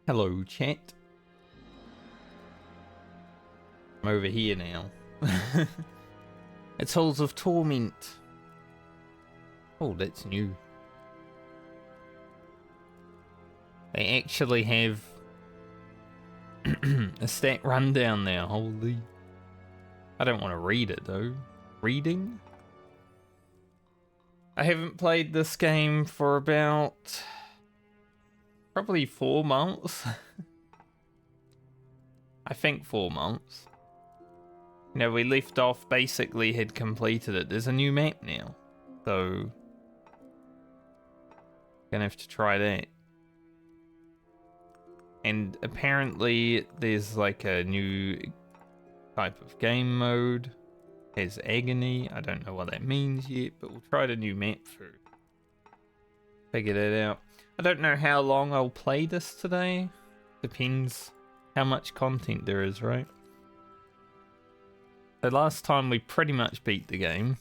Hello, chat. I'm over here now. It's Halls of Torment. Oh, that's new. They actually have a stat rundown now. Holy. I don't want to read it though. Reading? I haven't played this game for about probably 4 months. I think 4 months. You know, we left off, basically had completed it. There's a new map now. So, gonna have to try that. And apparently there's like a new type of game mode. Has agony. I don't know what that means yet, but we'll try the new map through. Figure that out. I don't know how long I'll play this today. Depends how much content there is, right? So last time we pretty much beat the game.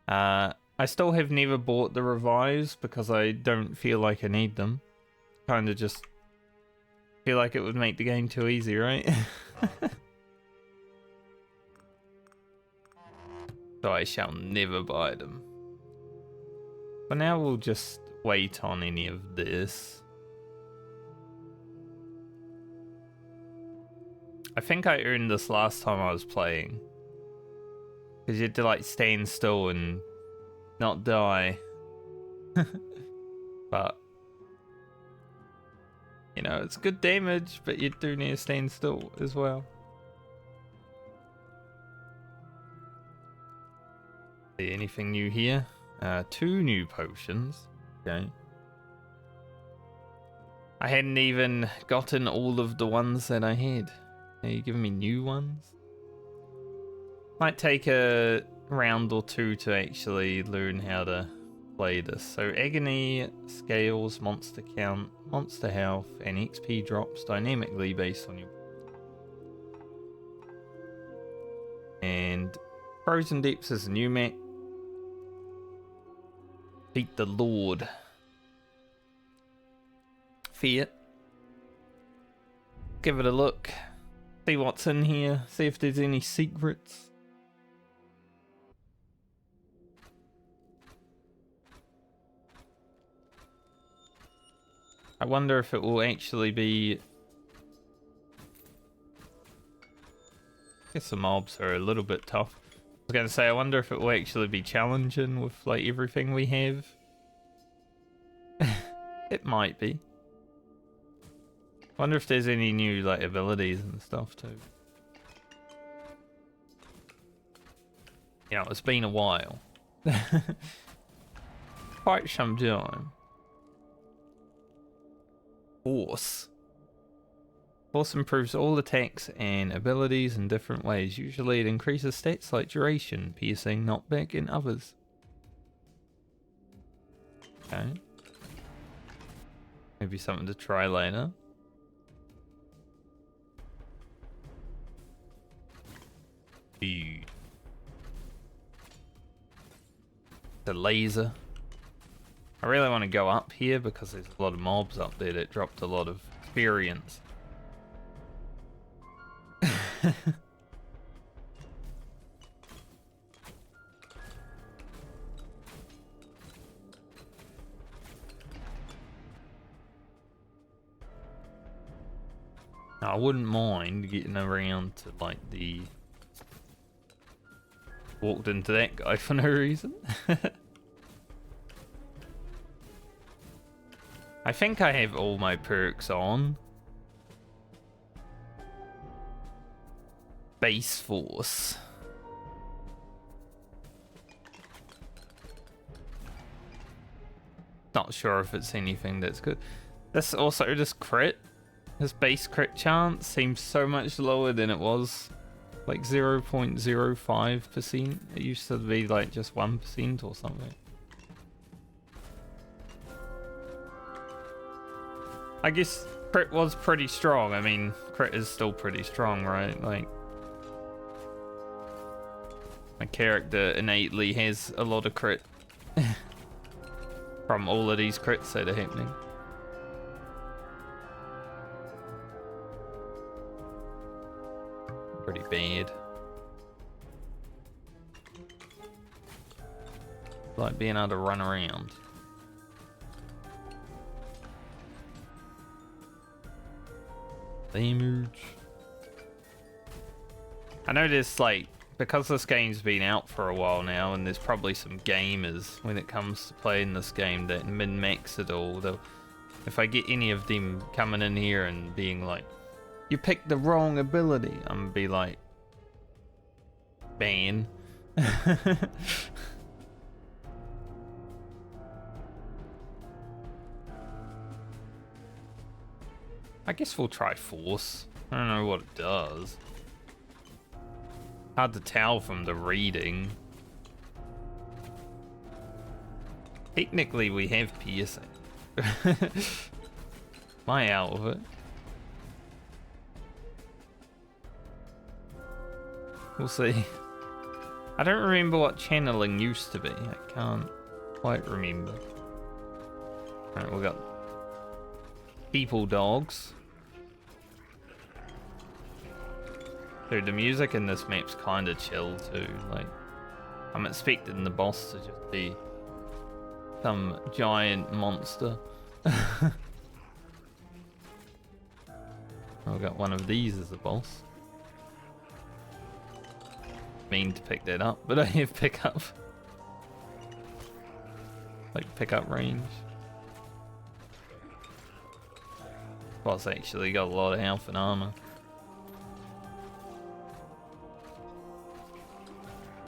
I still have never bought the revives because I don't feel like I need them. Kind of just feel like it would make the game too easy, right? So I shall never buy them. But now we'll just wait on any of this. I think I earned this last time I was playing. Because you had to like stand still and not die. But, you know, it's good damage, but you do need to stand still as well. See anything new here? 2 new potions. Okay. I hadn't even gotten all of the ones that I had. Are you giving me new ones? Might take a round or 2 to actually learn how to play this. So agony, scales, monster count, monster health, and XP drops dynamically based on your... And Frozen Depths is a new map. Beat the Lord. Fear. Give it a look. See what's in here. See if there's any secrets. I wonder if it will actually be... I guess the mobs are a little bit tough. I was going to say, I wonder if it will actually be challenging with like everything we have. It might be. Wonder if there's any new like abilities and stuff too. You know, it's been a while. Quite some time. Force. Force improves all attacks and abilities in different ways. Usually it increases stats like duration, piercing, knockback, and others. Okay. Maybe something to try later. Dude. The laser. I really want to go up here because there's a lot of mobs up there that dropped a lot of experience. I wouldn't mind getting around to like the... Walked into that guy for no reason. I think I have all my perks on. Base Force. Not sure if it's anything that's good. This also, this crit, this base crit chance seems so much lower than it was. Like 0.05%. It used to be like just 1% or something. I guess crit was pretty strong. I mean, crit is still pretty strong, right? Like, my character innately has a lot of crit from all of these crits that are happening. bad. Like being able to run around. Damage. I noticed, like, because this game's been out for a while now, and there's probably some gamers when it comes to playing this game that min-max it all. Though, if I get any of them coming in here and being like, "You picked the wrong ability," I'm gonna be like, "Ban." I guess we'll try Force. I don't know what it does. Hard to tell from the reading. Technically, we have piercing. Am I out of it? We'll see. I don't remember what channeling used to be. I can't quite remember. Alright, we got people dogs. Dude, the music in this map's kind of chill too. Like, I'm expecting the boss to just be some giant monster. I've got one of these as a boss. Mean to pick that up, but I have pickup. Like pickup range. Boss actually got a lot of health and armor.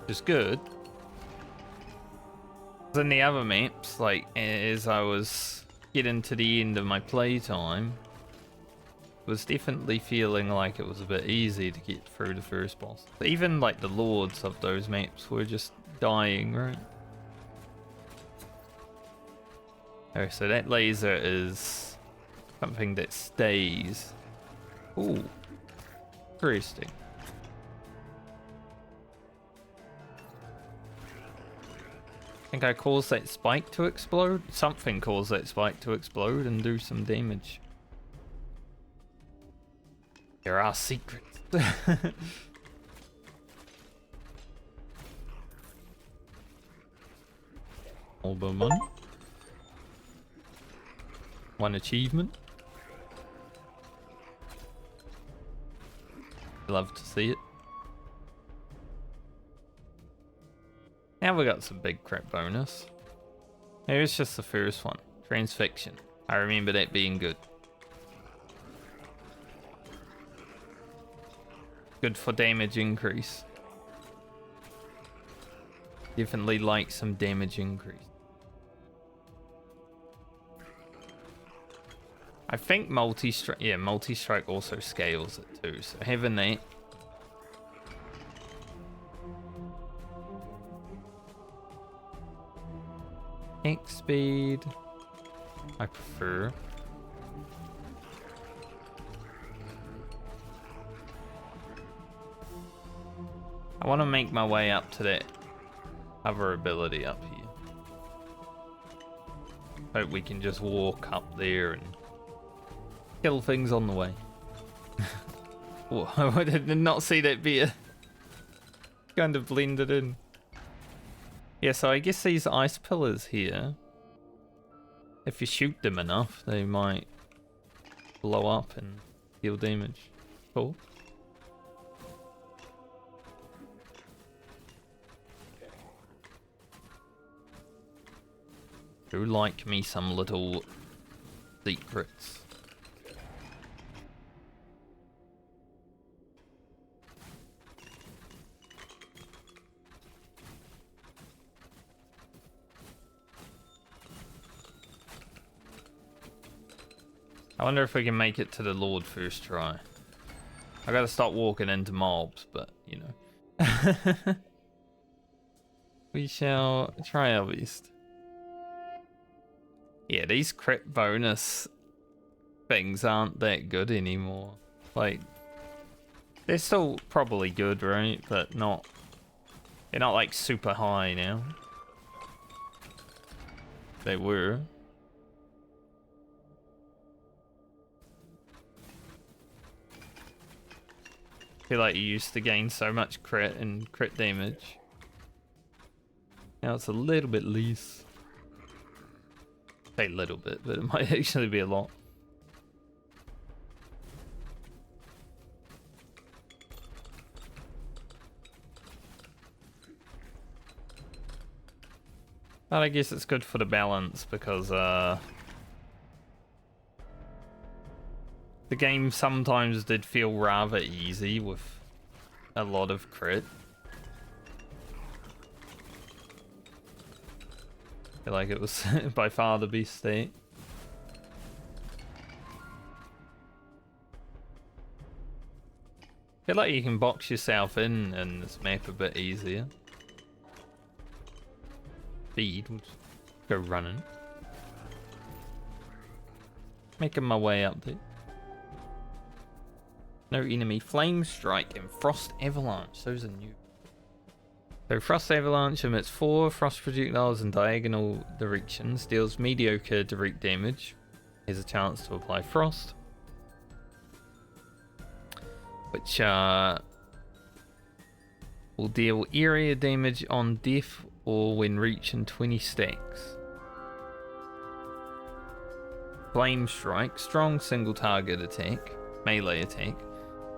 Is good. In the other maps, like as I was getting to the end of my playtime, was definitely feeling like it was a bit easy to get through the first boss. Even like the lords of those maps were just dying, right? Oh, so that laser is something that stays. Ooh, interesting. I think I caused that spike to explode. Something caused that spike to explode and do some damage. There are secrets. All the money. One achievement. Love to see it. Now we got some big crap bonus. Here's just the first one. Transfixion. I remember that being good. Good for damage increase. Definitely like some damage increase. I think multi-strike, yeah, multi-strike also scales it too, so having that. X speed, I prefer. I want to make my way up to that other ability up here. Hope we can just walk up there and kill things on the way. Whoa, I did not see that beer. Kind of blended in. Yeah, so I guess these ice pillars here, if you shoot them enough, they might blow up and deal damage. Cool. Do like me some little secrets. I wonder if we can make it to the Lord first try. I gotta stop walking into mobs, but you know. We shall try our best. Yeah, these crit bonus things aren't that good anymore. Like, they're still probably good, right? But not, they're not like super high now. They were. feel like you used to gain so much crit and crit damage. Now it's a little bit less. Say a little bit, but it might actually be a lot. But I guess it's good for the balance because the game sometimes did feel rather easy with a lot of crit. I feel like it was by far the best state. I feel like you can box yourself in this map a bit easier. Speed, we'll just go running. Making my way up there. No enemy. Flame Strike and Frost Avalanche. Those are new. So Frost Avalanche emits 4 frost projectiles in diagonal directions. Deals mediocre direct damage. Has a chance to apply frost. Which will deal area damage on death or when reaching 20 stacks. Flame Strike. Strong single target attack. Melee attack.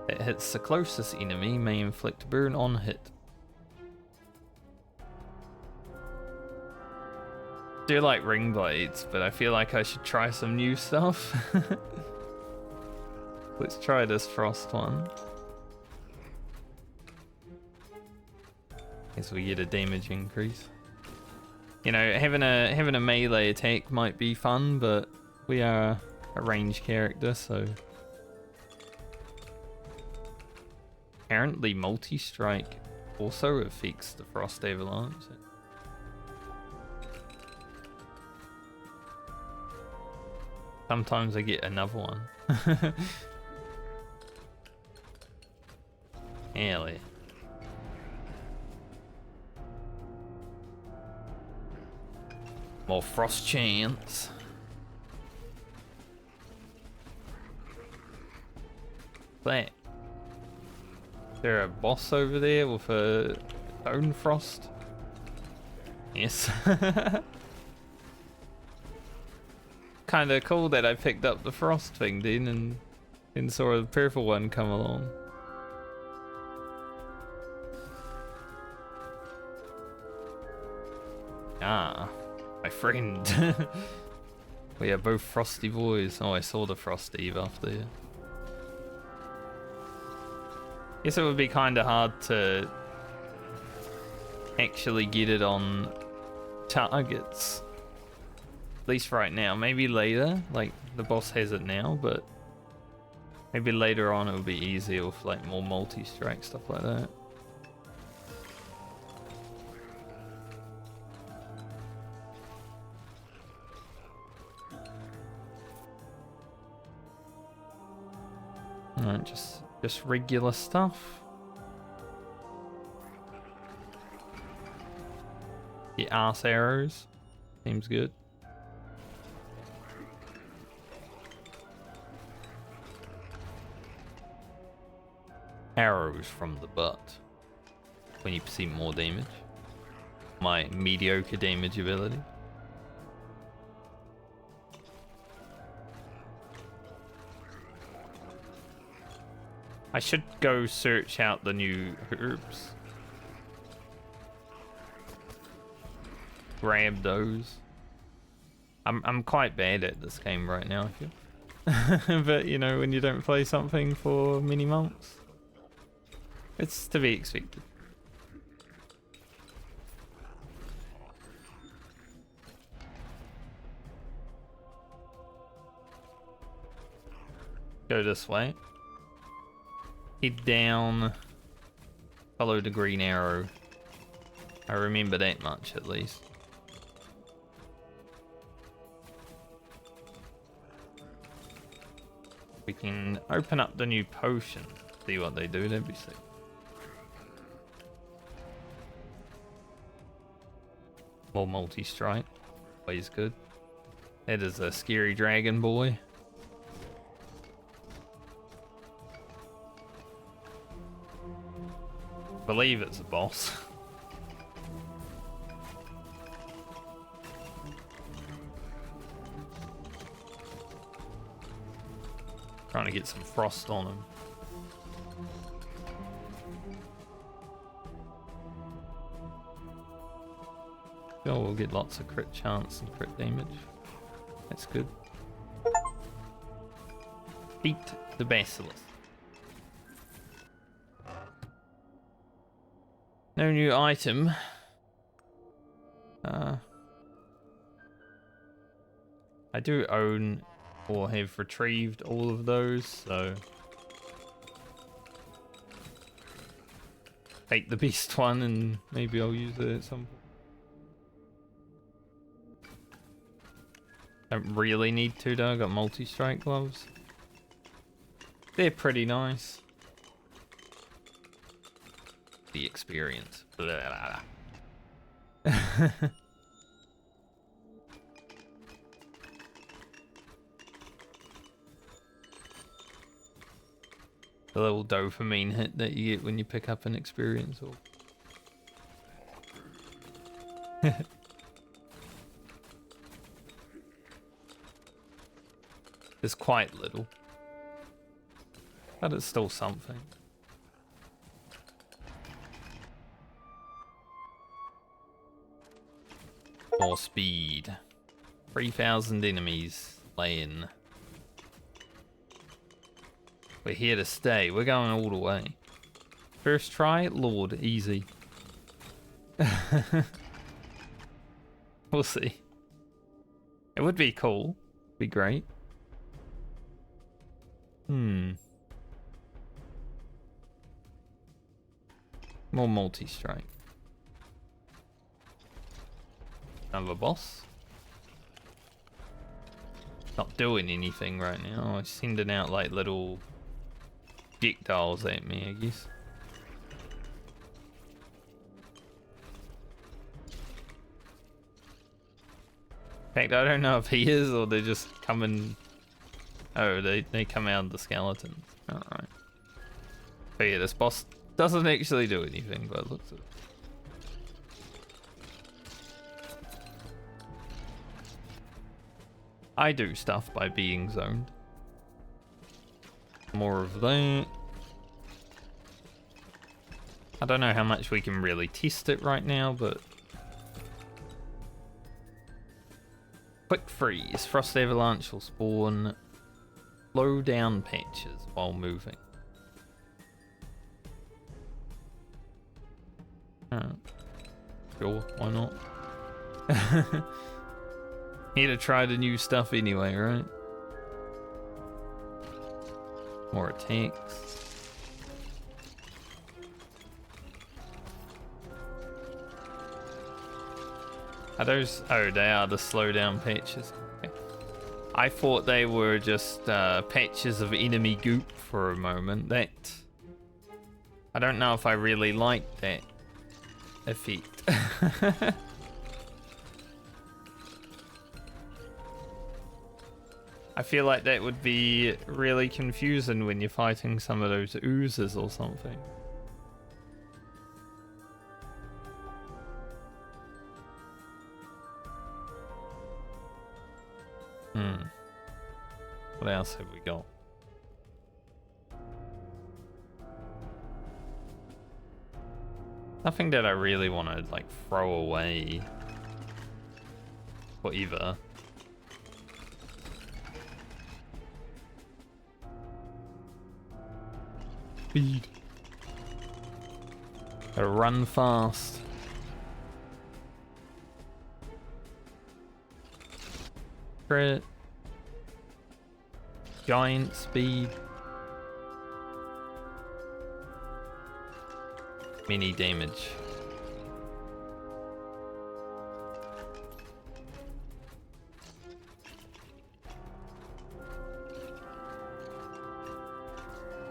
It hits the closest enemy, may inflict burn on hit. I do like ring blades, but I feel like I should try some new stuff. Let's try this frost one. Guess we get a damage increase. You know, having a melee attack might be fun, but we are a ranged character, so apparently multi-strike also affects the frost avalanche. Sometimes I get another one. Hell yeah. More frost chance. That. Is there a boss over there with a own frost? Yes. Kinda cool that I picked up the frost thing then and saw a purple one come along. Ah, my friend. We are both frosty boys. Oh, I saw the frost Eve after you. Guess it would be kinda hard to actually get it on targets. At least right now. Maybe later, like the boss has it now, but maybe later on it would be easier with like more multi-strike stuff like that. Alright, just regular stuff. The arse arrows. Seems good. Arrows from the butt. 20% more damage. My mediocre damage ability. I should go search out the new herbs. Grab those. I'm quite bad at this game right now, I feel. But you know, when you don't play something for many months, it's to be expected. Go this way. Head down. Follow the green arrow. I remember that much at least. We can open up the new potion. See what they do, that'd be sick. More multi-strike. Always good. That is a scary dragon boy. believe it's a boss. Trying to get some frost on him. Oh, we'll get lots of crit chance and crit damage. That's good. Beat the Basilisk. No new item. I do own or have retrieved all of those, so take the beast one and maybe I'll use it at some point. Don't really need to though, I got multi-strike gloves. They're pretty nice. The experience. Blah, blah, blah. The little dopamine hit that you get when you pick up an experience orb. It's quite little, but it's still something. More speed. 3,000 enemies laying. We're here to stay. We're going all the way. First try, Lord, easy. We'll see. It would be cool. Be great. More multi-strike. Another boss. Not doing anything right now. I'm sending out like little projectiles at me, I guess. In fact, I don't know if he is or they're just coming. Oh, they come out of the skeletons. Alright. But yeah, this boss doesn't actually do anything, but it looks at it. I do stuff by being zoned. More of that. I don't know how much we can really test it right now, but quick freeze. Frost avalanche will spawn slow down patches while moving. Sure, why not? Here to try the new stuff anyway, right? More attacks. Are those? Oh, they are the slowdown patches. Okay. I thought they were just patches of enemy goop for a moment. That I don't know if I really like that effect. I feel like that would be really confusing when you're fighting some of those oozes or something. What else have we got? Nothing that I really want to like throw away. Whatever. Speed. Gotta run fast. Crit. Giant speed. Mini damage.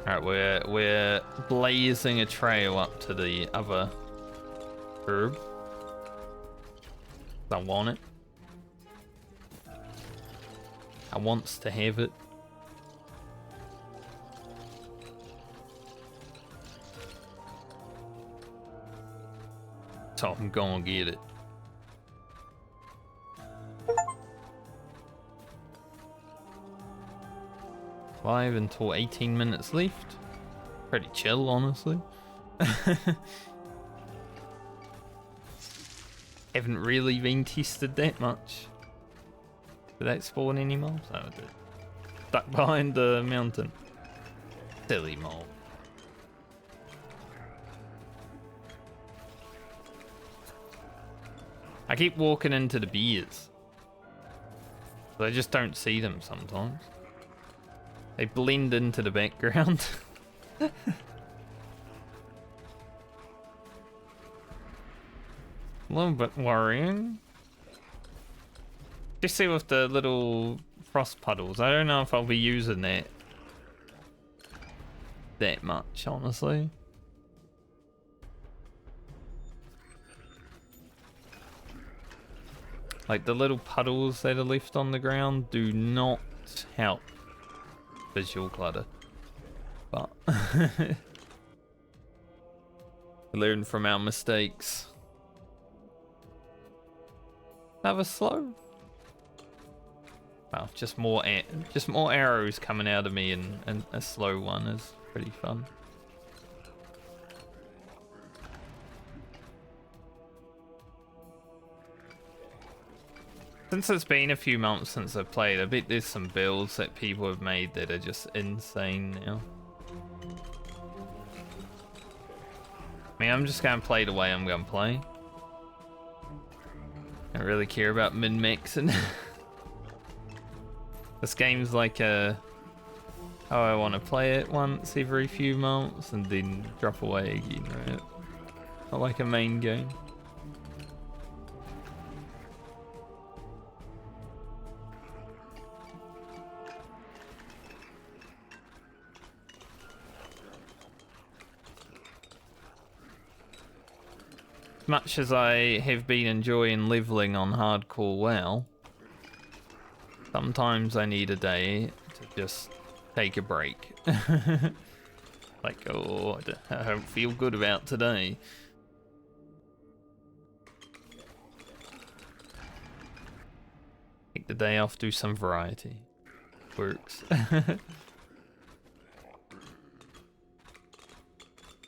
Alright, we're blazing a trail up to the other herb. I want it. I wants to have it. laptop and go and get it. Live until 18 minutes left. Pretty chill, honestly. Haven't really been tested that much. Did that spawn any mobs? No, it did. Stuck behind the mountain. Silly mob. I keep walking into the beers. But I just don't see them sometimes. They blend into the background. A little bit worrying. Just see with the little frost puddles. I don't know if I'll be using that much, honestly. Like the little puddles that are left on the ground do not help visual clutter. But learn from our mistakes. Another slow. Well, just more arrows coming out of me, and a slow one is pretty fun. Since it's been a few months since I played, I bet there's some builds that people have made that are just insane now. I mean, I'm just gonna play the way I'm gonna play. I don't really care about min-maxing. This game's like how I want to play it once every few months and then drop away again, right? Not like a main game. Much as I have been enjoying leveling on hardcore WoW, sometimes I need a day to just take a break. Like, oh, I don't feel good about today. Take the day off, do some variety. Works.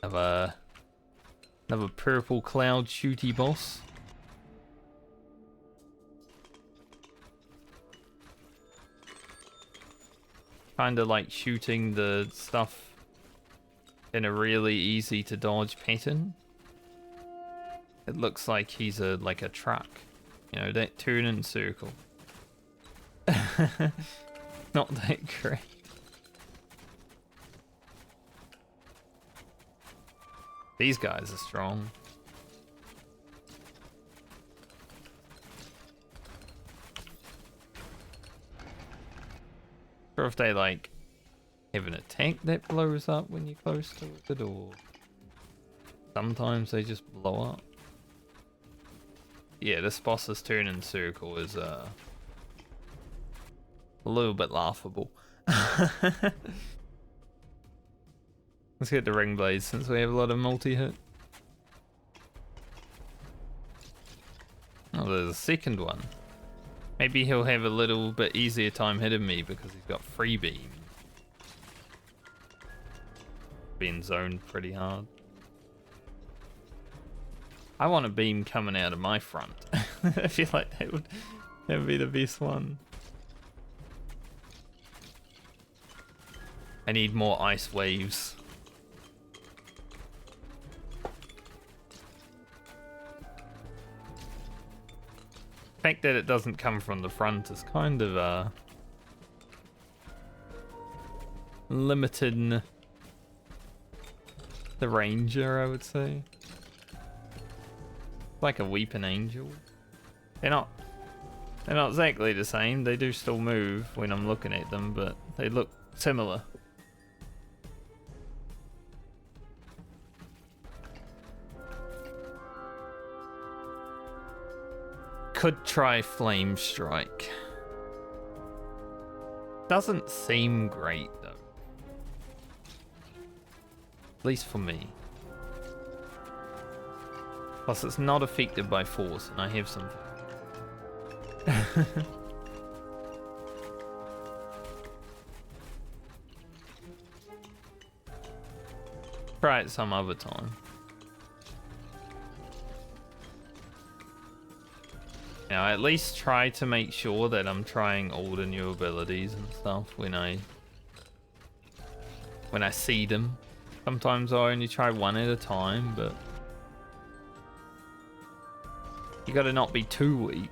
Have another purple cloud shooty boss. Kinda like shooting the stuff in a really easy to dodge pattern. It looks like he's like a truck. You know, that turn and circle. Not that great. These guys are strong. Or if they like have an attack that blows up when you're close to it, or sometimes they just blow up. Yeah, this boss's turn and circle is a little bit laughable. Let's get the ring blades since we have a lot of multi-hit. Oh, there's a second one. Maybe he'll have a little bit easier time hitting me because he's got free beam. Being zoned pretty hard. I want a beam coming out of my front. I feel like that would be the best one. I need more ice waves. The fact that it doesn't come from the front is kind of limiting the ranger, I would say. Like a weeping angel. They're not exactly the same. They do still move when I'm looking at them, but they look similar. Could try Flame Strike. Doesn't seem great though. At least for me. Plus, it's not affected by force, and I have some. Try it some other time. Now, at least try to make sure that I'm trying all the new abilities and stuff when I see them. Sometimes I only try one at a time, but you gotta not be too weak.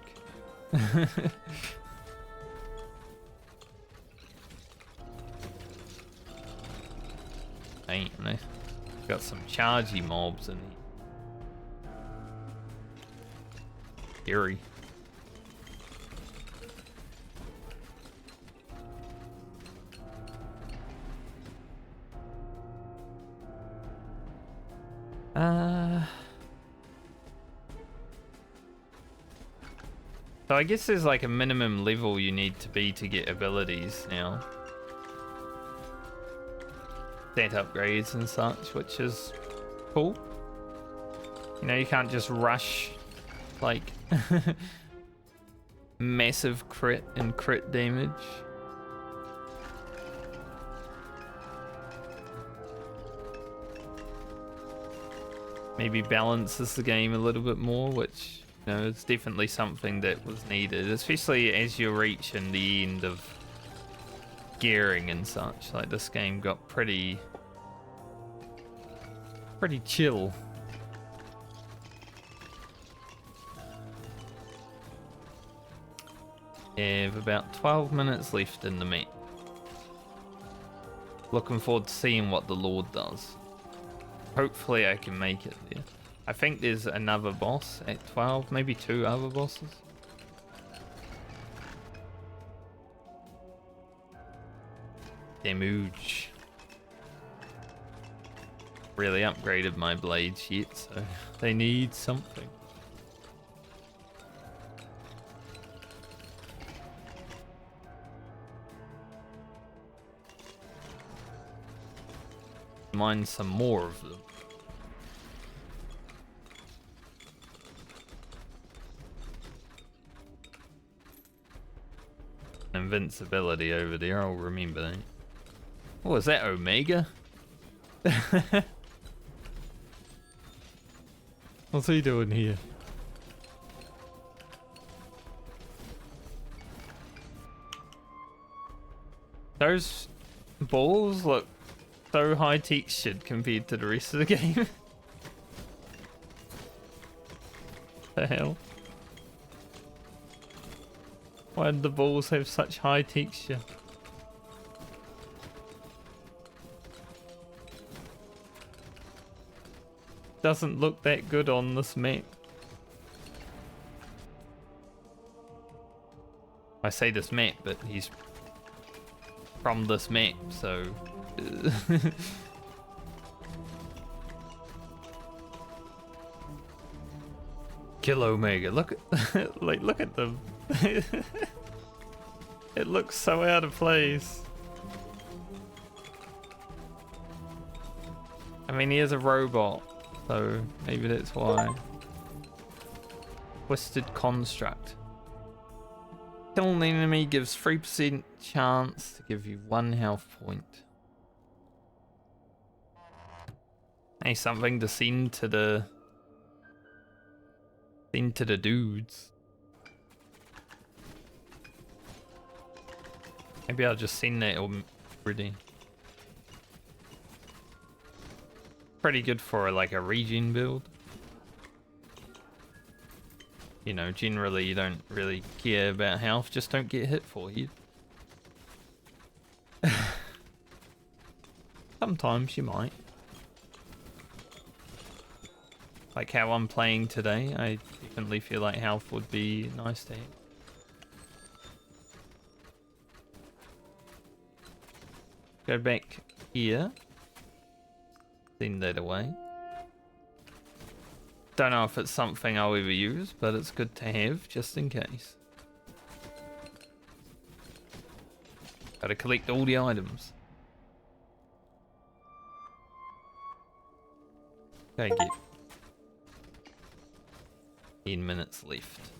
Ain't they? Got some chargy mobs in here. Scary. So I guess there's like a minimum level you need to be to get abilities now. Stat upgrades and such, which is cool. You know, you can't just rush like massive crit and crit damage. Maybe balances the game a little bit more, which, you know, it's definitely something that was needed, especially as you're reaching the end of gearing and such. Like, this game got pretty chill. Have about 12 minutes left in the map. Looking forward to seeing what the Lord does. Hopefully I can make it there. I think there's another boss at 12, maybe 2 other bosses. Damage. Really upgraded my blades yet, so they need something. Mine some more of them. Invincibility over there, I'll remember that. Oh, is that Omega? What's he doing here? Those balls look so high textured compared to the rest of the game. The hell? Why did the balls have such high texture? Doesn't look that good on this map. I say this map, but he's from this map, so Kill Omega. Look at like look at them. It looks so out of place. I mean, he is a robot, so maybe that's why. Twisted Construct. Kill an enemy gives 3% chance to give you 1 health point. Hey, something to send to the dudes. Maybe I'll just send that already. Pretty good for like a regen build. You know, generally you don't really care about health, just don't get hit for you. Sometimes you might. Like how I'm playing today, I definitely feel like health would be nice to have. Go back here. Send that away. Don't know if it's something I'll ever use, but it's good to have just in case. Gotta collect all the items. Okay, get. minutes left.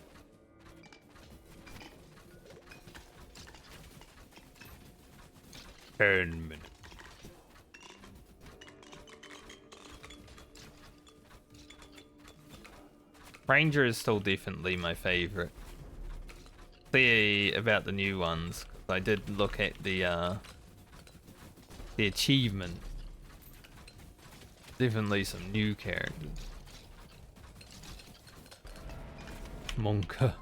Minutes. Ranger is still definitely my favorite. See about the new ones. I did look at the achievement. Definitely some new characters. Monka.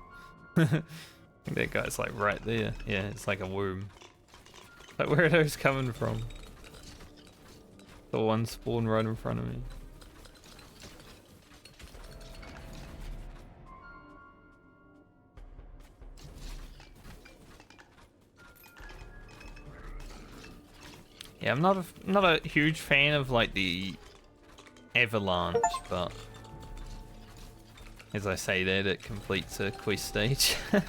I think that guy's like right there. Yeah, it's like a worm. Like, where are those coming from? The one spawned right in front of me. Yeah, I'm not a huge fan of like the avalanche, but as I say that, it completes a quest stage. I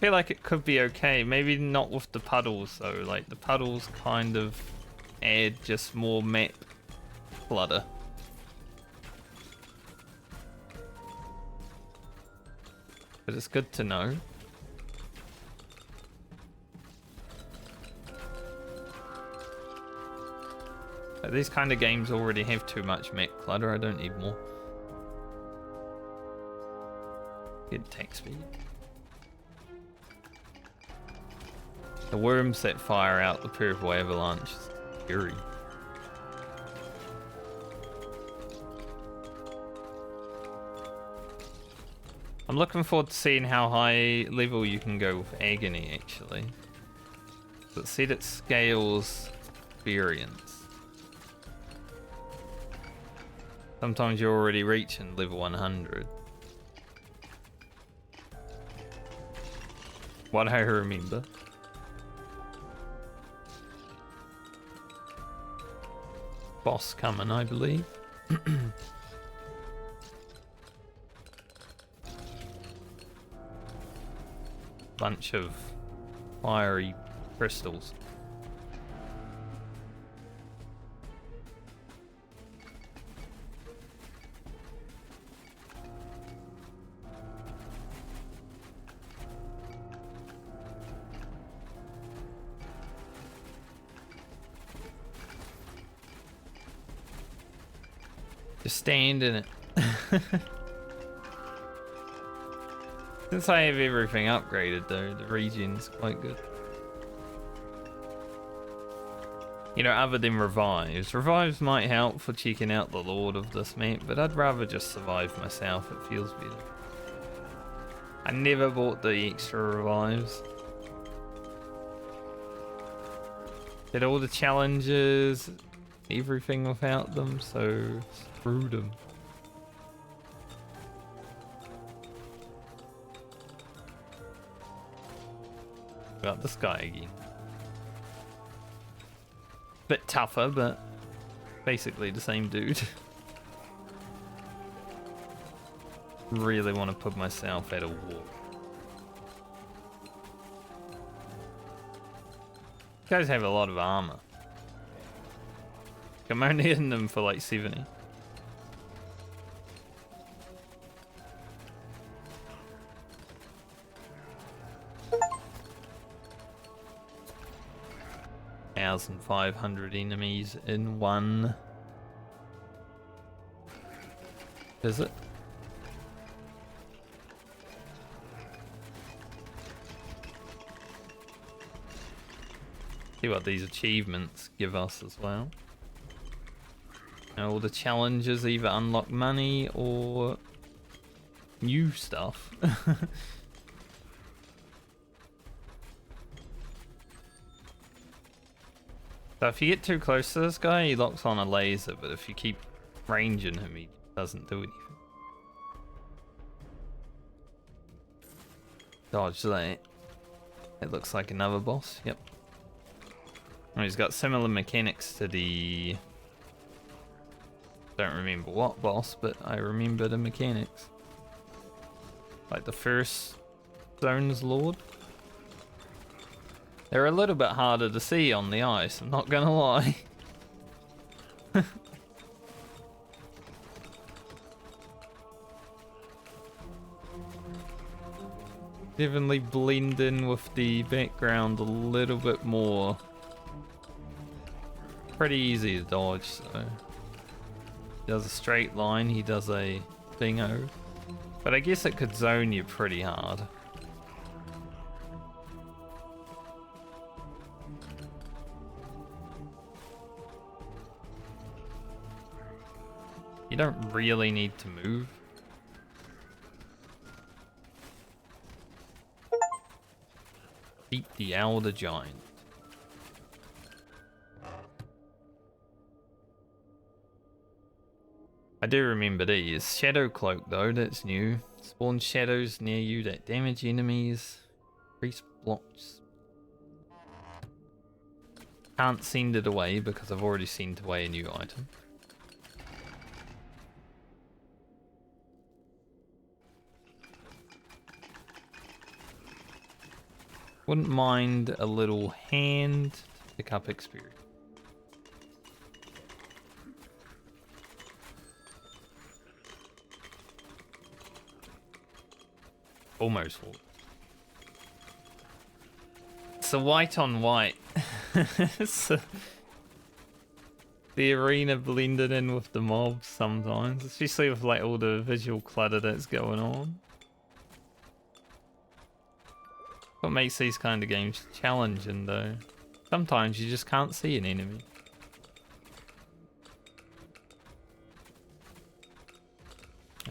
feel like it could be okay, maybe not with the puddles though, like the puddles kind of add just more map clutter. But it's good to know. But these kind of games already have too much map clutter, I don't need more. Good attack speed. The worms that fire out the purple avalanche is scary. I'm looking forward to seeing how high level you can go with agony actually. But see that scales experience. Sometimes you're already reaching level 100. What I remember. Boss coming, I believe. Bunch of fiery crystals. Just stand in it. Since I have everything upgraded though, the regen's quite good. You know, other than revives. Revives might help for checking out the lord of this map, but I'd rather just survive myself, it feels better. I never bought the extra revives. Did all the challenges, everything without them, so screwed them. Got this guy again. Bit tougher, but basically the same dude. Really want to put myself at a war. Guys have a lot of armor. I'm only hitting them for like 70. $1,500 enemies in one visit. See what these achievements give us as well. All the challenges either unlock money or new stuff. So if you get too close to this guy, he locks on a laser, but if you keep ranging him, he doesn't do anything. Dodge that. It looks like another boss, yep. Oh, he's got similar mechanics to the... Don't remember what boss, but I remember the mechanics. Like the first Zone's Lord. They're a little bit harder to see on the ice, I'm not gonna lie. Definitely blend in with the background a little bit more. Pretty easy to dodge, so. He does a straight line, he does a bingo. But I guess it could zone you pretty hard. You don't really need to move. Beat the Elder Giant. I do remember these. Shadow Cloak though, that's new. Spawn shadows near you that damage enemies. Increase blocks. Can't send it away because I've already sent away a new item. Wouldn't mind a little hand to pick up experience. Almost walked. It's a white on white. The arena blended in with the mobs sometimes, especially with like all the visual clutter that's going on. What makes these kind of games challenging though? Sometimes you just can't see an enemy.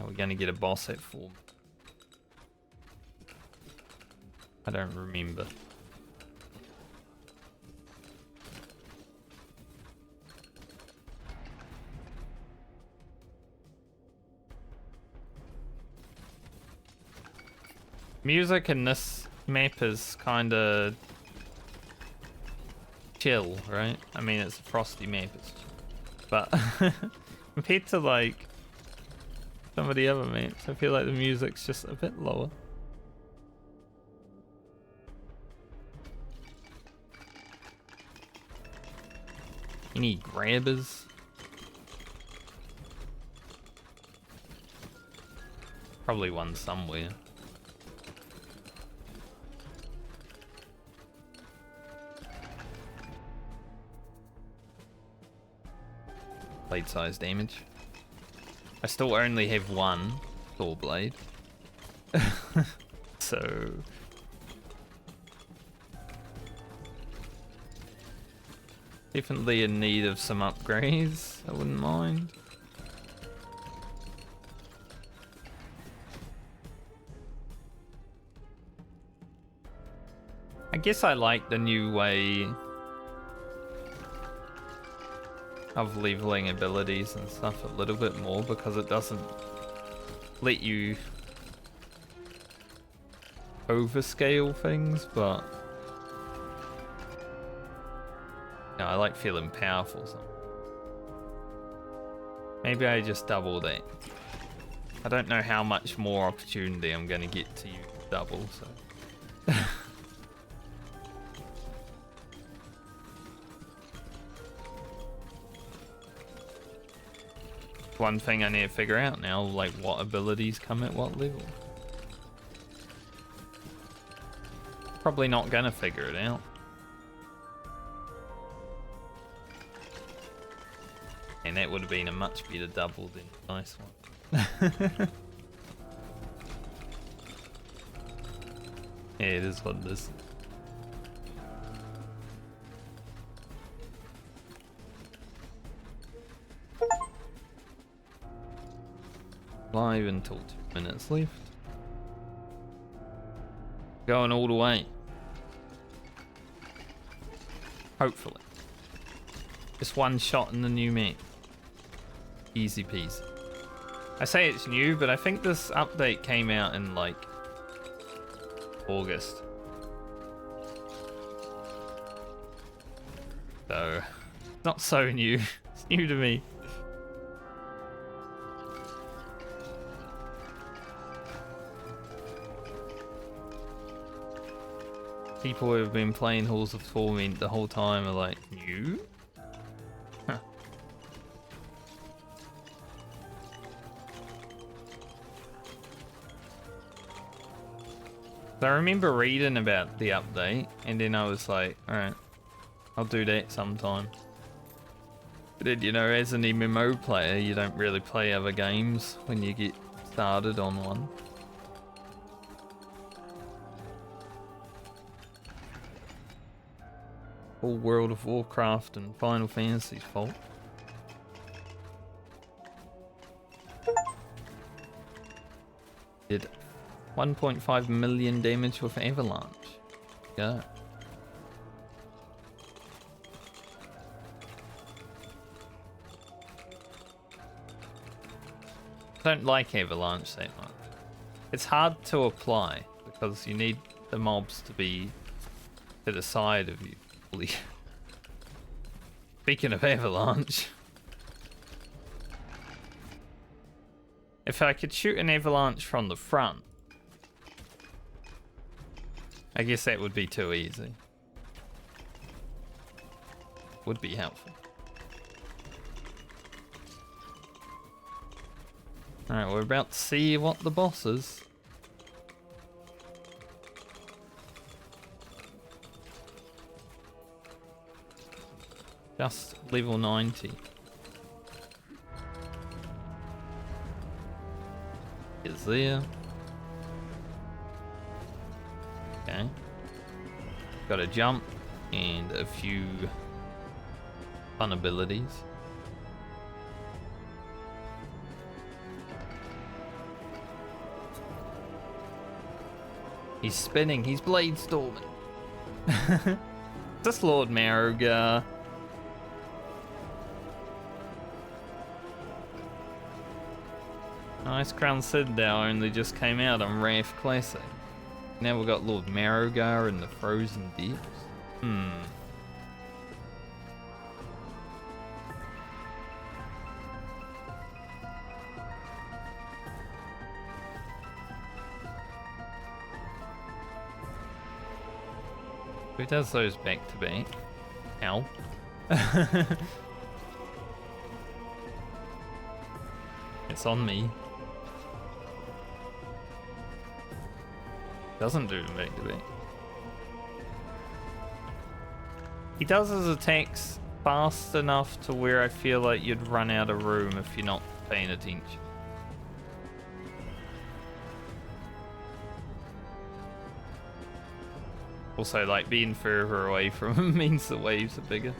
Are we gonna get a boss at 4? I don't remember. Music in this map is kinda chill, right? I mean, it's a frosty map, but compared to like some of the other maps, I feel like the music's just a bit lower. Any grabbers? Probably one somewhere. Blade size damage. I still only have one Thor blade. So definitely in need of some upgrades, I wouldn't mind. I guess I like the new way of leveling abilities and stuff a little bit more because it doesn't let you overscale things, but no, I like feeling powerful. So maybe I just double that. I don't know how much more opportunity I'm gonna get to use double, so. One thing I need to figure out now, like what abilities come at what level. Probably not gonna figure it out. And that would have been a much better double than a nice one. Yeah, it is what it is. Live until 2 minutes left. Going all the way. Hopefully. Just one shot in the new map. Easy peasy. I say it's new, but I think this update came out in like August. So, not so new. It's new to me. People who have been playing Halls of Torment the whole time are like, new? Huh. I remember reading about the update, and then I was like, alright, I'll do that sometime. But then, you know, as an MMO player, you don't really play other games when you get started on one. All World of Warcraft and Final Fantasy's fault. Did 1.5 million damage with Avalanche. Yeah. I don't like Avalanche that much. It's hard to apply because you need the mobs to be to the side of you. Speaking of Avalanche, if I could shoot an Avalanche from the front, I guess that would be too easy. Would be helpful. Alright, we're about to see what the boss is. Just level 90. Is there? Okay. Got a jump and a few fun abilities. He's spinning, he's blade storming. Just Lord Marrogar. Nice Crown Citadel only just came out on Wrath Classic. Now we've got Lord Marrogar in the Frozen Deeps. Who does those back to back? Ow. It's on me. Doesn't do them back to back. He does his attacks fast enough to where I feel like you'd run out of room if you're not paying attention. Also, like, being further away from him means the waves are bigger.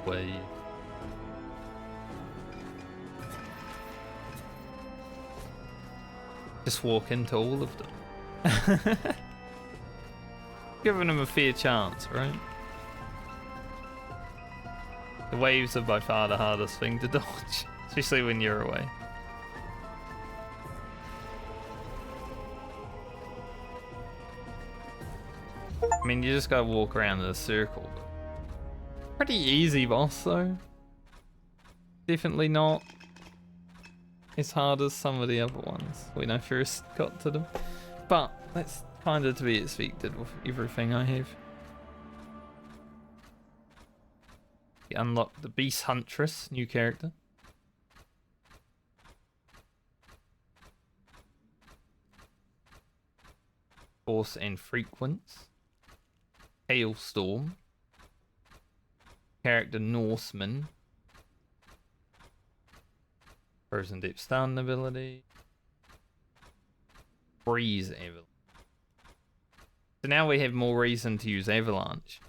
Wave. Just walk into all of them. Giving them a fair chance, right? The waves are by far the hardest thing to dodge, especially when you're away. I mean, you just gotta walk around in a circle. Pretty easy boss though. Definitely not as hard as some of the other ones when I first got to them. But that's kind of to be expected with everything I have. You unlock the Beast Huntress, new character. Force and Frequency. Hailstorm. Character Norseman. Frozen Deep Stun ability. Freeze Avalanche. So now we have more reason to use Avalanche.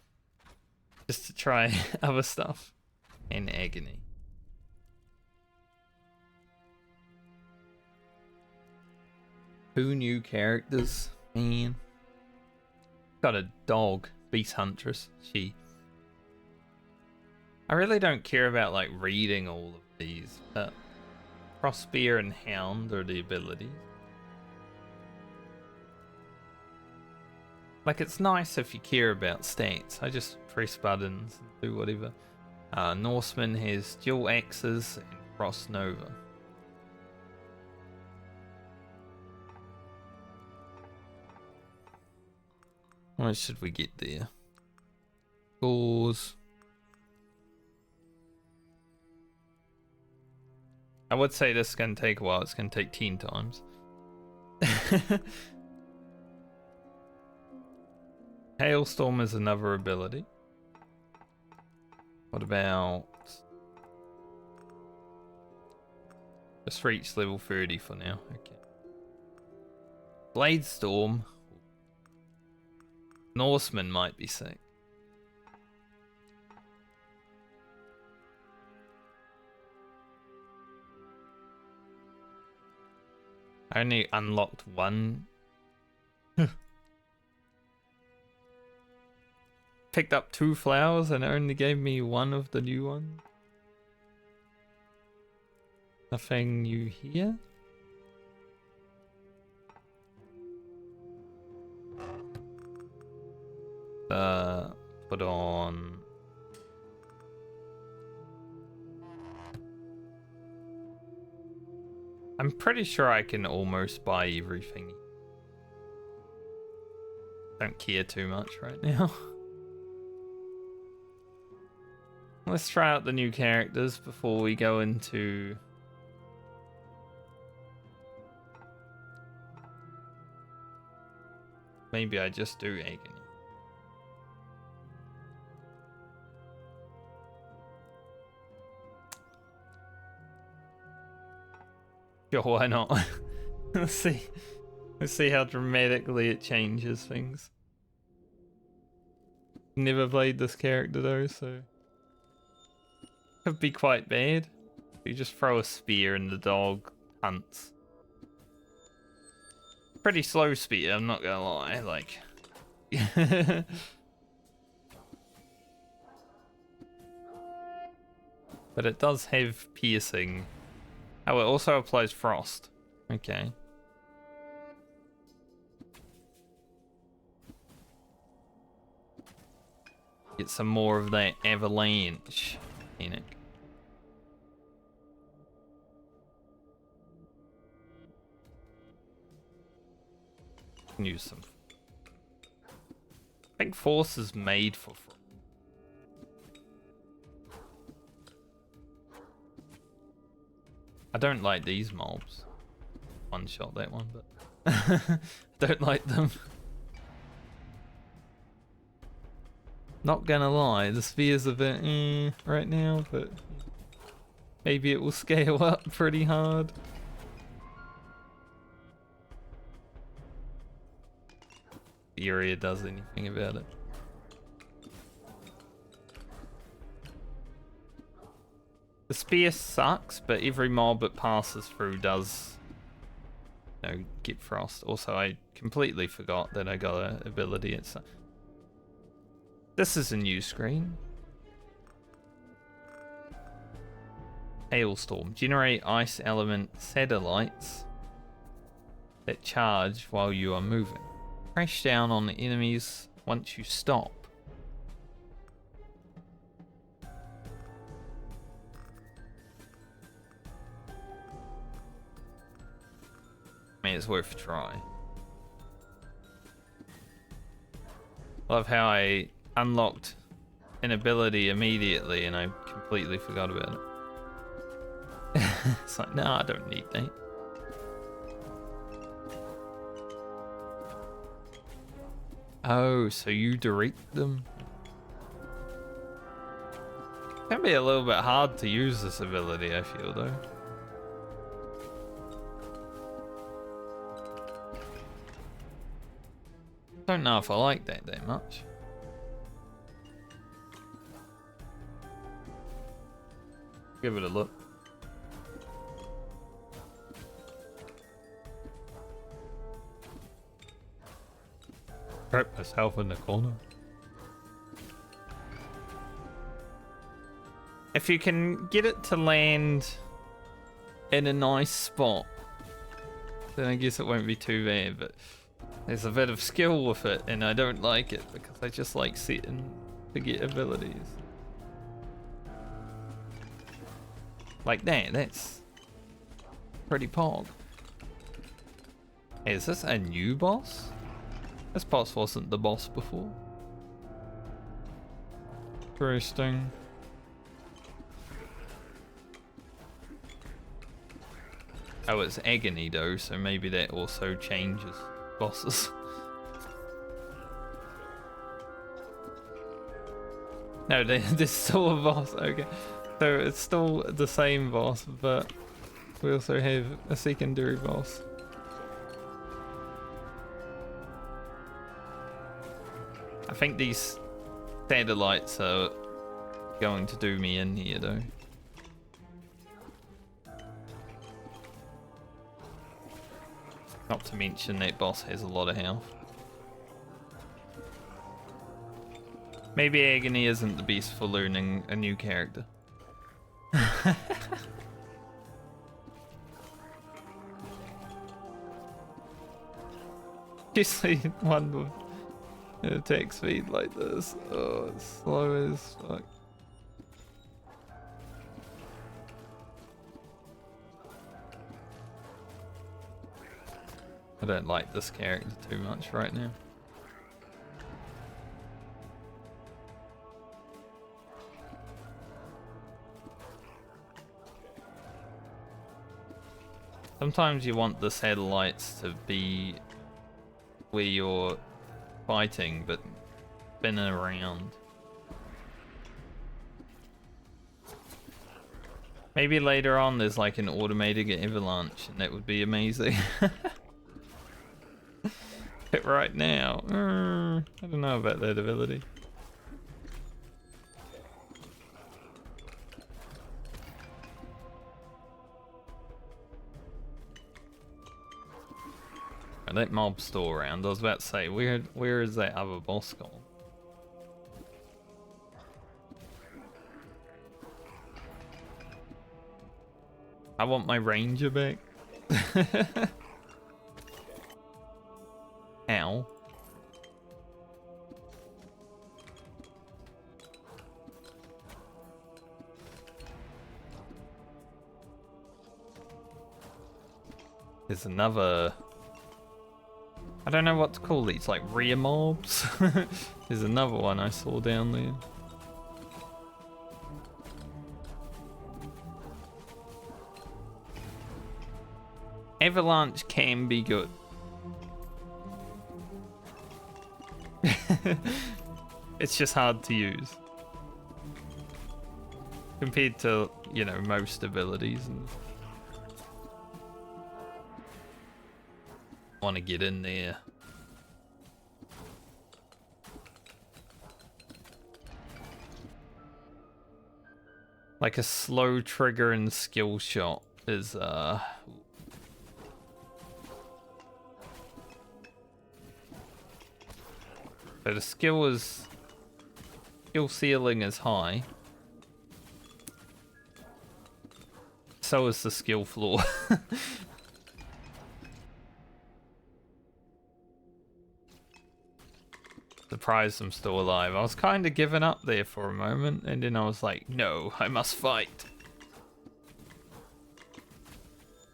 Just to try other stuff. And Agony. Two new characters, man. Got a dog, Beast Huntress. I really don't care about like reading all of these, but Crossbear and Hound are the abilities. Like, it's nice if you care about stats. I just press buttons and do whatever. Norseman has dual axes and Frost Nova. What should we get there? Scores. I would say this is going to take a while. It's going to take 10 times. Hailstorm is another ability. What about... Just reach level 30 for now. Okay. Blade Storm. Norseman might be sick. I only unlocked one. Picked up 2 flowers and it only gave me one of the new ones. Nothing new here. Put on. I'm pretty sure I can almost buy everything. Don't care too much right now. Let's try out the new characters before we go into... Maybe I just do agony. Sure, why not? Let's see. Let's see how dramatically it changes things. Never played this character though, so could be quite bad. You just throw a spear and the dog hunts. Pretty slow spear, I'm not gonna lie. Like, but it does have piercing. Oh, it also applies frost. Okay. Get some more of that avalanche mechanic. Can use some. I think force is made for frost. I don't like these mobs. One shot that one, but don't like them. Not gonna lie, the sphere's a bit right now, but maybe it will scale up pretty hard. The area does anything about it. The spear sucks, but every mob it passes through does, you know, get frost. Also, I completely forgot that I got an ability. This is a new screen. Hailstorm. Generate ice element satellites that charge while you are moving. Crash down on the enemies once you stop. I mean, it's worth a try. Love how I unlocked an ability immediately and I completely forgot about it. It's like, no, I don't need that. Oh, so you direct them? It can be a little bit hard to use this ability, I feel, though. Don't know if I like that much. Give it a look. Trap myself in the corner. If you can get it to land in a nice spot, then I guess it won't be too bad, but there's a bit of skill with it, and I don't like it because I just like setting to get abilities. Like that, that's pretty pog. Hey, is this a new boss? This boss wasn't the boss before. Interesting. Oh, it's agony though, so maybe that also changes bosses. No, there's still a boss. Okay, so it's still the same boss, but we also have a secondary boss. I think these satellites are going to do me in here though. Not to mention that boss has a lot of health. Maybe agony isn't the best for learning a new character. Especially one with an attack speed like this. Oh, it's slow as fuck. I don't like this character too much right now. Sometimes you want the satellites to be where you're fighting, but spinning around. Maybe later on there's like an automated avalanche, and that would be amazing. But right now, I don't know about that ability. That mob's still around. I was about to say, where is that other boss gone? I want my ranger back. Ow. There's another... I don't know what to call these, like rear mobs? There's another one I saw down there. Avalanche can be good. It's just hard to use. Compared to, you know, most abilities. And want to get in there. Like a slow trigger and skill shot is so the skill ceiling is high. So is the skill floor. Surprised I'm still alive. I was kind of giving up there for a moment, and then I was like, no, I must fight.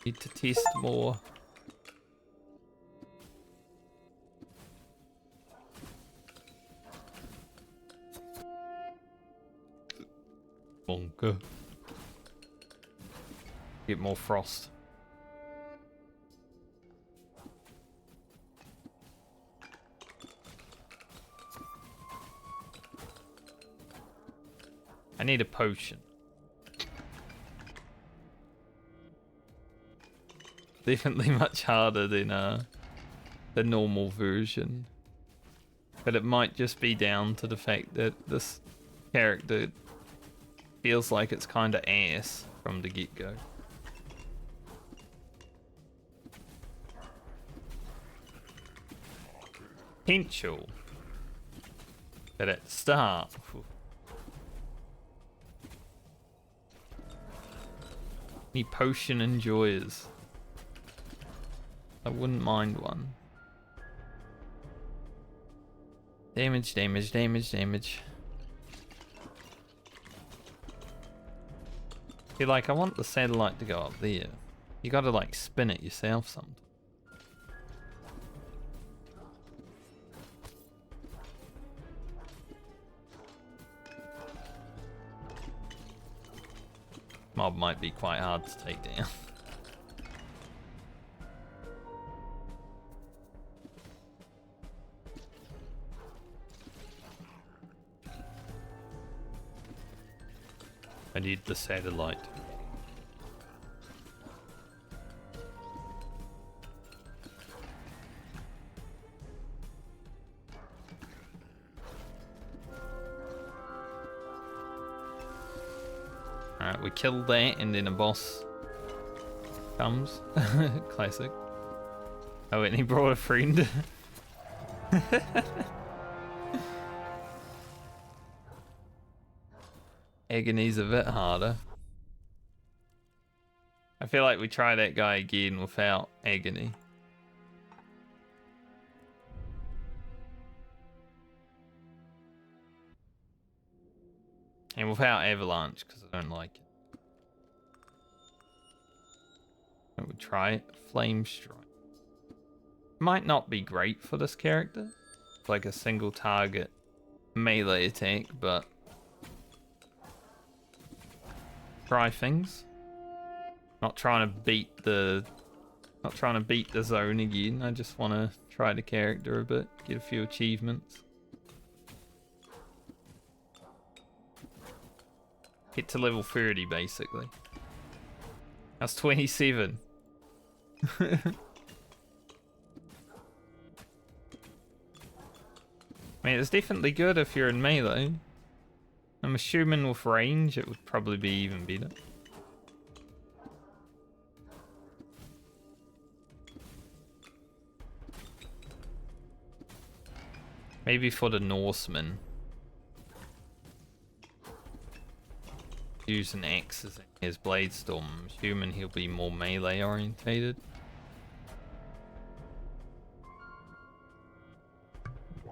Need to test more. Bonker. Get more frost. I need a potion. Definitely much harder than the normal version. But it might just be down to the fact that this character feels like it's kind of ass from the get-go. Potential. But at the start... Any potion enjoyers. I wouldn't mind one. Damage, damage, damage, damage. See, like, I want the satellite to go up there. You gotta, like, spin it yourself sometimes. mob might be quite hard to take down. I need the satellite. Alright, we killed that and then a boss comes. Classic. Oh, and he brought a friend. Agony's a bit harder. I feel like we try that guy again without agony. And without avalanche, because I don't like it. I would try it. Flame strike. Might not be great for this character. It's like a single target melee attack, but try things. Not trying to beat the zone again. I just want to try the character a bit, get a few achievements. Get to level 30 basically. That's 27. I mean, it's definitely good if you're in melee. I'm assuming with range it would probably be even better. Maybe for the Norseman. Use an axe as his blade storm. I'm assuming he'll be more melee orientated.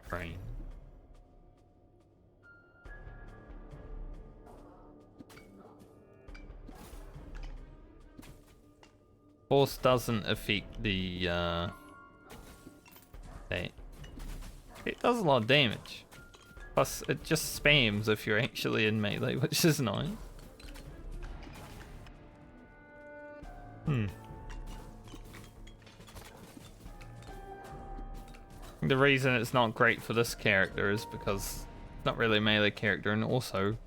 Brain. Force doesn't affect the that. It does a lot of damage. Plus it just spams if you're actually in melee, which is nice. The reason it's not great for this character is because it's not really a melee character, and also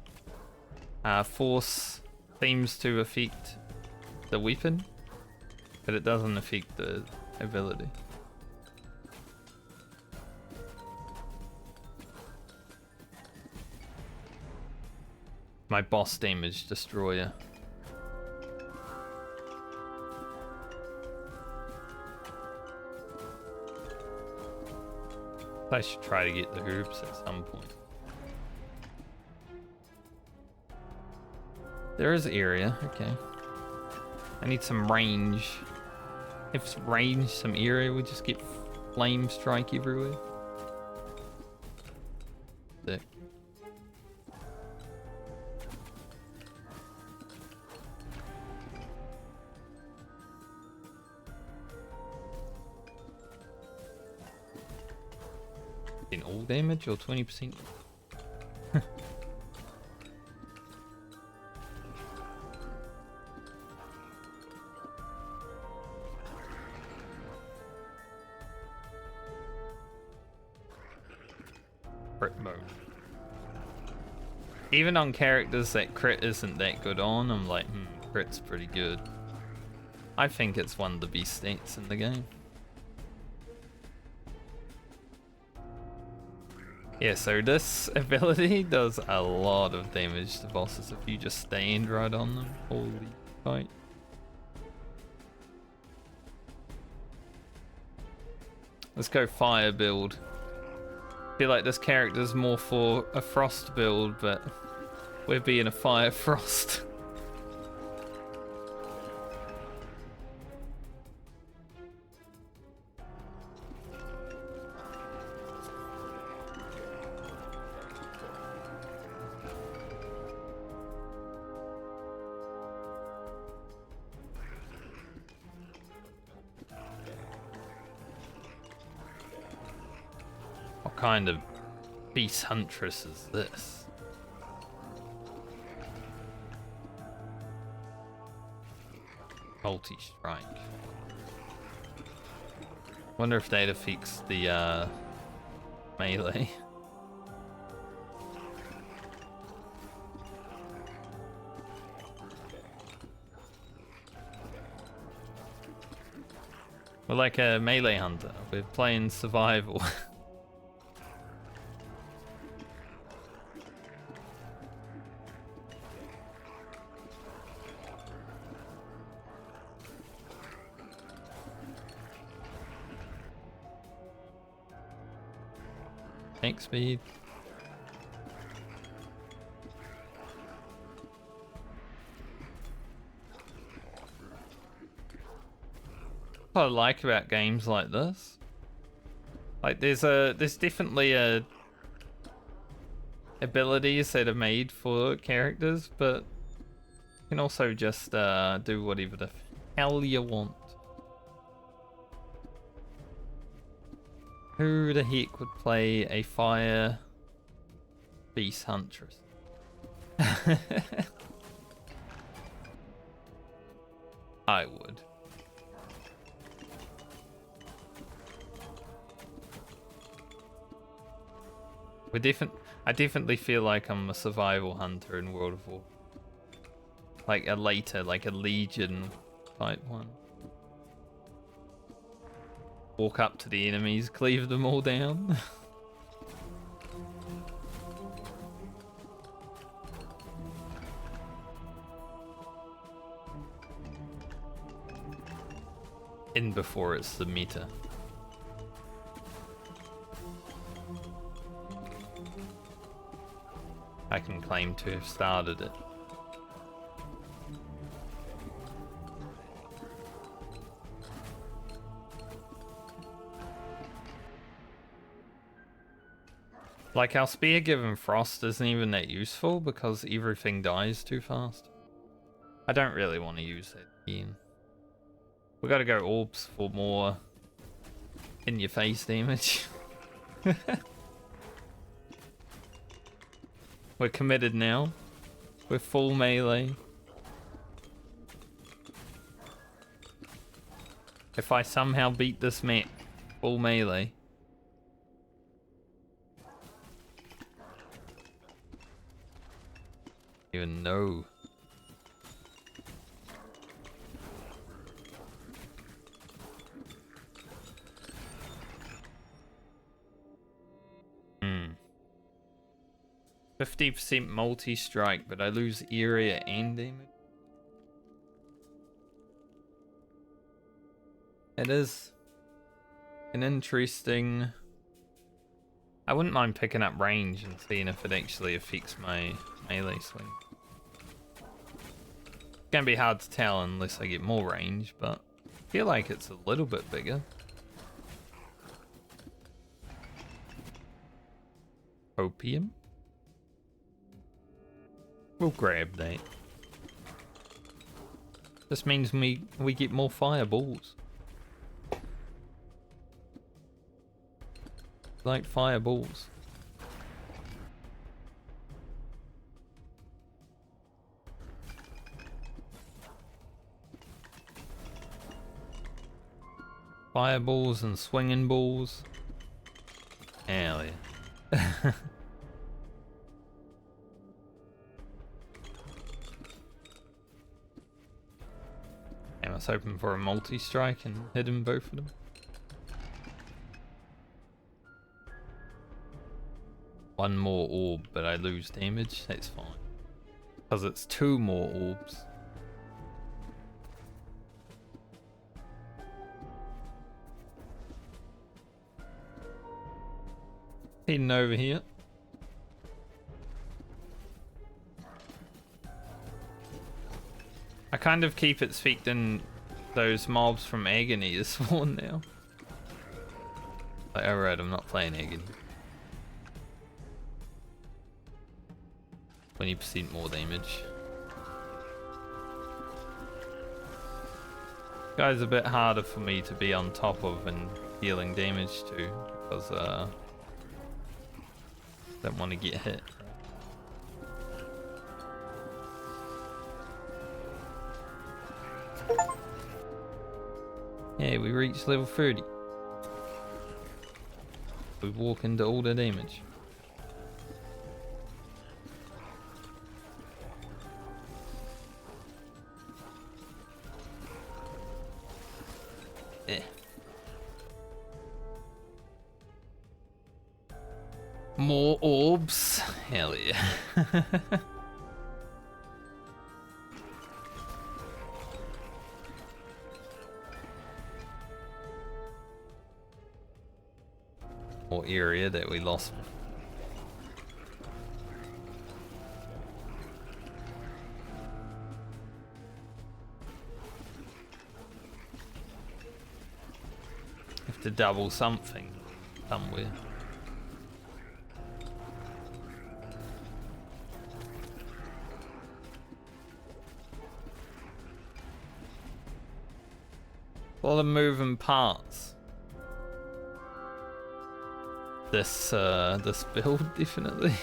force seems to affect the weapon, but it doesn't affect the ability. My boss damage destroyer. I should try to get the herbs at some point. There is area, okay. I need some range. If it's range, some area, we just get flame strike everywhere. Sick. In all damage or 20%? Crit mode. Even on characters that crit isn't that good on, I'm like, crit's pretty good. I think it's one of the best stats in the game. Yeah, so this ability does a lot of damage to bosses if you just stand right on them. Holy fight. Let's go fire build. I feel like this character's more for a frost build, but we're being a fire frost. What kind of beast huntress is this? Multi-strike. Wonder if they'd have fixed the melee. We're like a melee hunter. We're playing survival. Tank speed. What I like about games like this, like there's definitely abilities that are made for characters, but you can also just do whatever the hell you want. Who the heck would play a fire beast huntress? I would. I definitely feel like I'm a survival hunter in World of War. Like a Legion type one. Walk up to the enemies, cleave them all down. In before it's the meta. I can claim to have started it. Like our spear given frost isn't even that useful because everything dies too fast. I don't really want to use it again. We gotta go orbs for more in your face damage. We're committed now. We're full melee. If I somehow beat this map full melee. Even know. Hmm. 50% multi-strike, but I lose area and damage. It is an interesting... I wouldn't mind picking up range and seeing if it actually affects my melee swing. It's gonna be hard to tell unless I get more range, but I feel like it's a little bit bigger. Opium? We'll grab that. This means we get more fireballs. Like fireballs. Fireballs and swinging balls. Hell yeah. I was hoping for a multi-strike and hitting both of them. One more orb, but I lose damage. That's fine. Because it's two more orbs. Heading over here. I kind of keep expecting those mobs from Agony to spawn now. Like, alright, I'm not playing Agony. 20% more damage. Guy's a bit harder for me to be on top of and dealing damage to because don't want to get hit. Yeah, we reached level 30. We walk into all the damage. Yeah. More orbs. Hell yeah. More area that we lost. Have to double something somewhere. A lot of moving parts. This build definitely.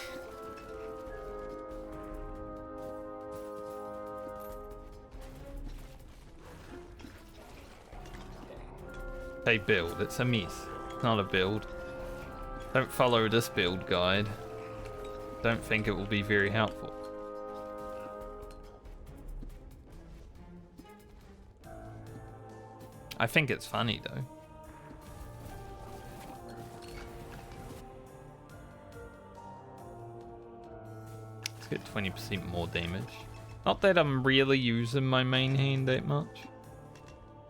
Say build, it's a mess. It's not a build. Don't follow this build guide. Don't think it will be very helpful. I think it's funny though. Let's get 20% more damage. Not that I'm really using my main hand that much.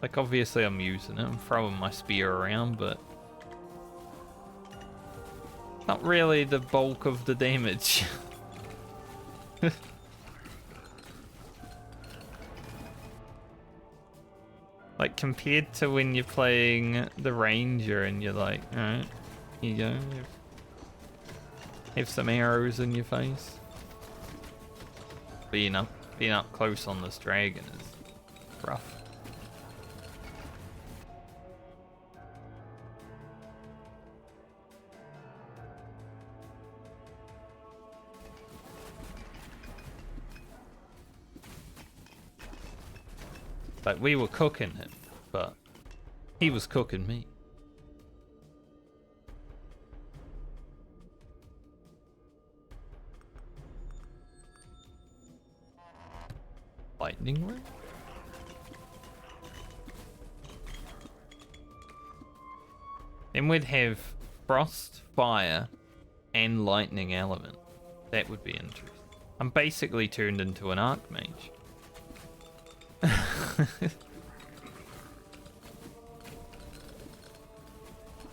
Like obviously I'm using it, I'm throwing my spear around, but not really the bulk of the damage. Like compared to when you're playing the ranger and you're like, alright, here you go. Have some arrows in your face. Being up close on this dragon is rough. Like we were cooking him, but he was cooking me. Lightning ray? Then we'd have frost, fire, and lightning element. That would be interesting. I'm basically turned into an archmage.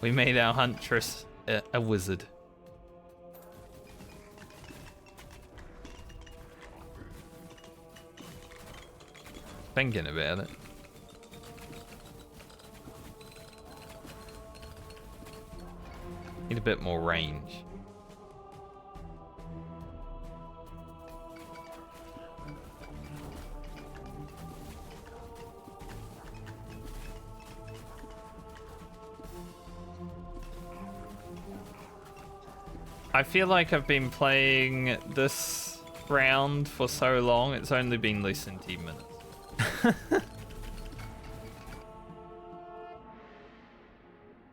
We made our huntress a wizard. Thinking about it. Need a bit more range. I feel like I've been playing this round for so long, it's only been less than 10 minutes.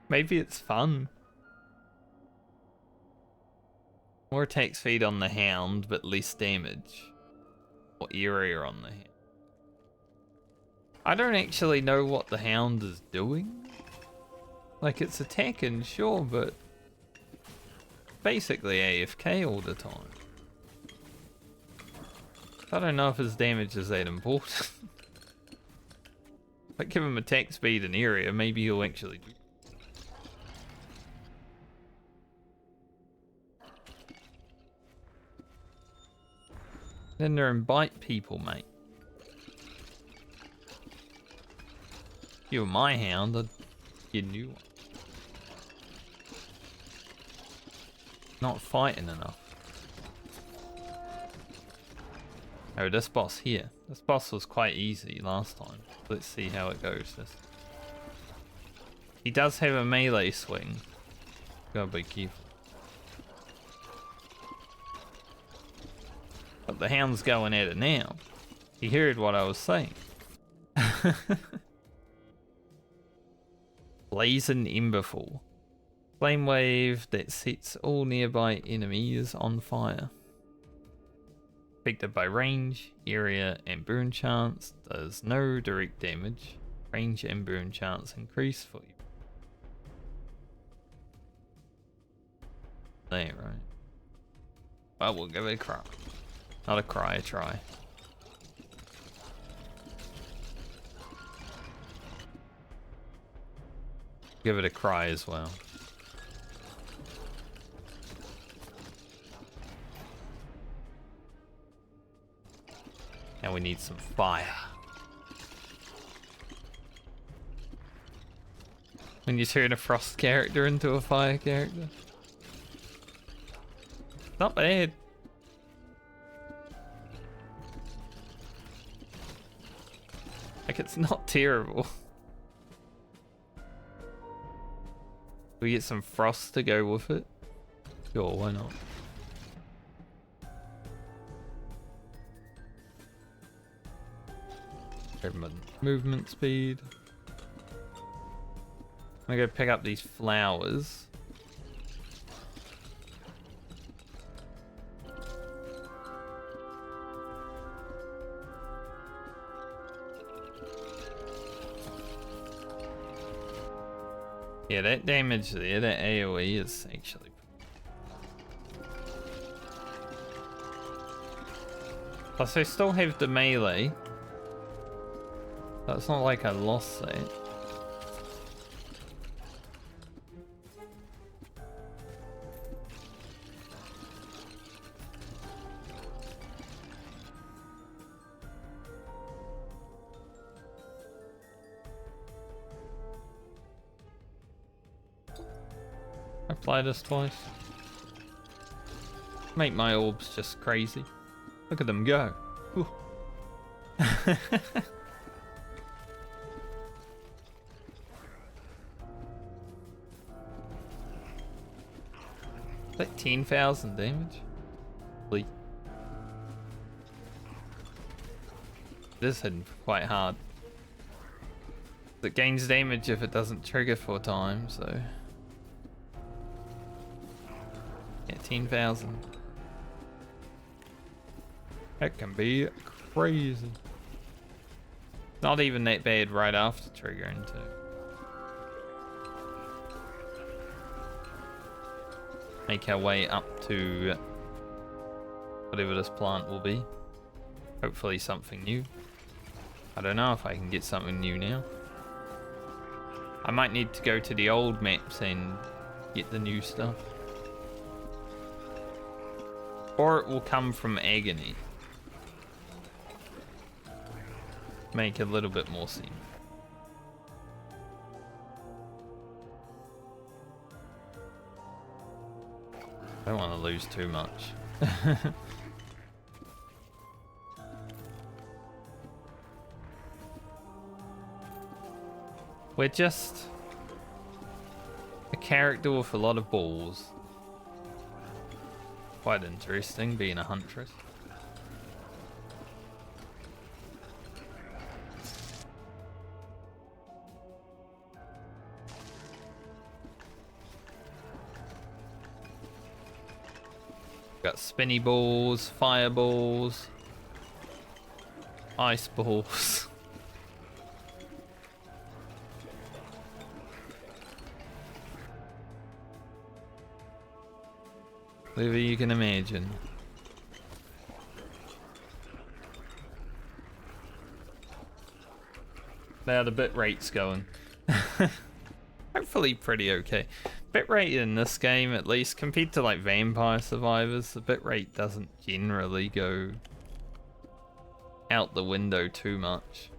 Maybe it's fun. More attack speed on the hound, but less damage. Or area on the hound. I don't actually know what the hound is doing. Like, it's attacking, sure, but basically AFK all the time. I don't know if his damage is that important. If I give him attack speed and area, maybe he'll actually do. Then there and bite people, mate. If you were my hound, I'd get a new one. Not fighting enough. Oh, this boss here. This boss was quite easy last time. Let's see how it goes. He does have a melee swing. Gotta be careful. But the hound's going at it now. He heard what I was saying. Blazing Emberfall. Flame wave that sets all nearby enemies on fire. Affected by range, area, and burn chance. Does no direct damage. Range and burn chance increase for you. There, right? Well, we'll give it a cry. Not a cry, a try. Give it a cry as well. And we need some fire. When you turn a frost character into a fire character. Not bad. Like, it's not terrible. We get some frost to go with it. Sure, why not? Movement speed. I'm gonna go pick up these flowers. Yeah, that damage there, that AoE is actually... Plus I still have the melee. So it's not like I lost that. Apply this twice. Make my orbs just crazy. Look at them go. Like 10,000 damage. Please. This hitting quite hard. It gains damage if it doesn't trigger for a time, so. Yeah, 10,000. That can be crazy. Not even that bad right after triggering too. Make our way up to whatever this plant will be. Hopefully something new. I don't know if I can get something new now. I might need to go to the old maps and get the new stuff. Or it will come from Agony. Make a little bit more sense. I don't want to lose too much. We're just a character with a lot of balls. Quite interesting being a huntress. Got spinny balls, fireballs, ice balls. Whatever you can imagine. Now the bit rate's going. Hopefully pretty okay. Bitrate in this game, at least, compared to like Vampire Survivors, the bitrate doesn't generally go out the window too much.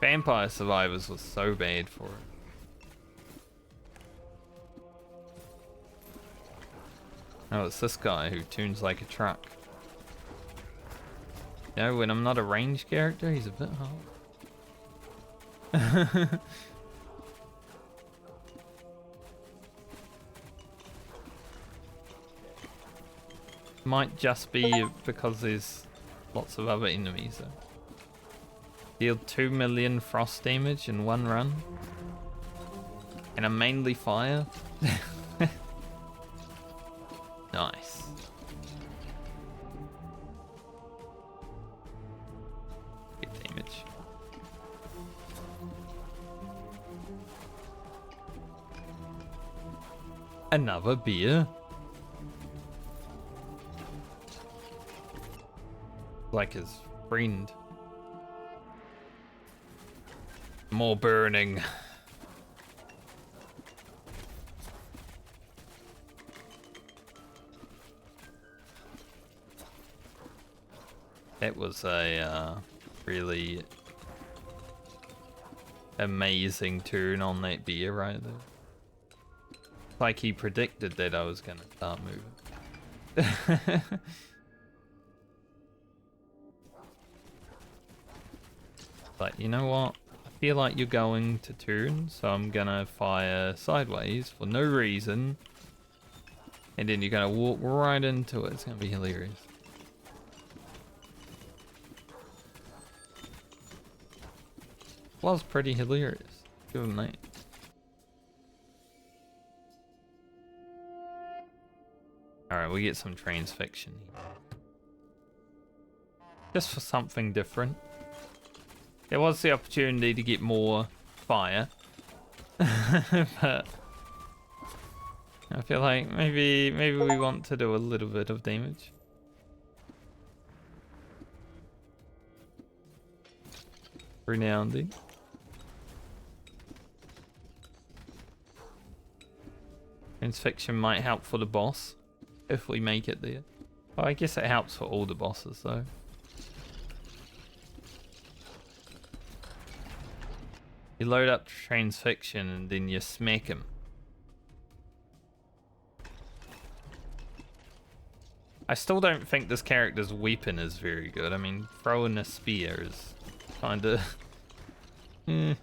Vampire Survivors was so bad for it. Oh, it's this guy who tunes like a truck. You know, when I'm not a ranged character, he's a bit hard. Might just be because there's lots of other enemies though. Deal 2 million frost damage in one run. And I'm mainly fire. Nice. Good damage. Another beer. Like his friend. More burning. That was a really amazing turn on that beer right there. Like he predicted that I was gonna start moving. But you know what? I feel like you're going to turn, so I'm gonna fire sideways for no reason. And then you're gonna walk right into it. It's gonna be hilarious. Was pretty hilarious. Give him that. Alright, we get some transfixion here. Just for something different. There was the opportunity to get more fire. But I feel like maybe we want to do a little bit of damage. Every now and then. Transfixion might help for the boss, if we make it there. Well, I guess it helps for all the bosses, though. You load up transfixion and then you smack him. I still don't think this character's weapon is very good. I mean, throwing a spear is kinda... eh.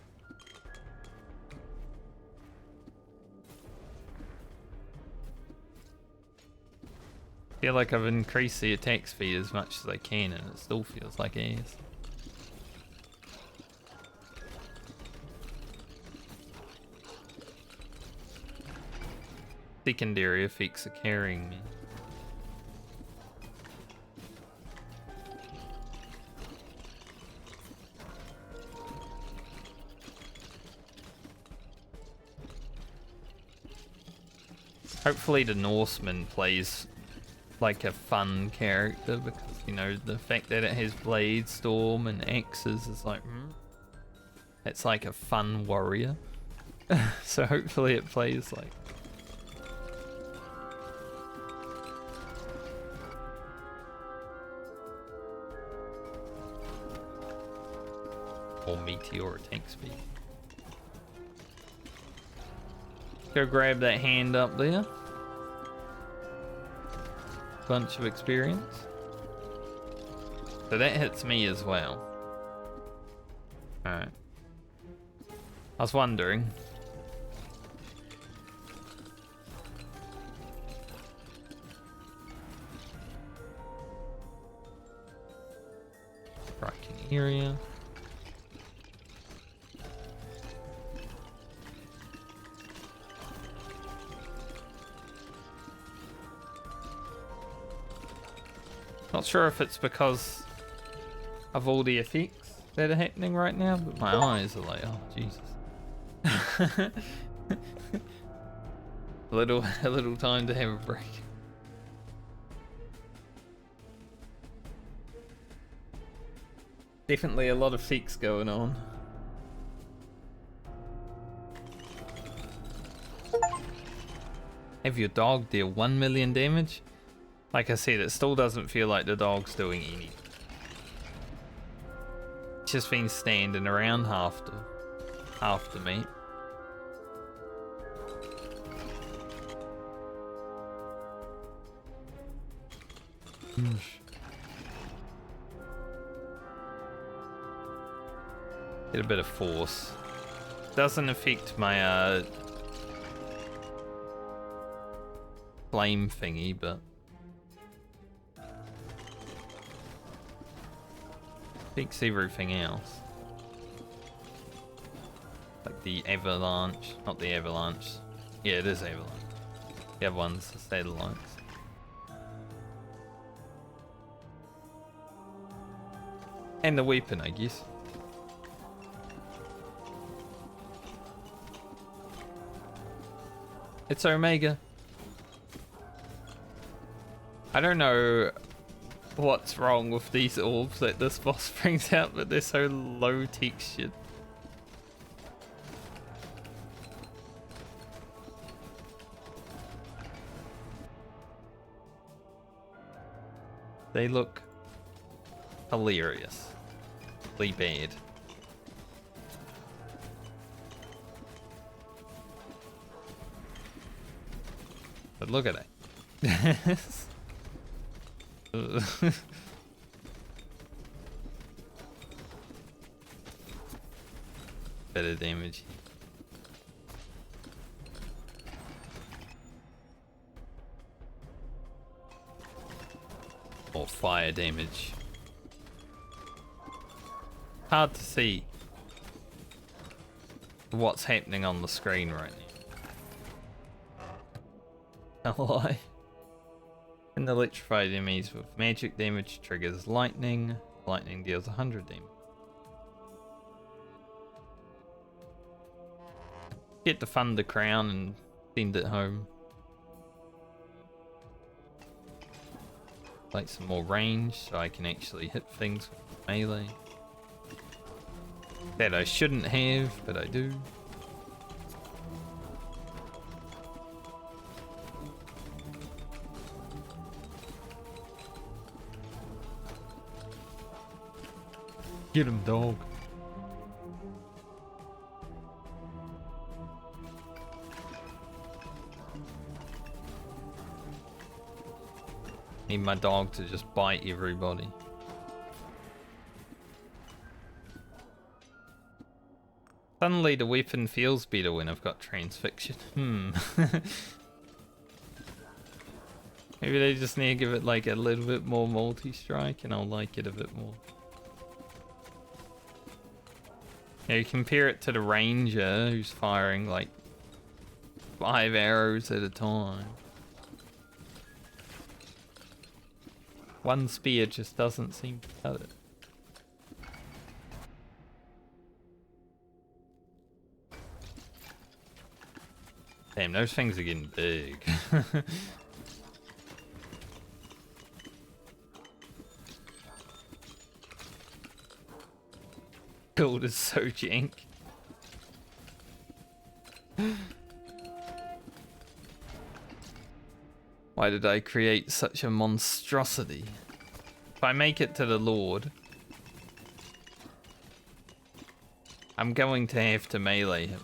I feel like I've increased the attack speed as much as I can and it still feels like ass. Secondary effects are carrying me. Hopefully the Norseman plays like a fun character because, you know, the fact that it has blade, storm and axes is like, it's like a fun warrior. So hopefully it plays like... or meteor attack speed. Go grab that hand up there. Bunch of experience. So that hits me as well. Alright. I was wondering. Striking area. Not sure if it's because of all the effects that are happening right now, but my eyes are like, oh Jesus. a little time to have a break. Definitely a lot of effects going on. Have your dog deal 1 million damage? Like I said, it still doesn't feel like the dog's doing anything. It's just been standing around after me. Get a bit of force. Doesn't affect my flame thingy, but fix everything else. Like the avalanche, not the avalanche. Yeah, it is avalanche. The other one's the satellites. And the weapon, I guess. It's Omega. I don't know what's wrong with these orbs that this boss brings out, but they're so low textured. They look hilarious. Bad. But look at it. Better damage. Or fire damage. Hard to see what's happening on the screen right now. A lie. And electrified enemies with magic damage triggers lightning. Lightning deals 100 damage. Get the Thunder Crown and send it home. Like some more range so I can actually hit things with melee. That I shouldn't have, but I do. Get him, dog. Need my dog to just bite everybody. Suddenly the weapon feels better when I've got transfixion. Maybe they just need to give it like a little bit more multi-strike and I'll like it a bit more. Yeah, you compare it to the ranger who's firing like 5 arrows at a time. One spear just doesn't seem to cut it. Damn, those things are getting big. Gold is so jank. Why did I create such a monstrosity? If I make it to the Lord, I'm going to have to melee him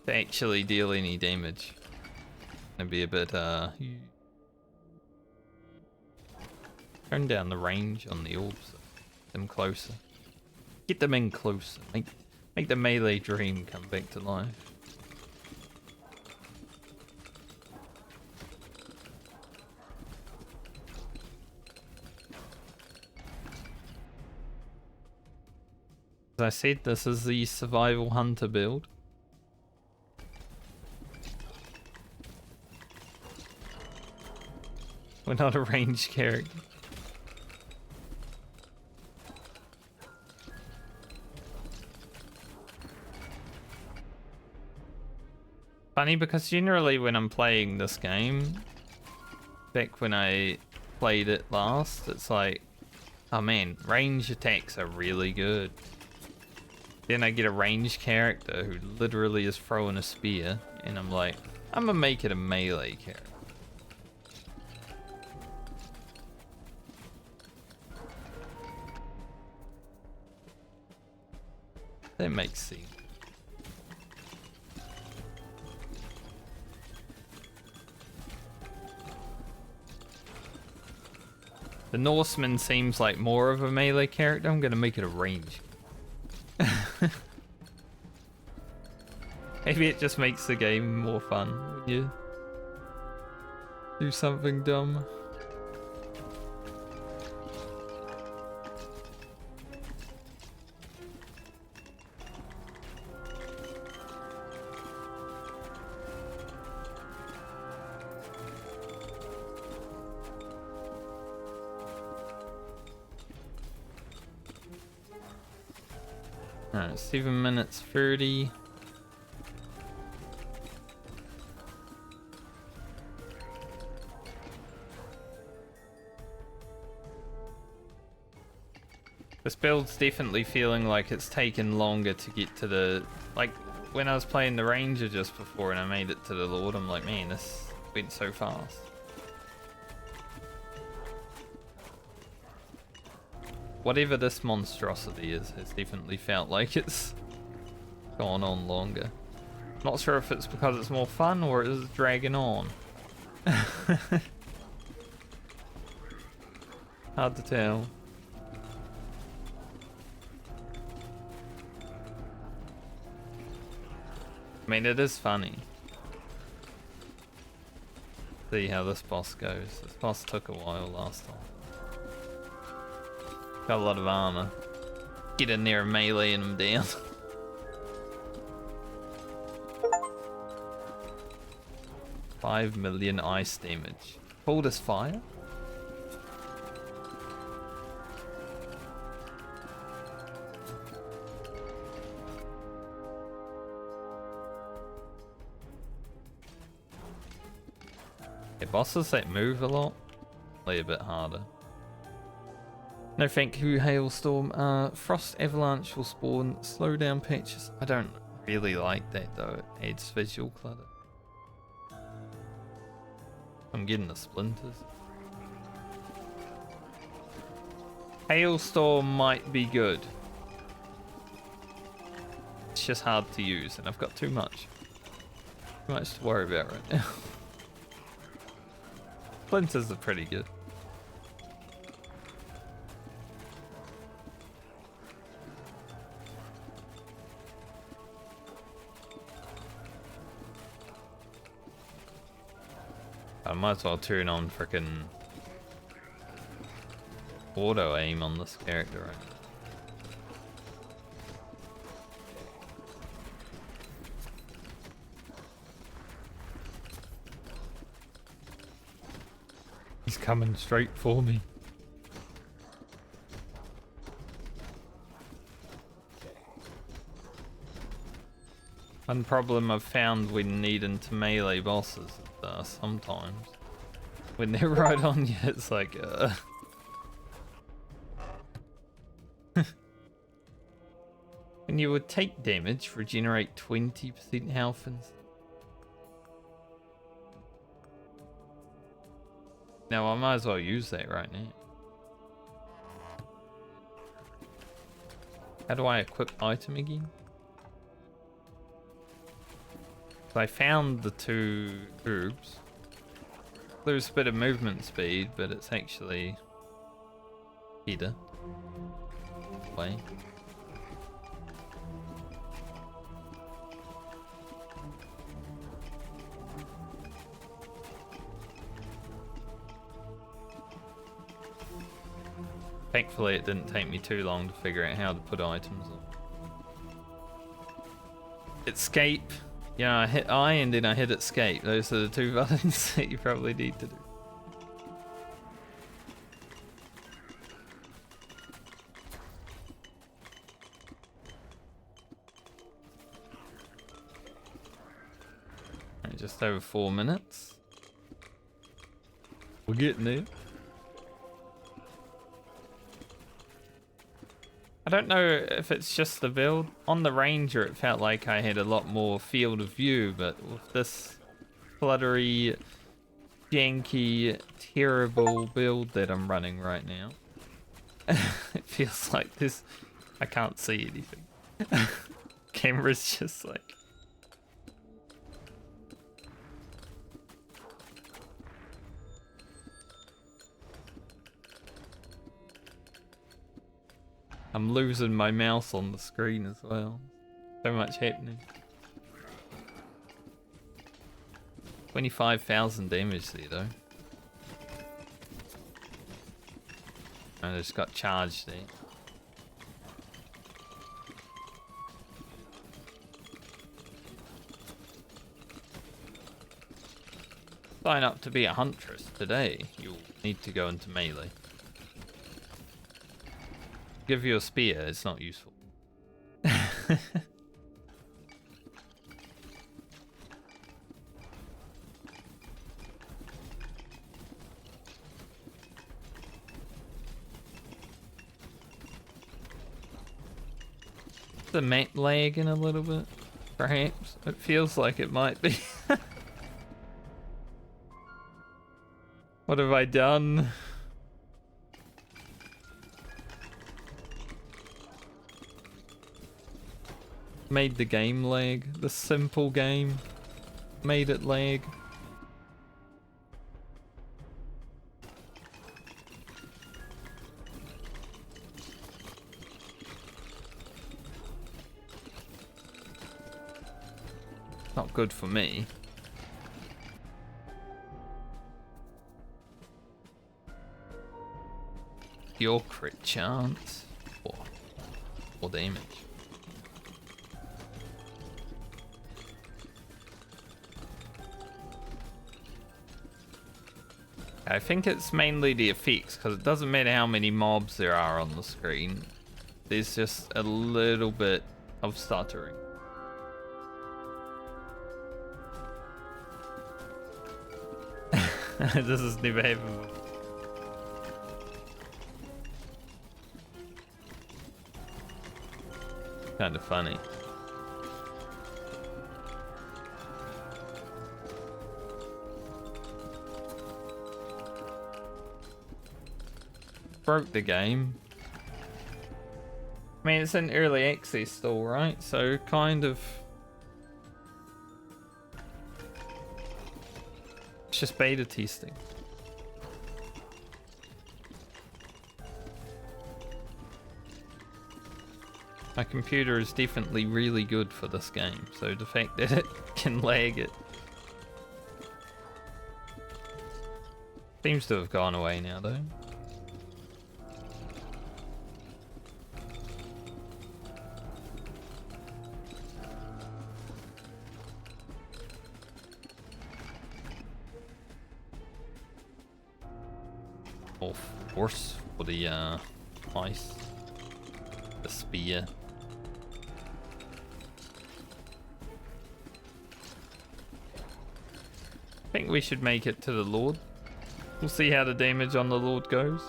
to actually deal any damage. Gonna be a bit turn down the range on the orbs. Get them closer. Get them in closer. Make the melee dream come back to life. As I said, this is the survival hunter build. We're not a ranged character. Funny because generally when I'm playing this game, back when I played it last, it's like, oh man, range attacks are really good. Then I get a ranged character who literally is throwing a spear, and I'm like, I'm gonna make it a melee character. That makes sense. The Norseman seems like more of a melee character. I'm gonna make it a range. Maybe it just makes the game more fun when you do something dumb. Alright, 7 minutes 30. This build's definitely feeling like it's taken longer to get to the... Like, when I was playing the Ranger just before and I made it to the Lord, I'm like, man, this went so fast. Whatever this monstrosity is, it's definitely felt like it's gone on longer. Not sure if it's because it's more fun or it's dragging on. Hard to tell. I mean, it is funny. See how this boss goes. This boss took a while last time. Got a lot of armor. Get in there and meleeing him down. $5 million ice damage. Called as fire? Yeah, bosses that move a lot play a bit harder. No thank you, Hailstorm. Frost Avalanche will spawn slow down patches. I don't really like that though, it adds visual clutter. I'm getting the splinters. Hailstorm might be good. It's just hard to use and I've got too much. Too much to worry about right now. Splinters are pretty good. I might as well turn on frickin' auto aim on this character right now. He's coming straight for me. One problem I've found when needing to melee bosses sometimes when they're right on you, it's like when you would take damage, regenerate 20% health and now I might as well use that right now. How do I equip item again? I found the 2 herbs. There's a bit of movement speed, but it's actually better. Way. Thankfully it didn't take me too long to figure out how to put items on. Escape. Yeah, I hit I and then I hit escape. Those are the 2 buttons that you probably need to do. Right, just over 4 minutes. We're getting there. I don't know if it's just the build. On the Ranger it felt like I had a lot more field of view, but with this fluttery, janky, terrible build that I'm running right now, it feels like this. I can't see anything. Camera's just like... I'm losing my mouse on the screen as well. So much happening. 25,000 damage there though. I just got charged there. Sign up to be a huntress today. You'll need to go into melee. Give you a spear, it's not useful. The map lagging a little bit, perhaps. It feels like it might be. What have I done? Made the game lag. The simple game made it lag. Not good for me. Your crit chance. Or damage. I think it's mainly the effects, because it doesn't matter how many mobs there are on the screen. There's just a little bit of stuttering. This has never happened. Kind of funny. Broke the game. I mean, it's in early access still, right? So kind of... It's just beta testing. My computer is definitely really good for this game, so the fact that it can lag it seems to have gone away now though. Of course, for the ice, the spear. I think we should make it to the Lord. We'll see how the damage on the Lord goes.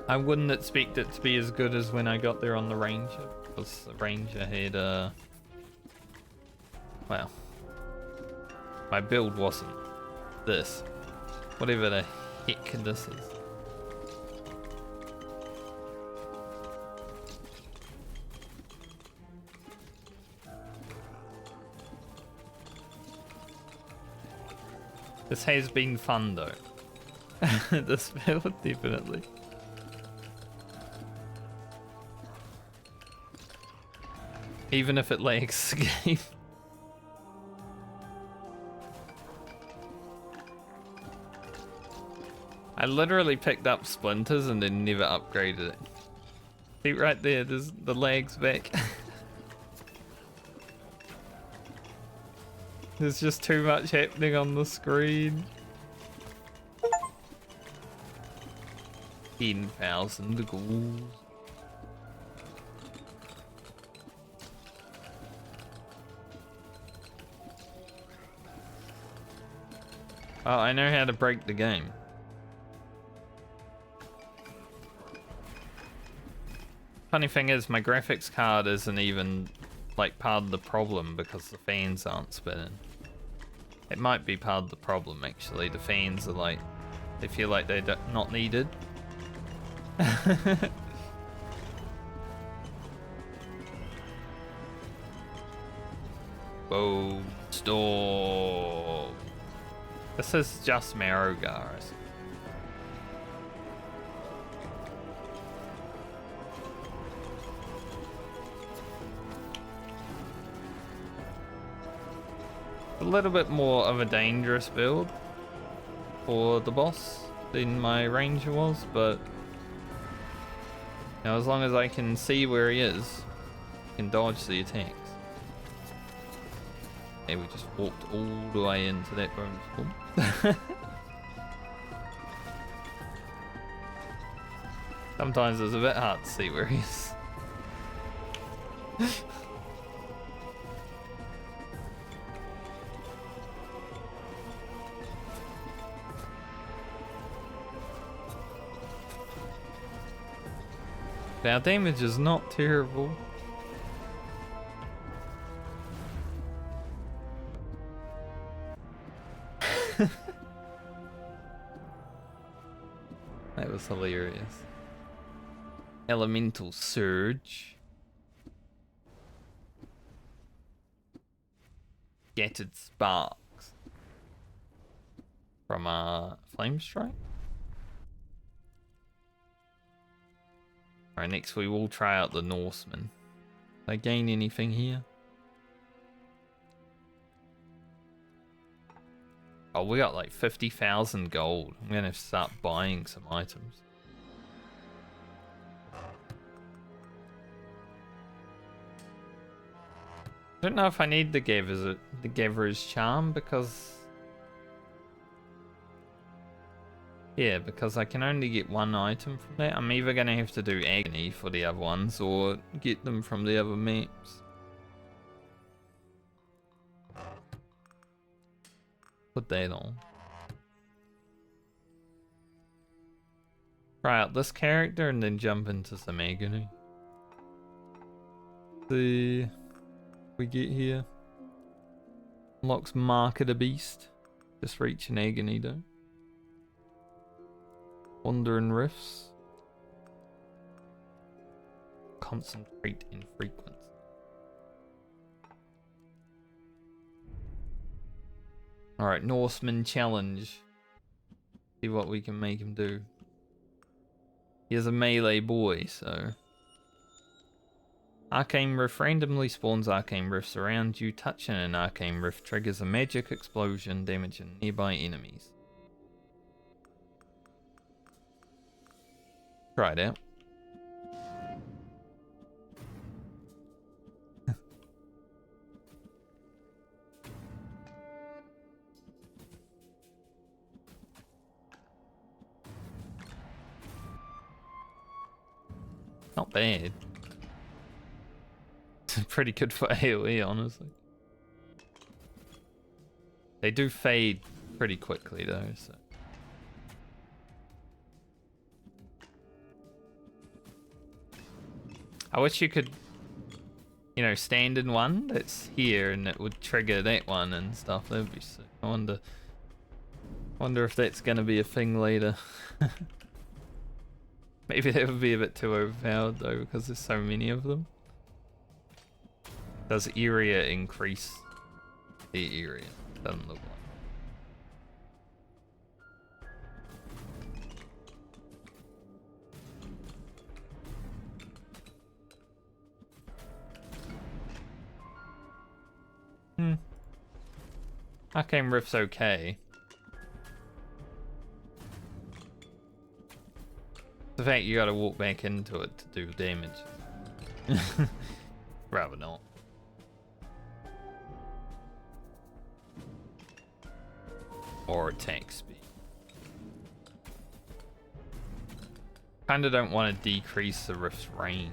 I wouldn't expect it to be as good as when I got there on the Ranger, because the Ranger had well, my build wasn't this. Whatever the heck this is. This has been fun though. This build, definitely. Even if it lags the game. I literally picked up splinters and then never upgraded it. See right there, there's the lags back. There's just too much happening on the screen. 10,000 ghouls. Oh, I know how to break the game. Funny thing is, my graphics card isn't even like part of the problem because the fans aren't spinning. It might be part of the problem actually. The fans are like, they feel like they're not needed. Whoa, stop. This is just Marrowgars. A little bit more of a dangerous build for the boss than my Ranger was, but you know, as long as I can see where he is, I can dodge the attacks. Okay, we just walked all the way into that bonus pool. Sometimes it's a bit hard to see where he is. Our damage is not terrible. That was hilarious. Elemental Surge. Scattered Sparks. From Flame Strike. Alright, next we will try out the Norseman. Did I gain anything here? Oh, we got like 50,000 gold. I'm gonna have to start buying some items. I don't know if I need the Gaver's Charm because... Yeah, because I can only get one item from that. I'm either gonna have to do Agony for the other ones or get them from the other maps. Put that on. Try out this character and then jump into some Agony. See we get here. Unlocks Mark of the Beast. Just reach an Agony though. Wandering Rifts. Concentrate in frequency. Alright, Norseman challenge. See what we can make him do. He is a melee boy, so... Arcane Rift randomly spawns Arcane Rifts around you. Touching an Arcane Rift triggers a magic explosion, damaging nearby enemies. Try it out. Not bad. It's pretty good for AoE, honestly. They do fade pretty quickly though, so. I wish you could, you know, stand in one that's here and it would trigger that one and stuff. That would be sick. I wonder if that's gonna be a thing later. Maybe that would be a bit too overpowered though because there's so many of them. Does area increase the area? Doesn't look like. Arcane Rift's okay. The fact you gotta walk back into it to do damage. Rather not. Or attack speed. Kinda don't want to decrease the rift's range.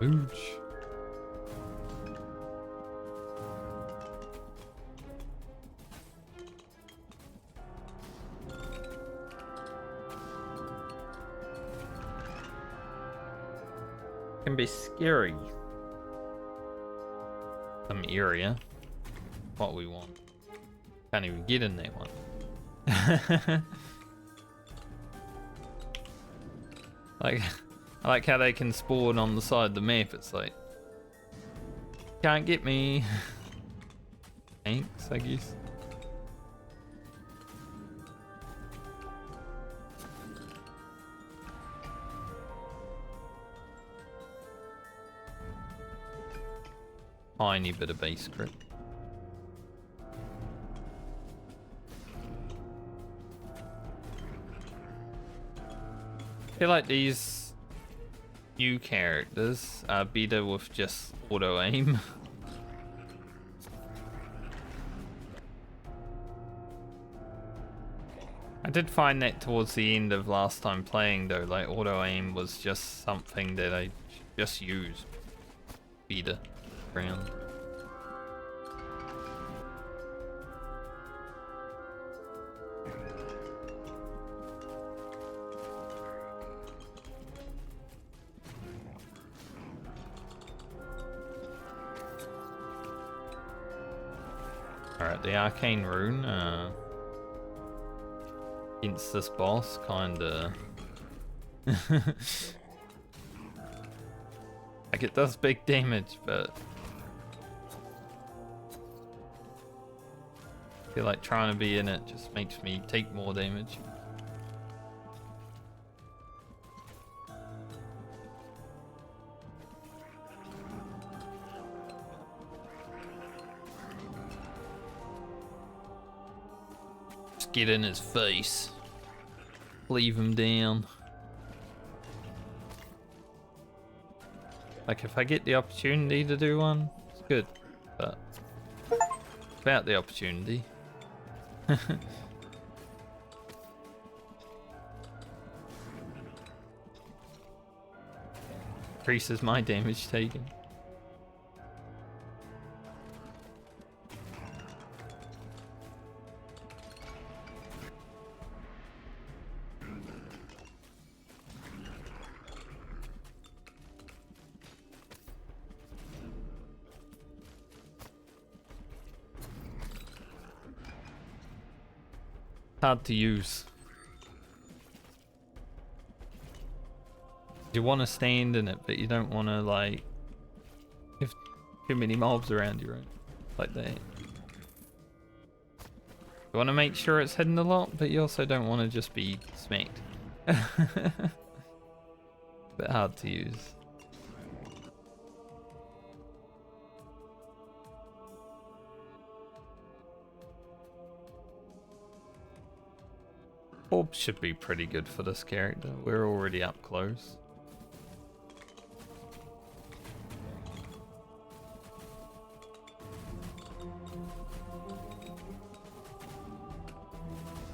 Ooch. Can be scary. Some area. What we want. Can't even get in that one. Like, I like how they can spawn on the side of the map. It's like, can't get me. Thanks, I guess. Tiny bit of base crit. feel like these new characters are better with just auto aim. I did find that towards the end of last time playing though, like auto aim was just something that I just used better around. Alright, the arcane rune against this boss kinda like it does big damage, but I feel like trying to be in it just makes me take more damage. Get in his face. Leave him down. Like if I get the opportunity to do one, it's good. But about the opportunity. Increases my damage taken. Hard to use. You want to stand in it, but you don't want to like have too many mobs around you, right? Like that. You want to make sure it's hidden a lot, but you also don't want to just be smacked. Bit hard to use. Orb should be pretty good for this character. We're already up close.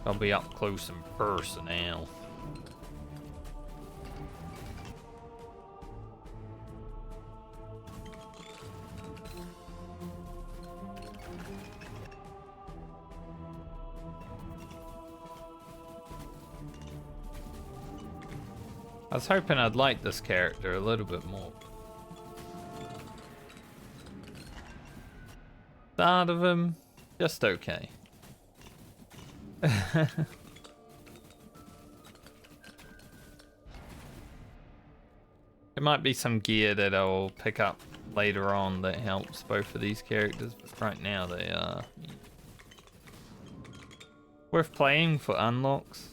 I'll be up close and personal. I was hoping I'd like this character a little bit more. Start of him, just okay. There might be some gear that I'll pick up later on that helps both of these characters, but right now they are worth playing for unlocks.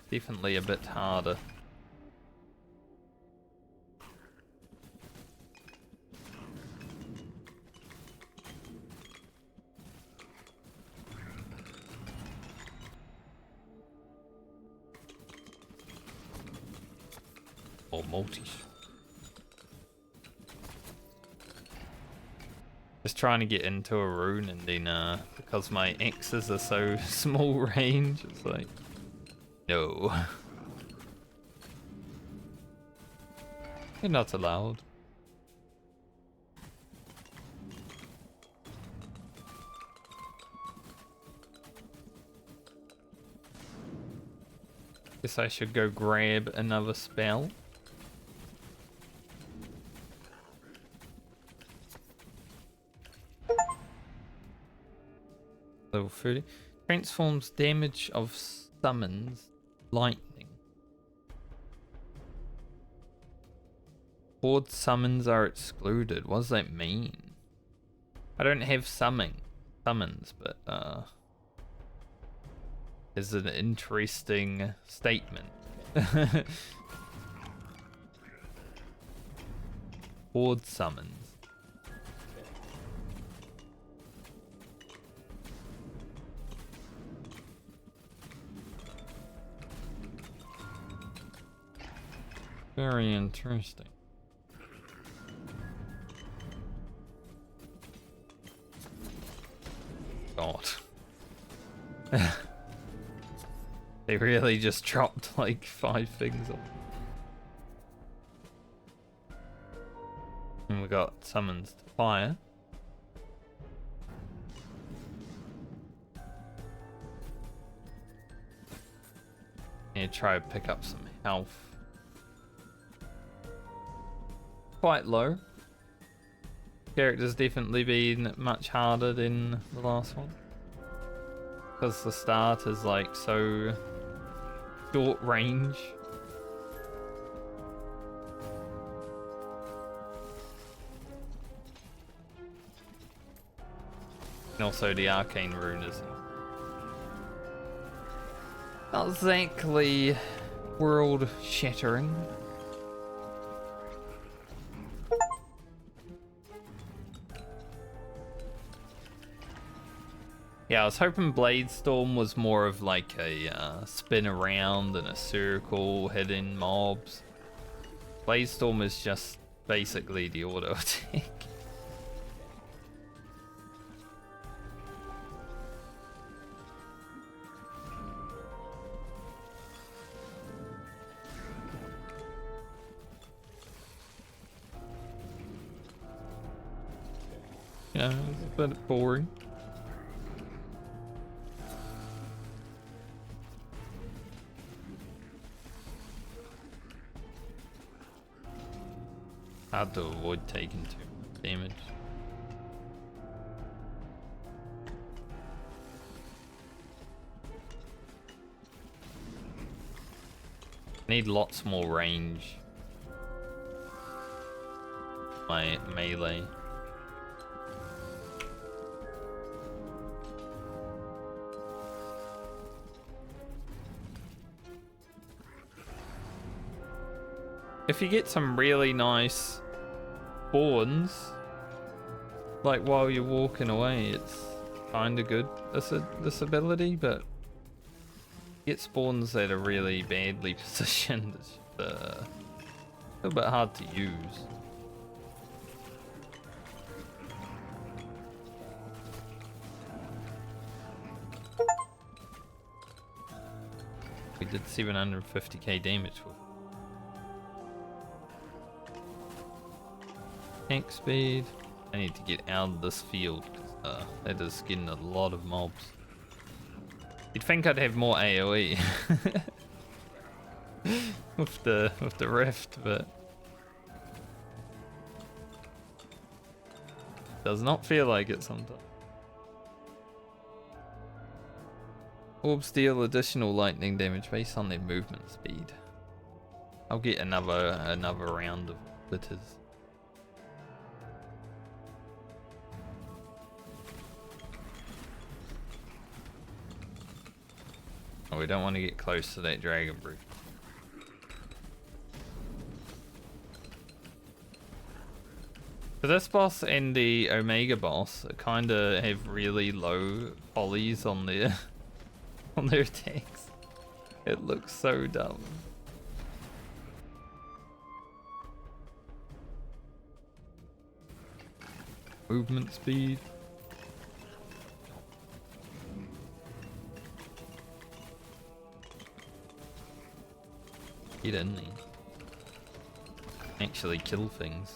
Definitely a bit harder. Or multis. Just trying to get into a rune and then because my X's are so small range, it's like no. You're not allowed. Guess I should go grab another spell. Level 30. Transforms damage of summons lightning. Horde summons are excluded. What does that mean? I don't have summons, but is an interesting statement. Horde summons. Very interesting. God. They really just dropped like 5 things on. And we got summons to fire. Yeah, try to pick up some health. Quite low. Character's definitely been much harder than the last one. Because the start is like so short range. And also the arcane rune is not exactly world shattering. Yeah, I was hoping Blade Storm was more of like a spin around in a circle, hitting mobs. Blade Storm is just basically the auto attack. Yeah, it's a bit boring. Hard to avoid taking too much damage. Need lots more range. My melee. If you get some really nice spawns, like while you're walking away, it's kind of good, this ability, but get spawns that are really badly positioned, it's a little bit hard to use. We did 750k damage with tank speed. I need to get out of this field because that is getting a lot of mobs. You'd think I'd have more AoE with the rift, but does not feel like it sometimes. Orbs deal additional lightning damage based on their movement speed. I'll get another round of litters. Oh, we don't want to get close to that dragon brute. For this boss and the Omega boss, kind of have really low volleys on their on their attacks. It looks so dumb. Movement speed. Get in there. Actually kill things.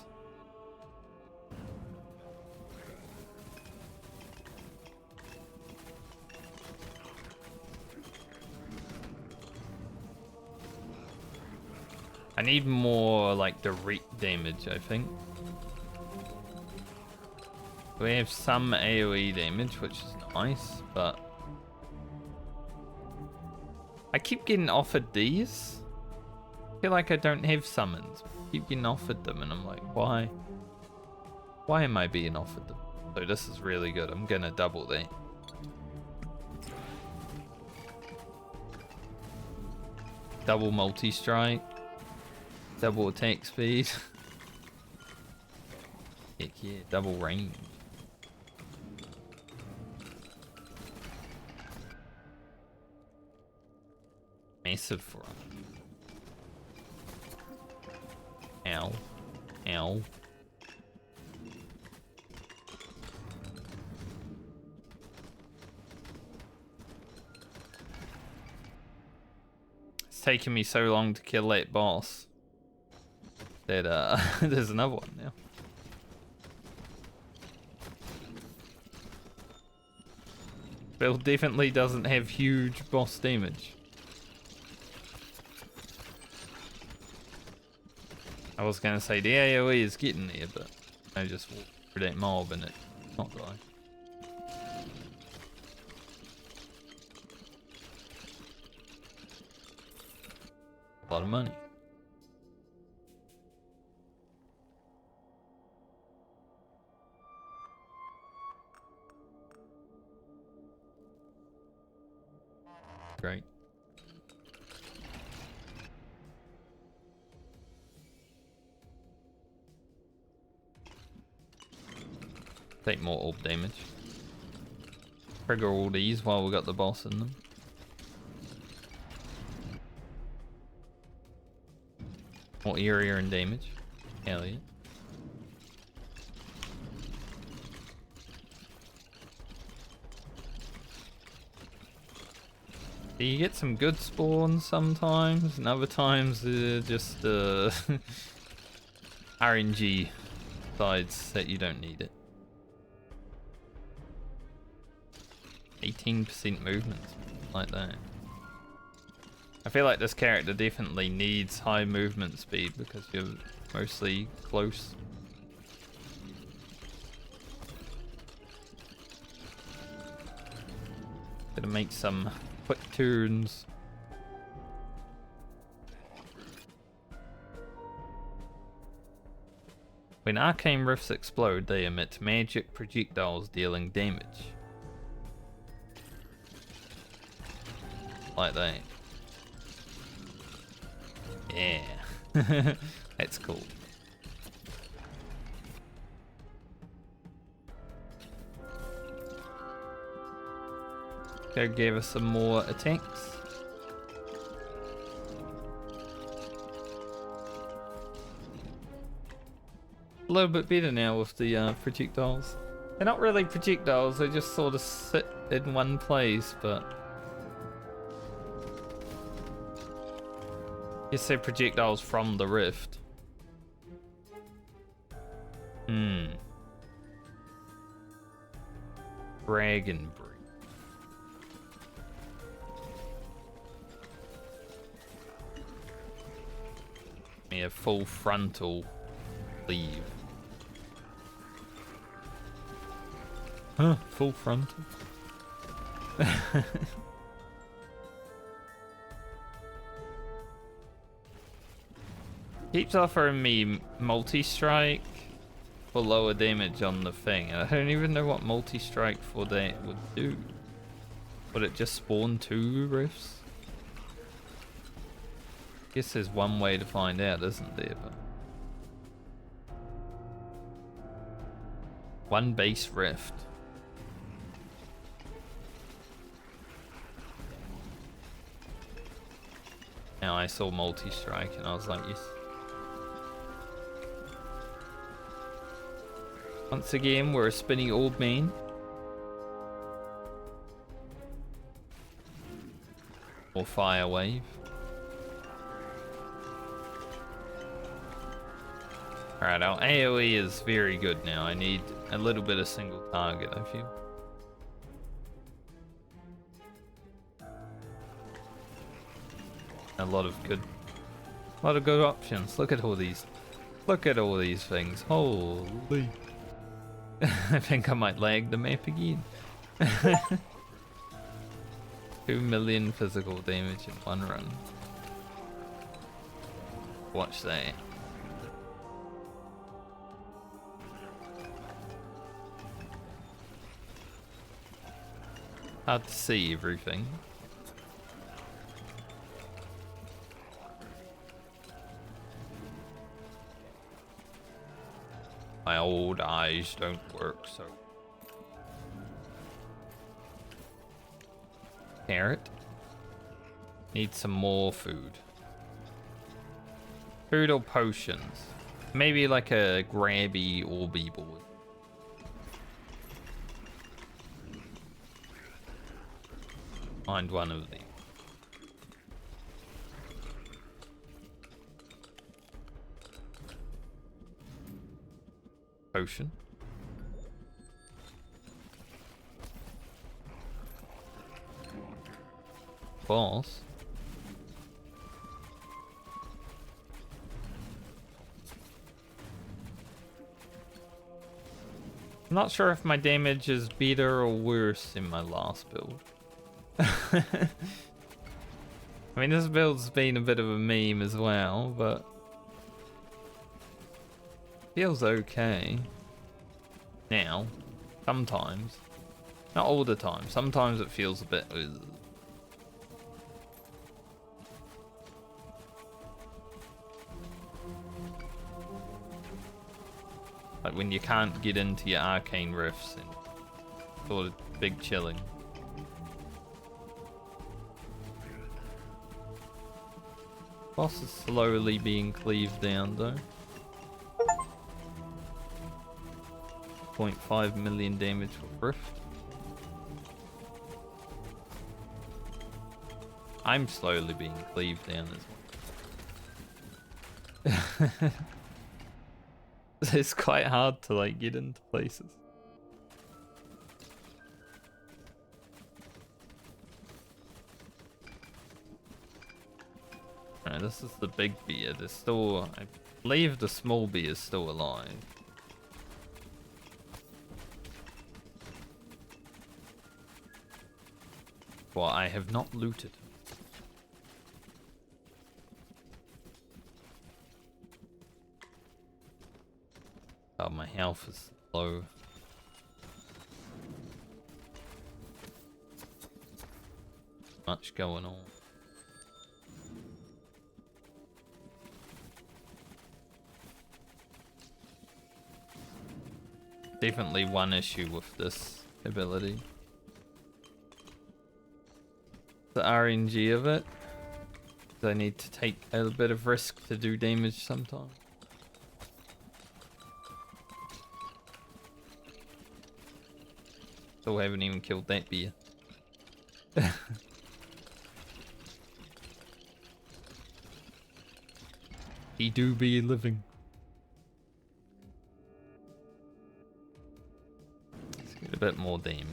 I need more like direct damage, I think. We have some AoE damage, which is nice, but I keep getting offered these. I feel like I don't have summons. I keep getting offered them and I'm like, why? Why am I being offered them? So this is really good. I'm gonna double that. Double multi-strike. Double attack speed. Heck yeah, double range. Massive for us. Ow. Ow. It's taken me so long to kill that boss that there's another one now. Bill definitely doesn't have huge boss damage. I was gonna say the AoE is getting there, but I just walk through that mob and it's not die. A lot of money. Great. Take more orb damage. Trigger all these while we got the boss in them. More area and damage. Hell yeah. You get some good spawns sometimes, and other times just RNG sides that you don't need it. 18% movement, like that. I feel like this character definitely needs high movement speed because you're mostly close. Gotta make some quick turns. When arcane rifts explode, they emit magic projectiles dealing damage. Like that. Yeah. That's cool. Go give us some more attacks. A little bit better now with the projectiles. They're not really projectiles, they just sort of sit in one place, but... You say projectiles from the rift. Dragon breed. We have full frontal leave. Huh, full frontal. Keeps offering me multi-strike for lower damage on the thing. I don't even know what multi-strike for that would do. Would it just spawn 2 rifts? Guess there's one way to find out, isn't there? But one base rift. Now I saw multi-strike and I was like, yes. Once again, we're a spinny orb main. Or fire wave. Alright, our AoE is very good now. I need a little bit of single target, I feel. A lot of good options. Look at all these. Look at all these things. Holy. I think I might lag the map again. 2 million physical damage in one run. Watch that. Hard to see everything. My old eyes don't work, so... Carrot. Need some more food. Food or potions? Maybe like a grabby orby board. Find one of these. Potion. Boss. I'm not sure if my damage is better or worse in my last build. I mean, this build's been a bit of a meme as well, but feels okay. Now, sometimes. Not all the time. Sometimes it feels a bit... Ugh. Like when you can't get into your arcane rifts and sort of big chilling. Boss is slowly being cleaved down though. 0.5 million damage for Rift. I'm slowly being cleaved down as well. It's quite hard to like get into places. Alright, this is the big bear. There's still, I believe the small bear is still alive. Well, I have not looted. Oh, my health is low. Much going on. Definitely one issue with this ability. The RNG of it. I need to take a bit of risk to do damage sometimes. Still haven't even killed that bear. He do be living. Let's get a bit more damage.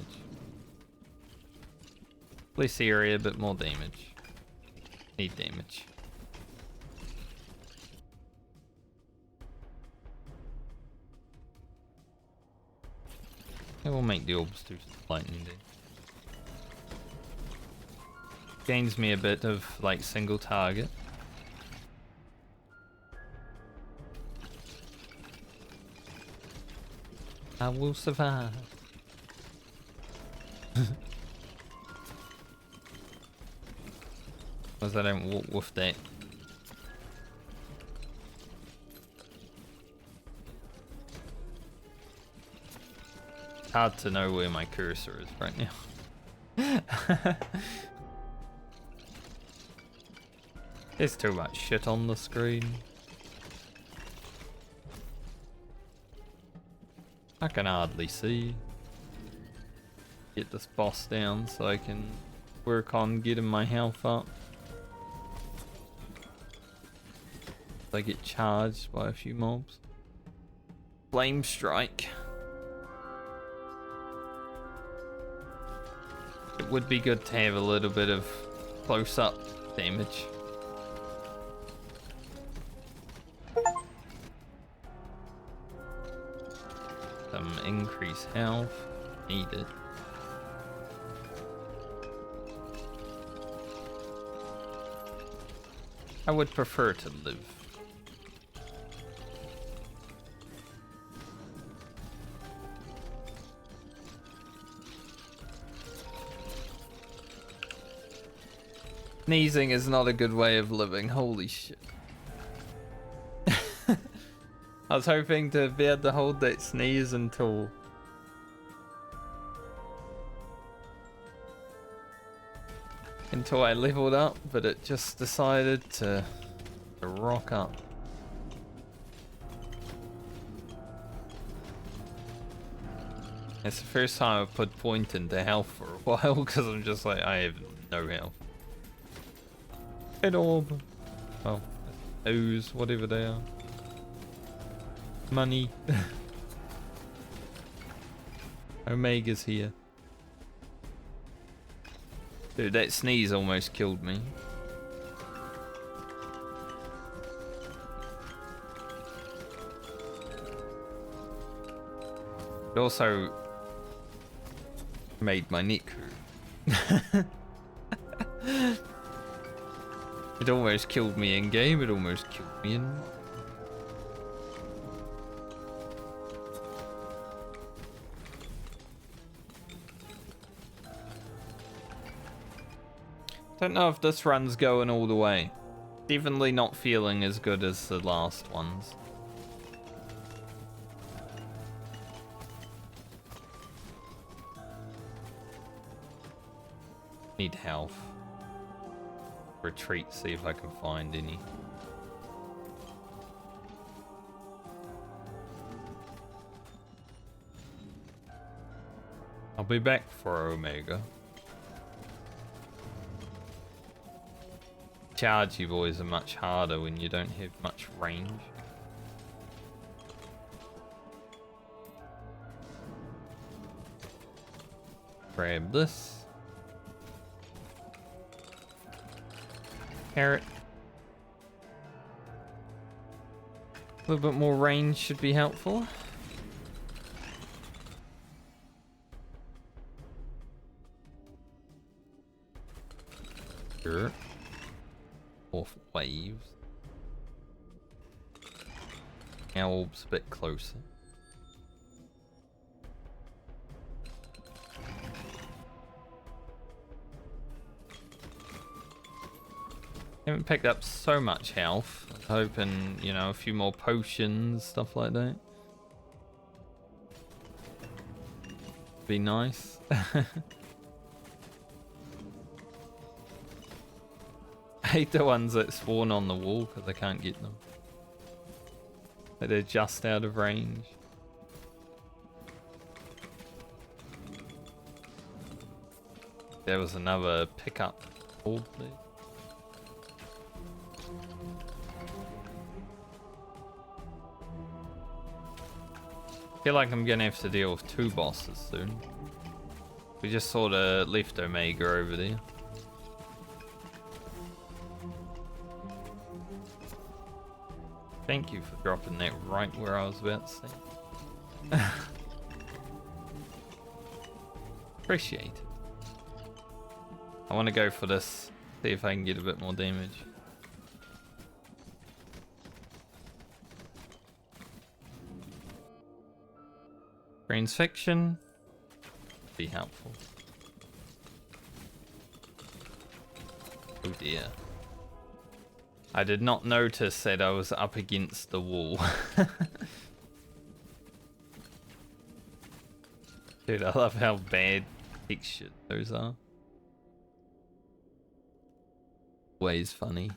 Less area, a bit more damage. Need damage. I will make the orbs do lightning damage. Gains me a bit of like single target. I will survive. Because I don't walk with that. It's hard to know where my cursor is right now. There's too much shit on the screen. I can hardly see. Get this boss down so I can work on getting my health up. I get charged by a few mobs. Flame strike. It would be good to have a little bit of close-up damage. Some increased health needed. I would prefer to live. Sneezing is not a good way of living, holy shit. I was hoping to be able to hold that sneeze until I leveled up, but it just decided to rock up. It's the first time I've put point into health for a while because I'm just like, I have no health. Red orb. Oh, ooze, whatever they are. Money. Omega's here. Dude, that sneeze almost killed me. It also made my neck hurt. It almost killed me in game, it almost killed me in... Don't know if this run's going all the way. Definitely not feeling as good as the last ones. Need health. Retreat, see if I can find any. I'll be back for Omega. Charge you boys are much harder when you don't have much range. Grab this. Carrot. A little bit more range should be helpful. Sure. Off waves. Now orb's a bit closer. Haven't picked up so much health. I was hoping, you know, a few more potions, stuff like that. Be nice. I hate the ones that spawn on the wall because I can't get them. But they're just out of range. There was another pickup orb there. I feel like I'm gonna have to deal with 2 bosses soon. We just sort of left Omega over there. Thank you for dropping that right where I was about to say. Appreciate it. I want to go for this, see if I can get a bit more damage. Transfixion be helpful. Oh dear. I did not notice that I was up against the wall. Dude, I love how bad textured those are. Always funny.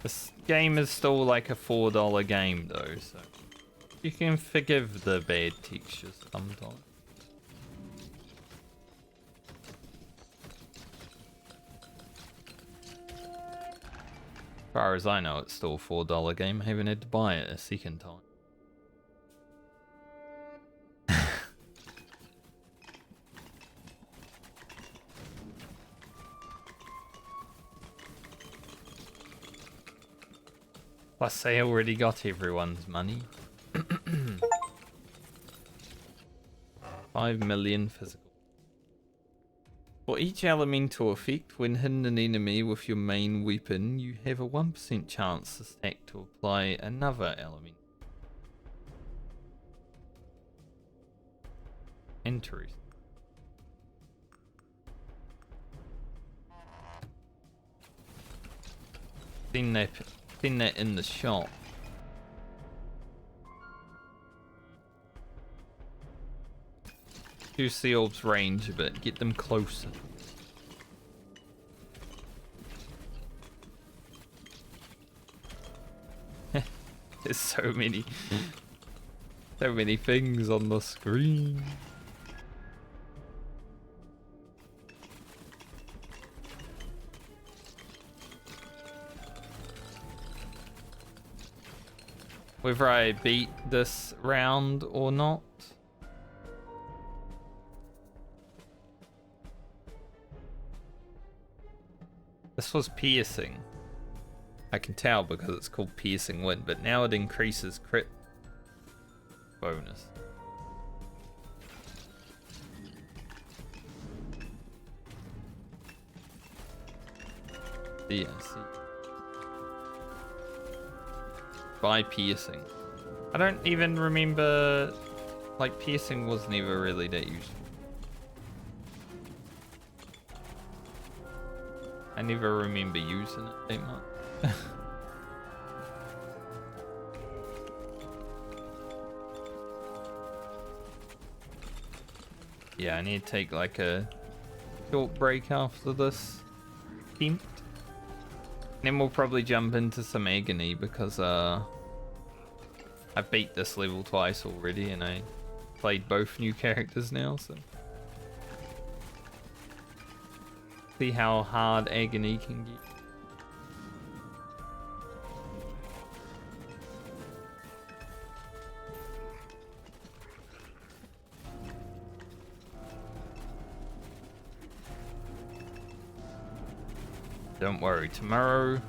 This game is still like a $4 game though, so you can forgive the bad textures sometimes. As far as I know, it's still a $4 game. I haven't had to buy it a second time. Plus, they already got everyone's money. 5 million physical. For each elemental effect, when hitting an enemy with your main weapon, you have a 1% chance to stack to apply another element. Interesting. Seen that in the shop. Reduce the orb's range a bit, get them closer. There's so many things on the screen. Whether I beat this round or not. This was piercing. I can tell because it's called piercing wind, but now it increases crit bonus. Yeah, see. By piercing. I don't even remember, like, piercing was never really that useful. I never remember using it that much. Yeah, I need to take like a short break after this attempt. Then we'll probably jump into some agony because I beat this level twice already and I played both new characters now, so see how hard agony can get. Don't worry, tomorrow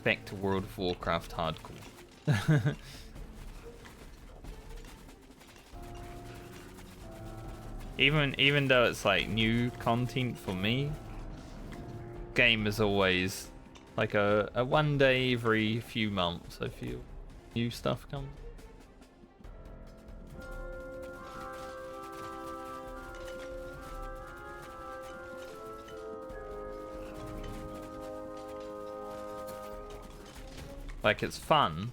back to World of Warcraft hardcore. Even though it's like new content for me, game is always like a one day every few months I feel new stuff comes. Like, it's fun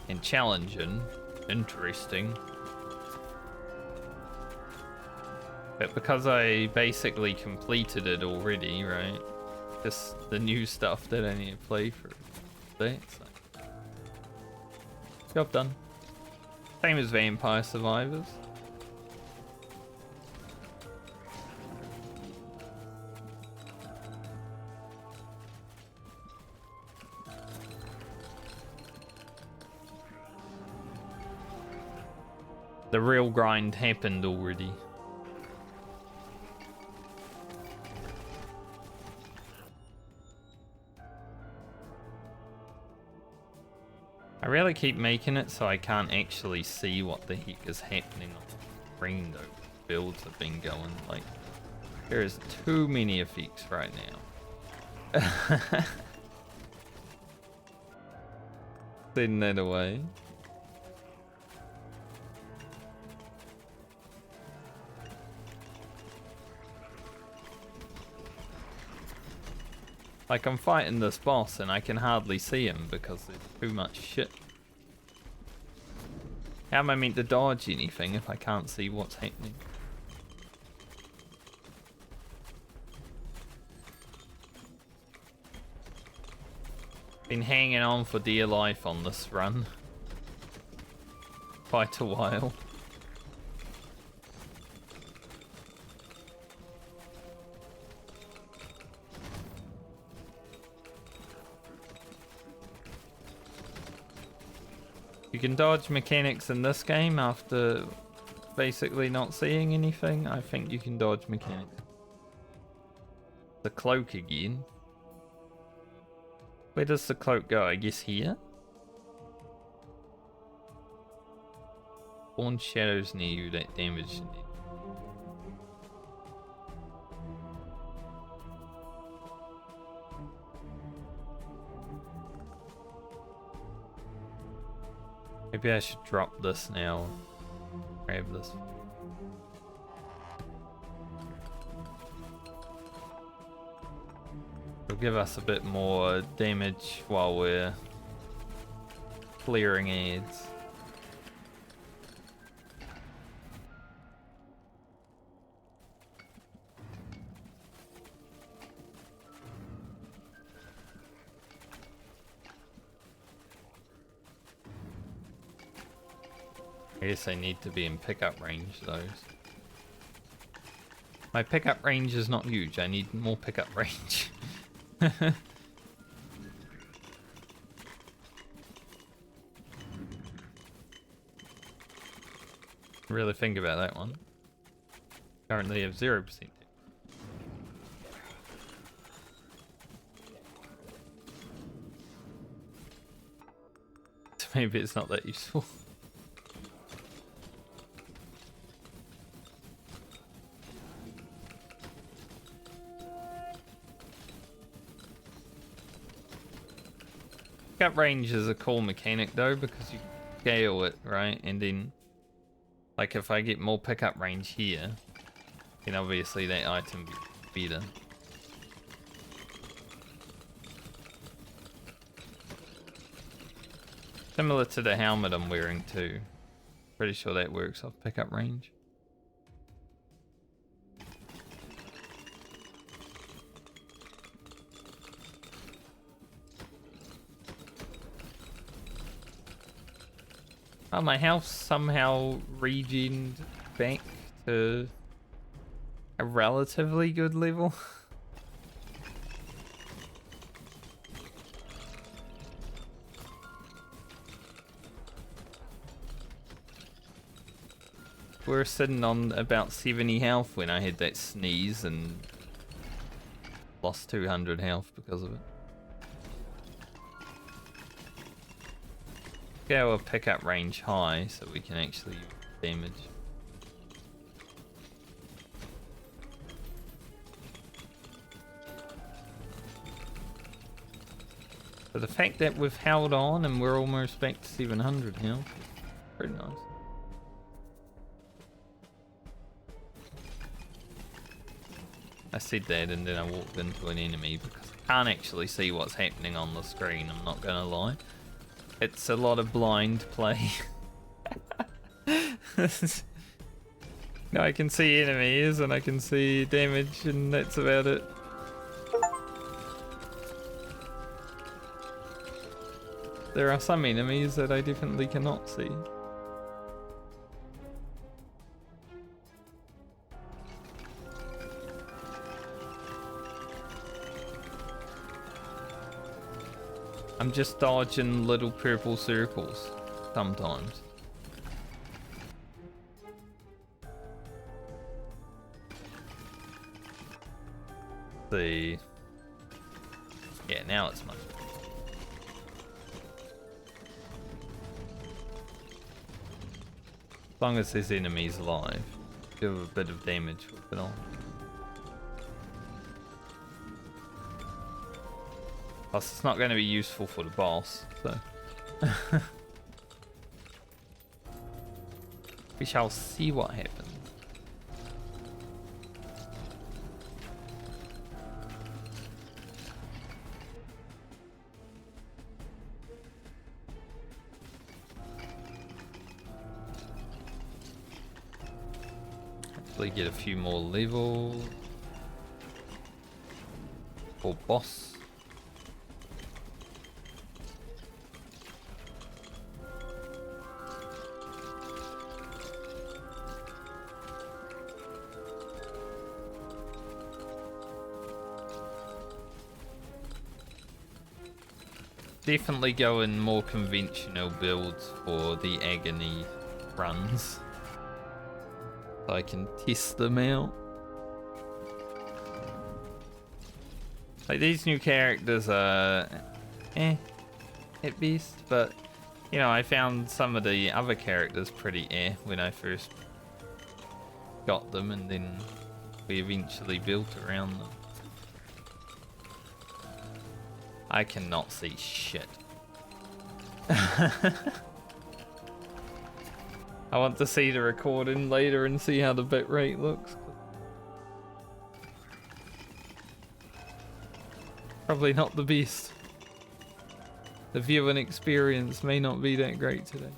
and challenging, interesting. But because I basically completed it already, right? Just the new stuff that I need to play for today. So. Job done. Same as Vampire Survivors. The real grind happened already. I really keep making it so I can't actually see what the heck is happening on the screen though. Builds have been going, like, there is too many effects right now. Send that away. Like, I'm fighting this boss and I can hardly see him because there's too much shit. How am I meant to dodge anything if I can't see what's happening? Been hanging on for dear life on this run. Quite a while. You can dodge mechanics in this game after basically not seeing anything. I think you can dodge mechanics. The cloak again. Where does the cloak go? I guess here? Spawn shadows near you that damage you. Maybe I should drop this now. Grab this. It'll give us a bit more damage while we're clearing ads. I guess they need to be in pickup range, those. My pickup range is not huge. I need more pickup range. Really think about that one. Currently have 0%. So maybe it's not that useful. Pickup range is a cool mechanic though, because you scale it, right? And then, like, if I get more pickup range here, then obviously that item gets better. Similar to the helmet I'm wearing too. Pretty sure that works off pickup range. Oh, my health somehow regened back to a relatively good level. We're sitting on about 70 health when I had that sneeze and lost 200 health because of it. Go a pickup range high so we can actually damage. But the fact that we've held on and we're almost back to 700 health is pretty nice. I said that and then I walked into an enemy because I can't actually see what's happening on the screen, I'm not gonna lie. It's a lot of blind play. No, I can see enemies and I can see damage and that's about it. There are some enemies that I definitely cannot see. I'm just dodging little purple circles sometimes. See. Yeah, now it's much better. As long as this enemy's alive, do a bit of damage with it on. Plus, it's not going to be useful for the boss, so. We shall see what happens. Actually, get a few more levels for boss. Definitely go in more conventional builds for the agony runs, so I can test them out. Like, these new characters are at best, but you know, I found some of the other characters pretty when I first got them, and then we eventually built around them. I cannot see shit. I want to see the recording later and see how the bitrate looks. Probably not the best. The viewing experience may not be that great today.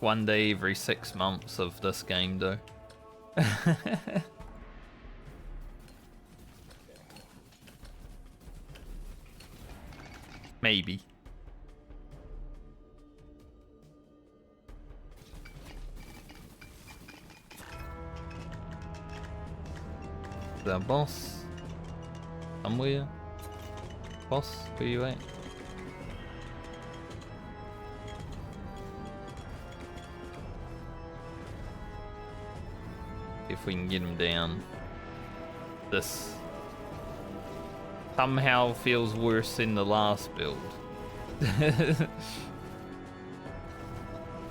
one day every 6 months of this game, though. Maybe. The boss somewhere. Boss, where you at? If we can get him down. This somehow feels worse than the last build.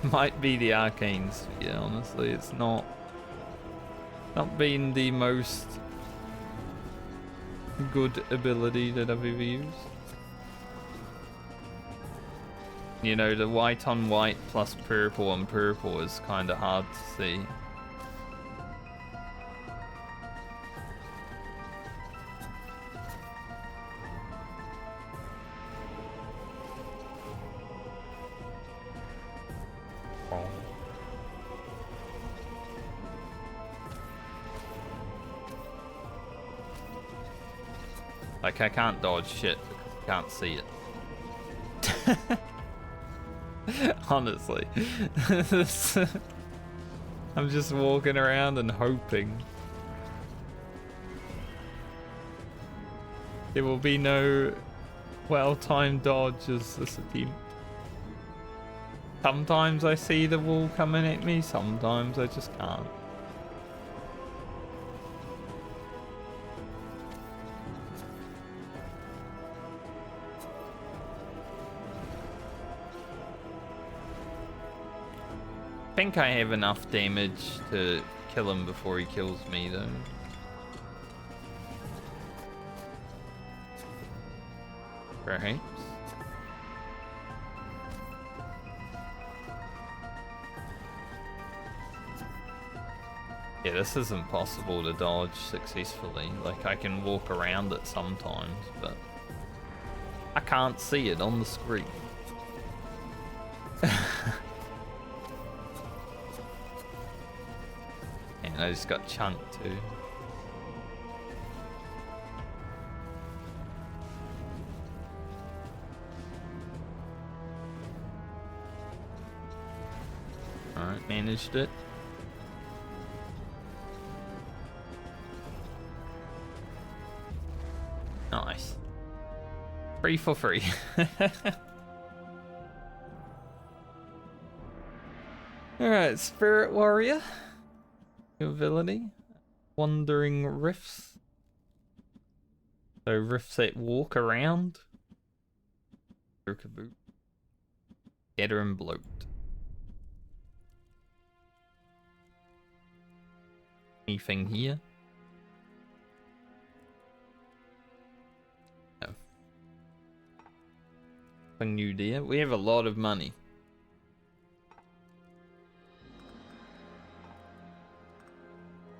Might be the arcane sphere, honestly. It's not been the most good ability that I've ever used. You know, the white on white plus purple on purple is kind of hard to see. Like, I can't dodge shit because I can't see it. Honestly. I'm just walking around and hoping. There will be no well-timed dodges this attempt. Sometimes I see the wall coming at me, sometimes I just can't. I think I have enough damage to kill him before he kills me, though. Perhaps. Yeah, this is impossible to dodge successfully. Like, I can walk around it sometimes, but I can't see it on the screen. And I just got chunked too. Alright, managed it. Nice. Free for free. Alright, Spirit Warrior. Ability. Wandering Rifts. So rifts that walk around. Boot. Scatter and bloat. Anything here? No. Nothing new there. We have a lot of money.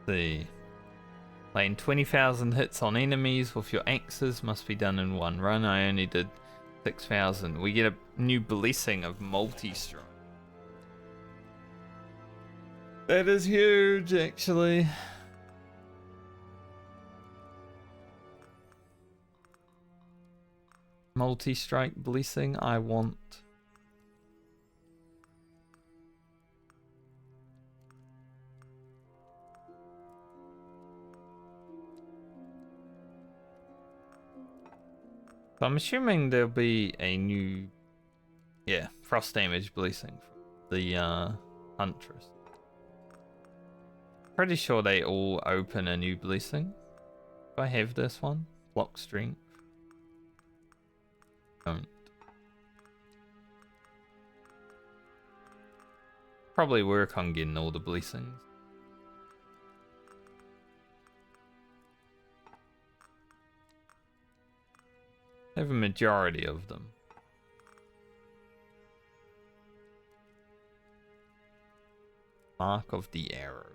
See. Laying 20,000 hits on enemies with your axes must be done in one run. I only did 6,000. We get a new blessing of multi-strike. That is huge, actually. Multi-strike blessing, I want. So I'm assuming there'll be a new, frost damage blessing from the Huntress. Pretty sure they all open a new blessing. Do I have this one? Block strength. Don't. Probably work on getting all the blessings. I have a majority of them. Mark of the Arrow.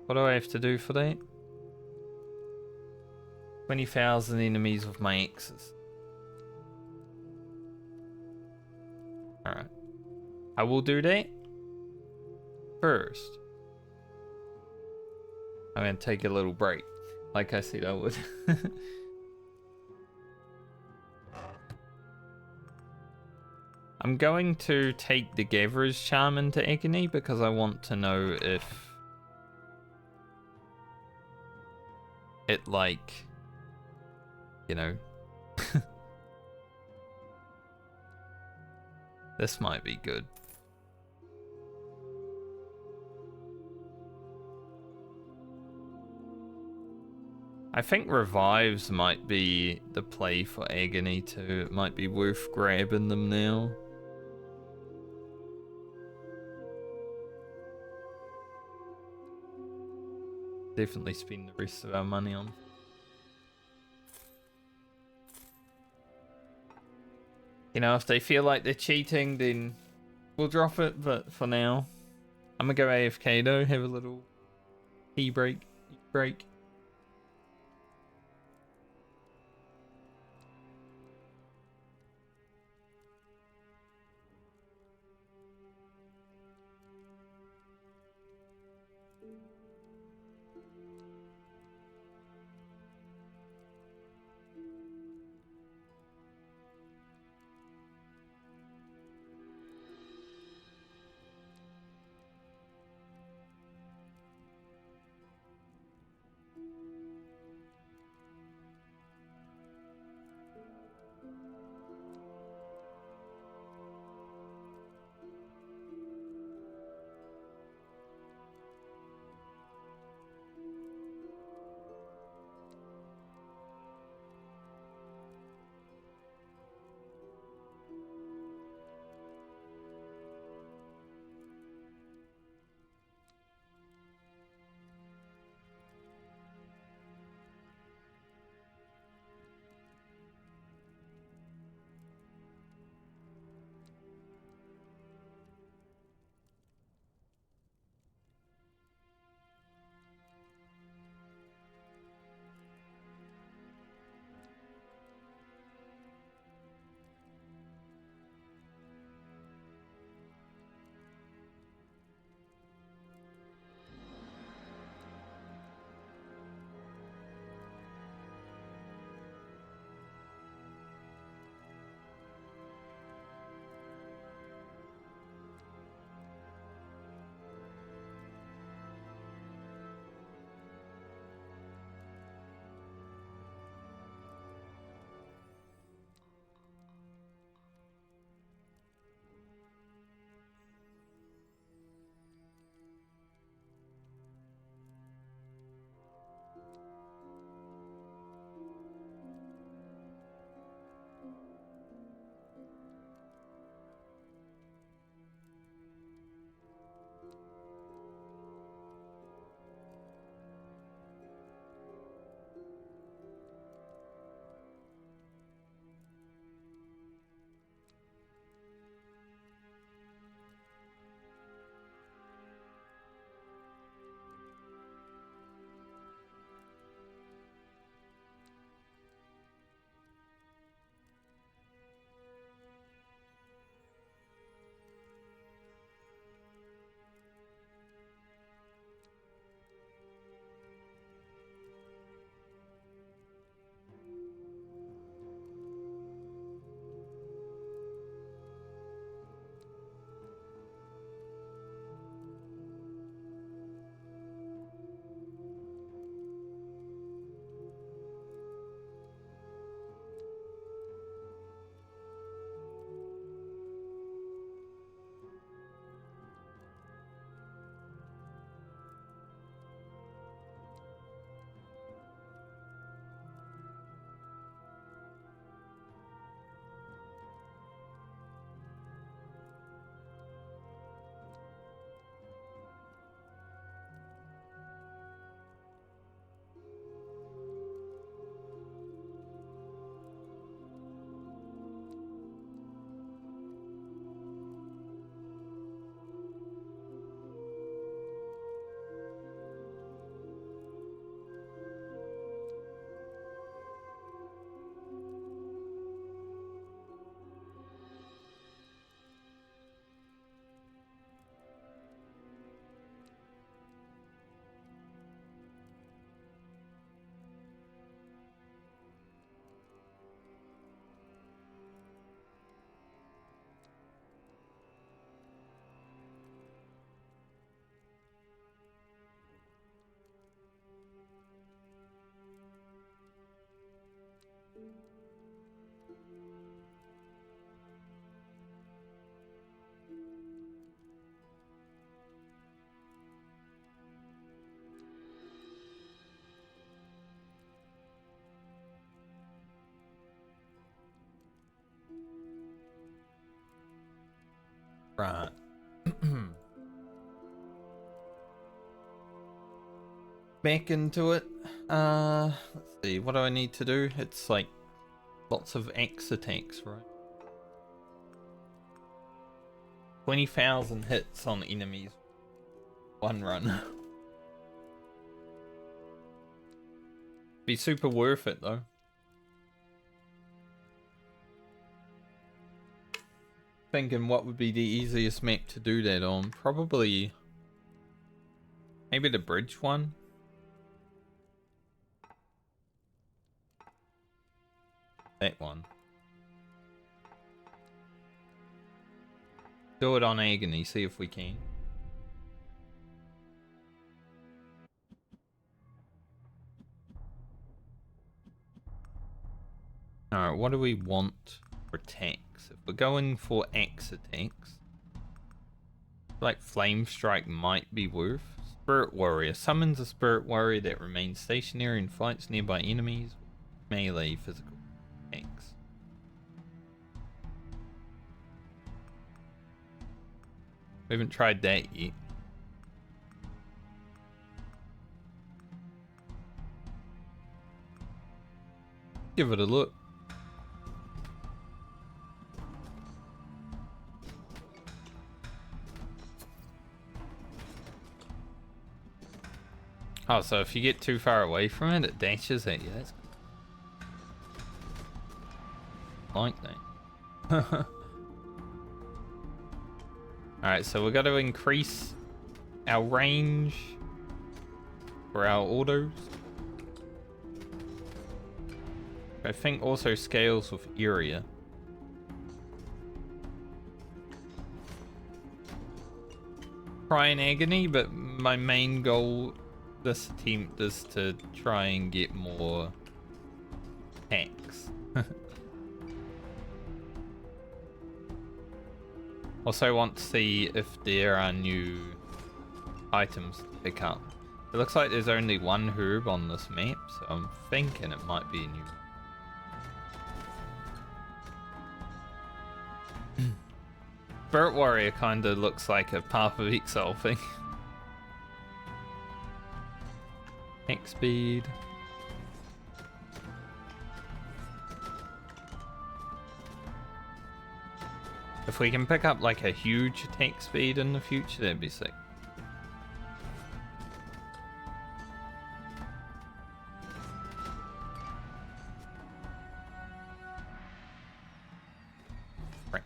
What do I have to do for that? 20,000 enemies with my axes. I will do that first. I'm gonna take a little break, like I said I would. I'm going to take the Gatherer's Charm into Agony because I want to know if it, like, you know, this might be good. I think revives might be the play for Agony too. It might be worth grabbing them now. Definitely spend the rest of our money on. You know, if they feel like they're cheating, then we'll drop it. But for now, I'm gonna go AFK though, have a little tea break. Right. Back into it. Let's see, what do I need to do? It's like lots of X attacks, right? 20,000 hits on enemies. One run. Be super worth it though. Thinking what would be the easiest map to do that on? Probably maybe the bridge one. That one. Do it on Agony, see if we can. Alright, what do we want for attacks? If we're going for X attacks, like Flame Strike might be worth. Spirit Warrior. Summons a Spirit Warrior that remains stationary and fights nearby enemies. Melee physical attacks. We haven't tried that yet. Give it a look. Oh, so if you get too far away from it, it dashes at you. That's like that. Alright, so we've got to increase our range for our autos. I think also scales with area. Try an Agony, but my main goal this attempt is to try and get more attacks. Also want to see if there are new items to pick up. It looks like there's only one herb on this map, so I'm thinking it might be a new one. Spirit Warrior kinda looks like a Path of Exile thing. Attack speed. If we can pick up like a huge attack speed in the future, that'd be sick. Range.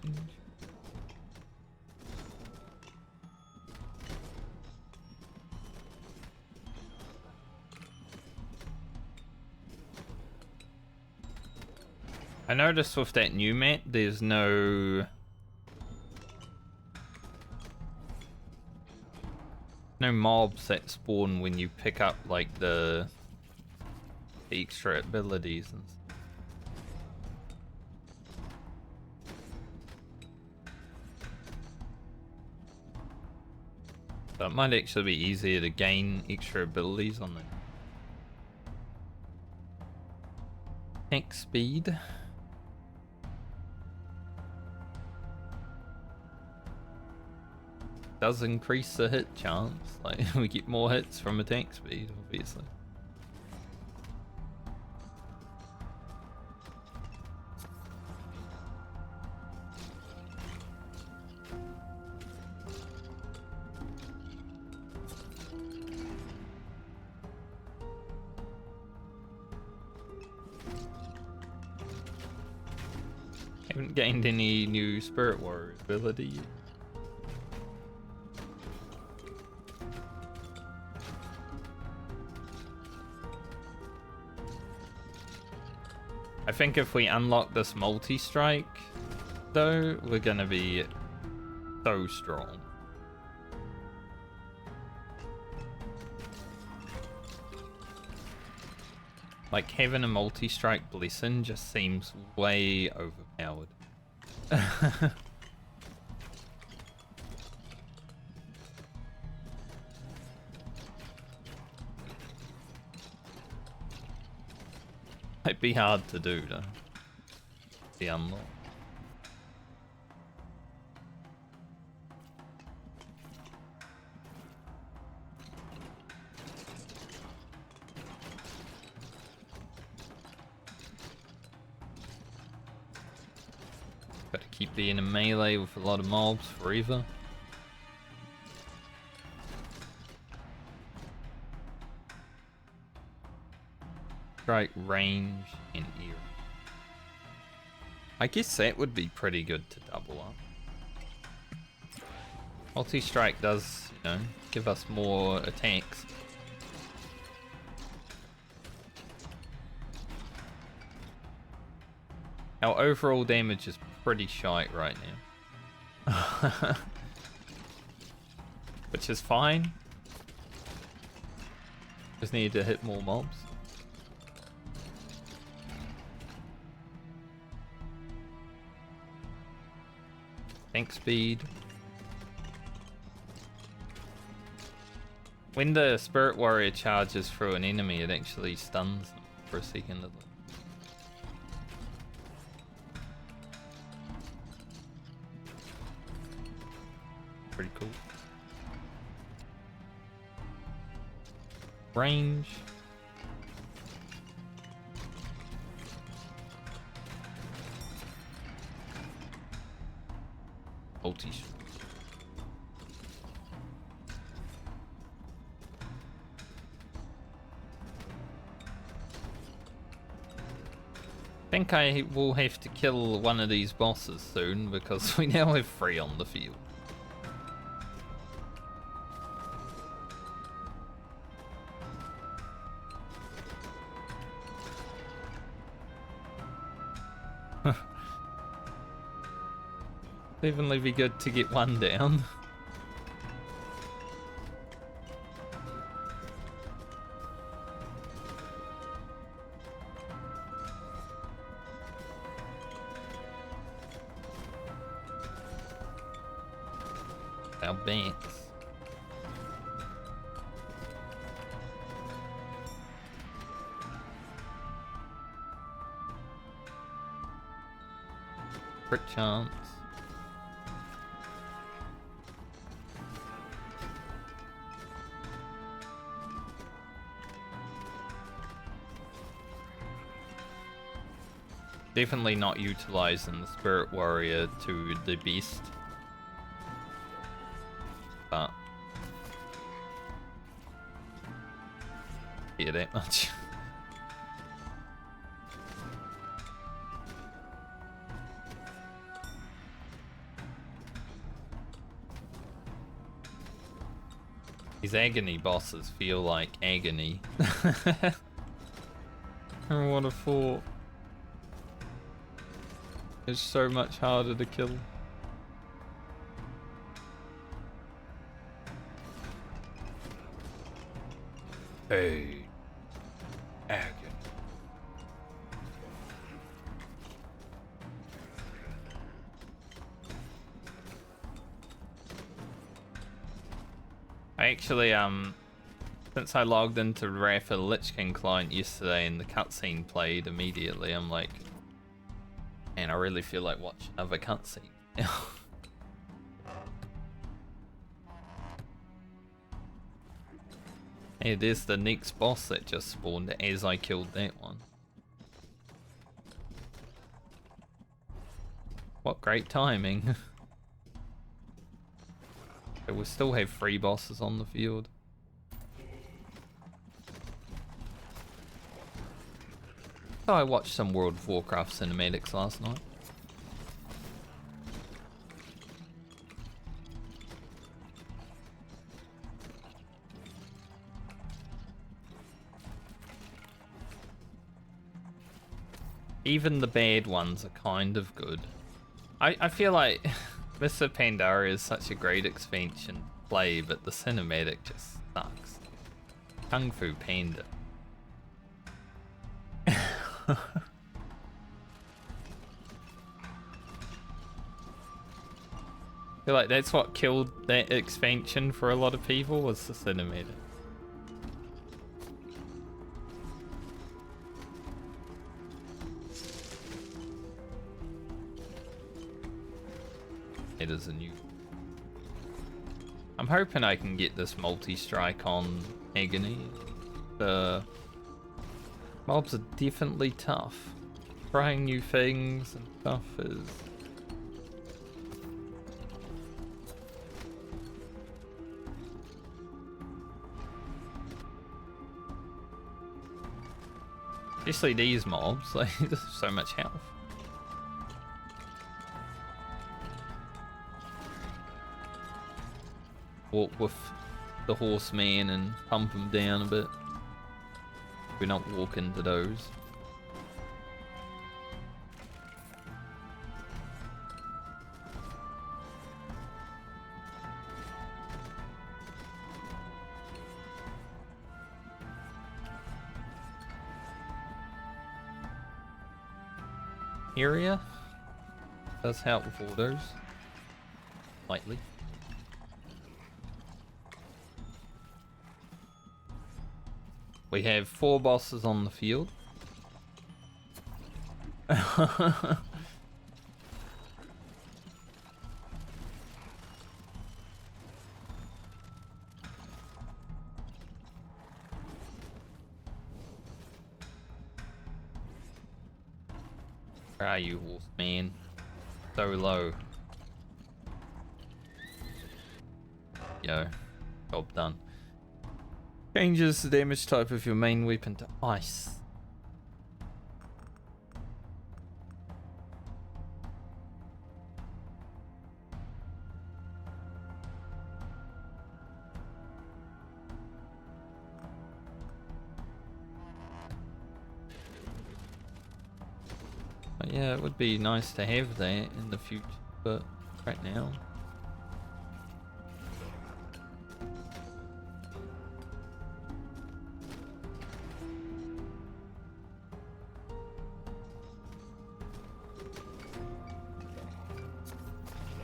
I noticed with that new map, there's no mobs that spawn when you pick up like the extra abilities and stuff. So it might actually be easier to gain extra abilities on the attack speed. Does increase the hit chance, like we get more hits from attack speed, obviously. Haven't gained any new Spirit Warrior ability yet. I think if we unlock this multi-strike, though, we're gonna be so strong. Like, having a multi-strike blessing just seems way overpowered. Might be hard to do though. The unlock. Gotta keep being in melee with a lot of mobs forever. Strike, range, and ear. I guess that would be pretty good to double up. Multi-strike does, you know, give us more attacks. Our overall damage is pretty shite right now. Which is fine. Just need to hit more mobs. Tank speed. When the Spirit Warrior charges through an enemy, it actually stuns them for a second. Pretty cool. Range. Multi. I think I will have to kill one of these bosses soon because we now have 3 on the field. Definitely be good to get one down. Our banks. Crit chance. Definitely not utilizing the Spirit Warrior to the beast. But yeah, that much. These agony bosses feel like agony. What a thought. It's so much harder to kill. Hey, agony. I actually, since I logged into Wrath of the Lich King client yesterday and the cutscene played immediately, I'm like, man, I really feel like watching another cutscene. Hey, there's the next boss that just spawned as I killed that one. What great timing. But we still have 3 bosses on the field. So I watched some World of Warcraft cinematics last night. Even the bad ones are kind of good. I feel like Mr. Pandaria is such a great expansion to play, but the cinematic just sucks. Kung Fu Panda. I feel like that's what killed that expansion for a lot of people, was the cinematic. It is a new... I'm hoping I can get this multi-strike on Agony. The mobs are definitely tough. Trying new things and stuff is Especially these mobs, like, there's so much health. Walk with the horseman and pump him down a bit. We're not walking to those. Area does help with all those. Slightly. We have 4 bosses on the field. Where are you, wolf man? So low. Yo, job done. Changes the damage type of your main weapon to ice. But yeah, it would be nice to have that in the future, but right now.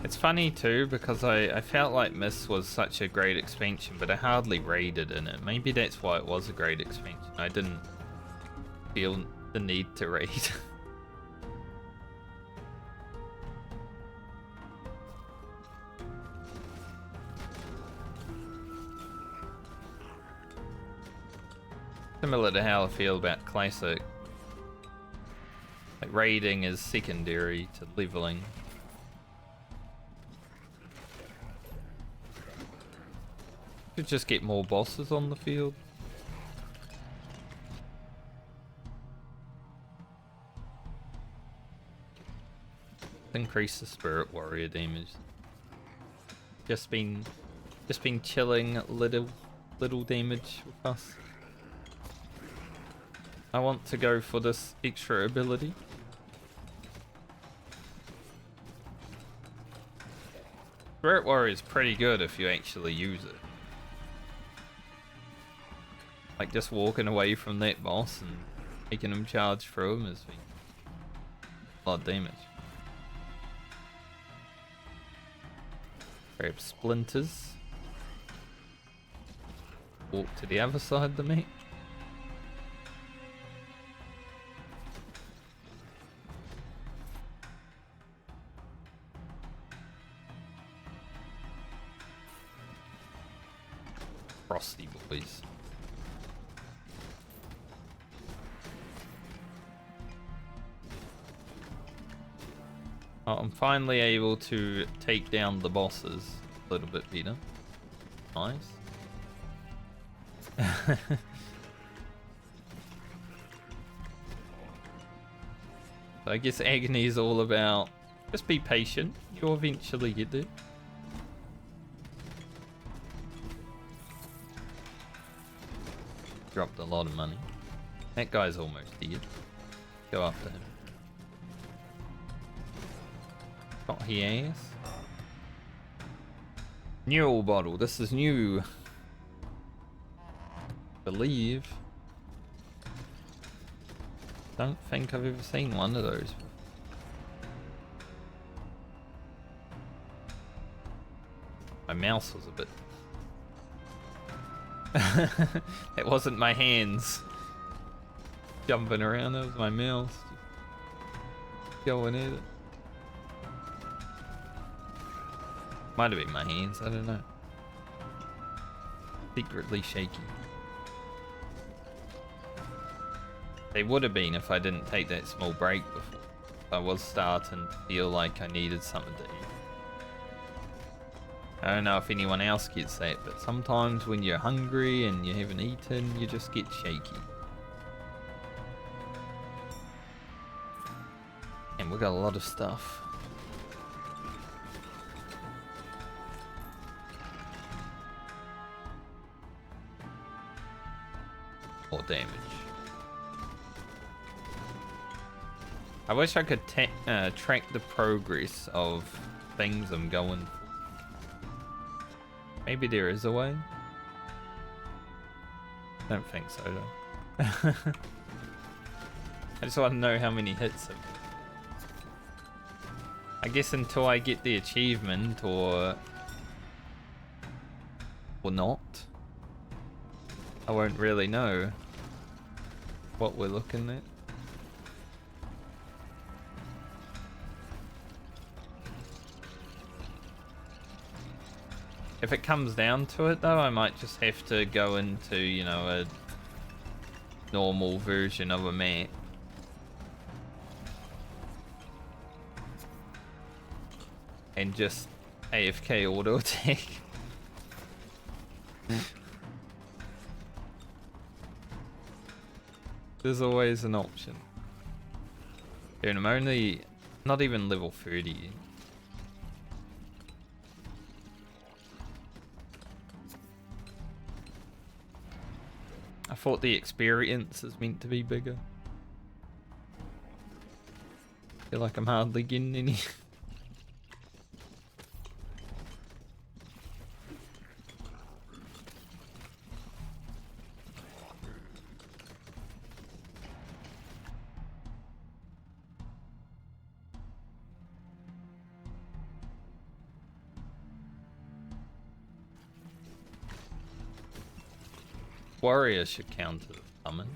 It's funny too because I felt like Mist was such a great expansion, but I hardly raided in it. Maybe that's why it was a great expansion. I didn't feel the need to raid. Similar to how I feel about Classic. Like raiding is secondary to leveling. Could just get more bosses on the field. Increase the spirit warrior damage. Just been chilling little damage with us. I want to go for this extra ability. Spirit warrior is pretty good if you actually use it. Like just walking away from that boss and making him charge through him is a lot of damage. Grab splinters. Walk to the other side of the map. Frosty boys. Oh, I'm finally able to take down the bosses a little bit better. Nice. So I guess agony is all about just be patient. You'll eventually get there. Dropped a lot of money. That guy's almost dead. Go after him. Got he has. New bottle. This is new. Believe. Don't think I've ever seen one of those. My mouse was a bit. It wasn't my hands jumping around, it was my mouse just going at it. Might have been my hands, I don't know. Secretly shaky. They would have been if I didn't take that small break before. I was starting to feel like I needed something to eat. I don't know if anyone else gets that, but sometimes when you're hungry and you haven't eaten, you just get shaky. Damn, we got a lot of stuff. More damage. I wish I could track the progress of things I'm going for. Maybe there is a way. Don't think so though. I just want to know how many hits. I guess until I get the achievement or not, I won't really know what we're looking at. If it comes down to it though, I might just have to go into, you know, a normal version of a map. And just AFK auto attack. There's always an option. Dude, I'm only not even level 30 yet. I thought the experience is meant to be bigger. Feel like I'm hardly getting any. Warrior should counter the summon.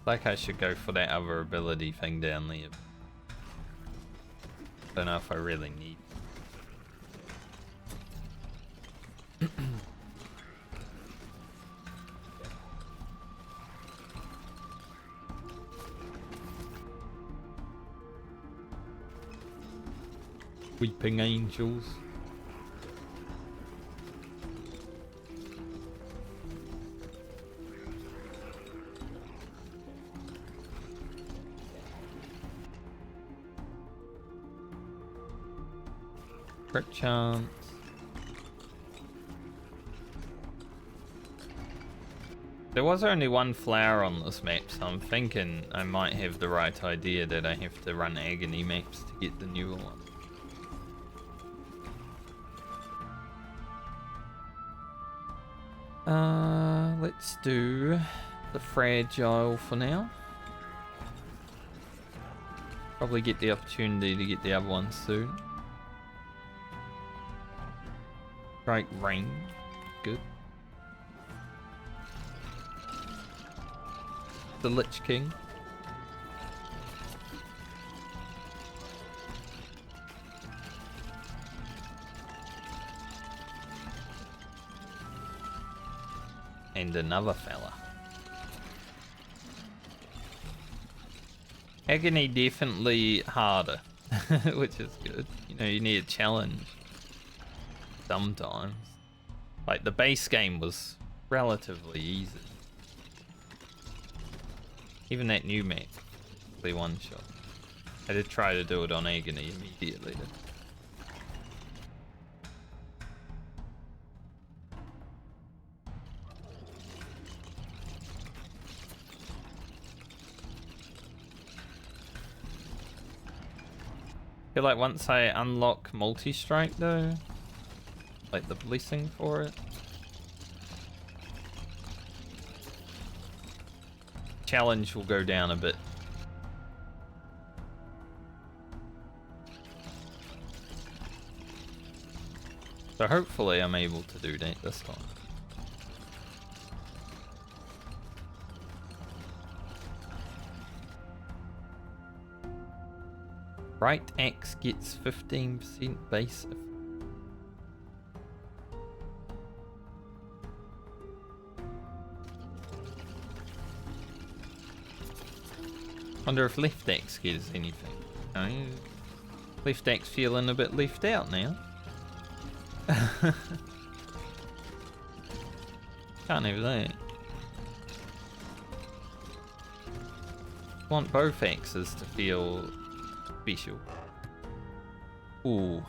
Like I should go for that other ability thing down there. Don't know if I really need. Weeping angels. Crit chance. There was only one flower on this map, so I'm thinking I might have the right idea that I have to run agony maps to get the newer one. Let's do the fragile for now. Probably get the opportunity to get the other ones soon. Right, rain, good. The Lich King. And another fella. Agony definitely harder, which is good. You know, you need a challenge sometimes. Like the base game was relatively easy. Even that new map, the one shot. I did try to do it on Agony immediately though. I feel like once I unlock multi-strike though, like the blessing for it, challenge will go down a bit. So hopefully I'm able to do that this time. Right axe gets 15% base effect. Wonder if left axe gets anything. Oh, left axe feeling a bit left out now. Can't have that. Want both axes to feel special. Ooh.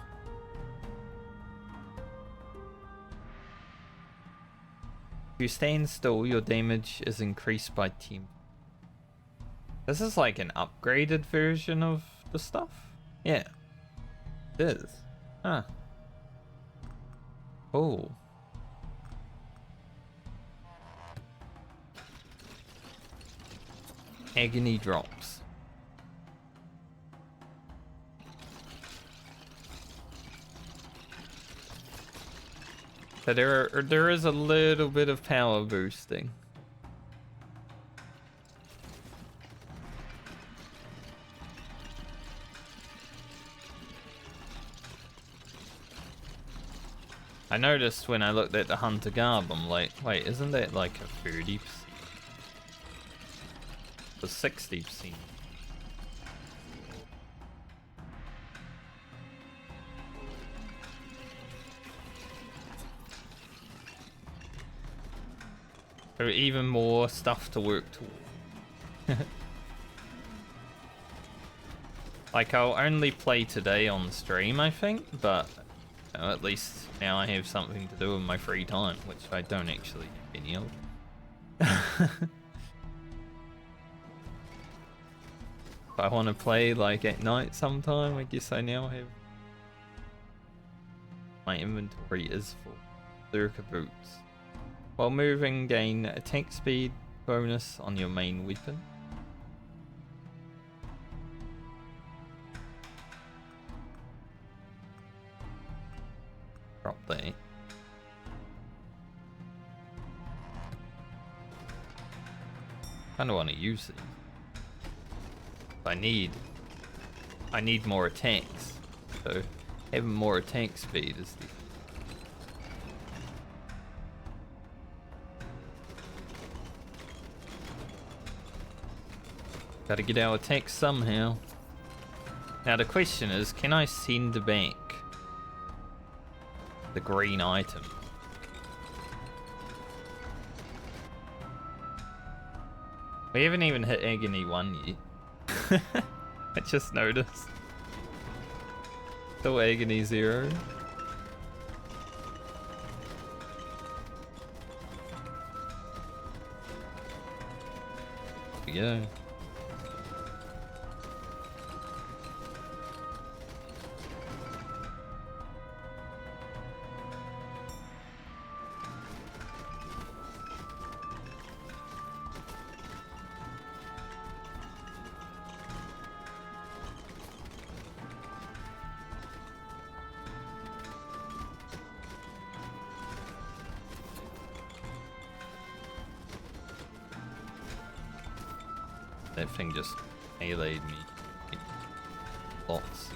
If you stand still, your damage is increased by 10. This is like an upgraded version of the stuff? Yeah. It is. Huh. Oh. Agony drops. So there is a little bit of power boosting. I noticed when I looked at the Hunter Garb, I'm like, wait, isn't that like a 30%? The 60%. So even more stuff to work toward. Like, I'll only play today on stream, I think, but you know, at least now I have something to do in my free time, which I don't actually have any of. If I want to play like at night sometime, I guess I now have... My inventory is full. Berserker boots. While moving, gain attack speed bonus on your main weapon. Drop that. Kinda want to use it. I need more attacks. So having more attack speed is the... Gotta get our attacks somehow. Now the question is, can I send back the green item? We haven't even hit Agony 1 yet. I just noticed. Still Agony 0. There we go. That thing just meleeed me. Lots.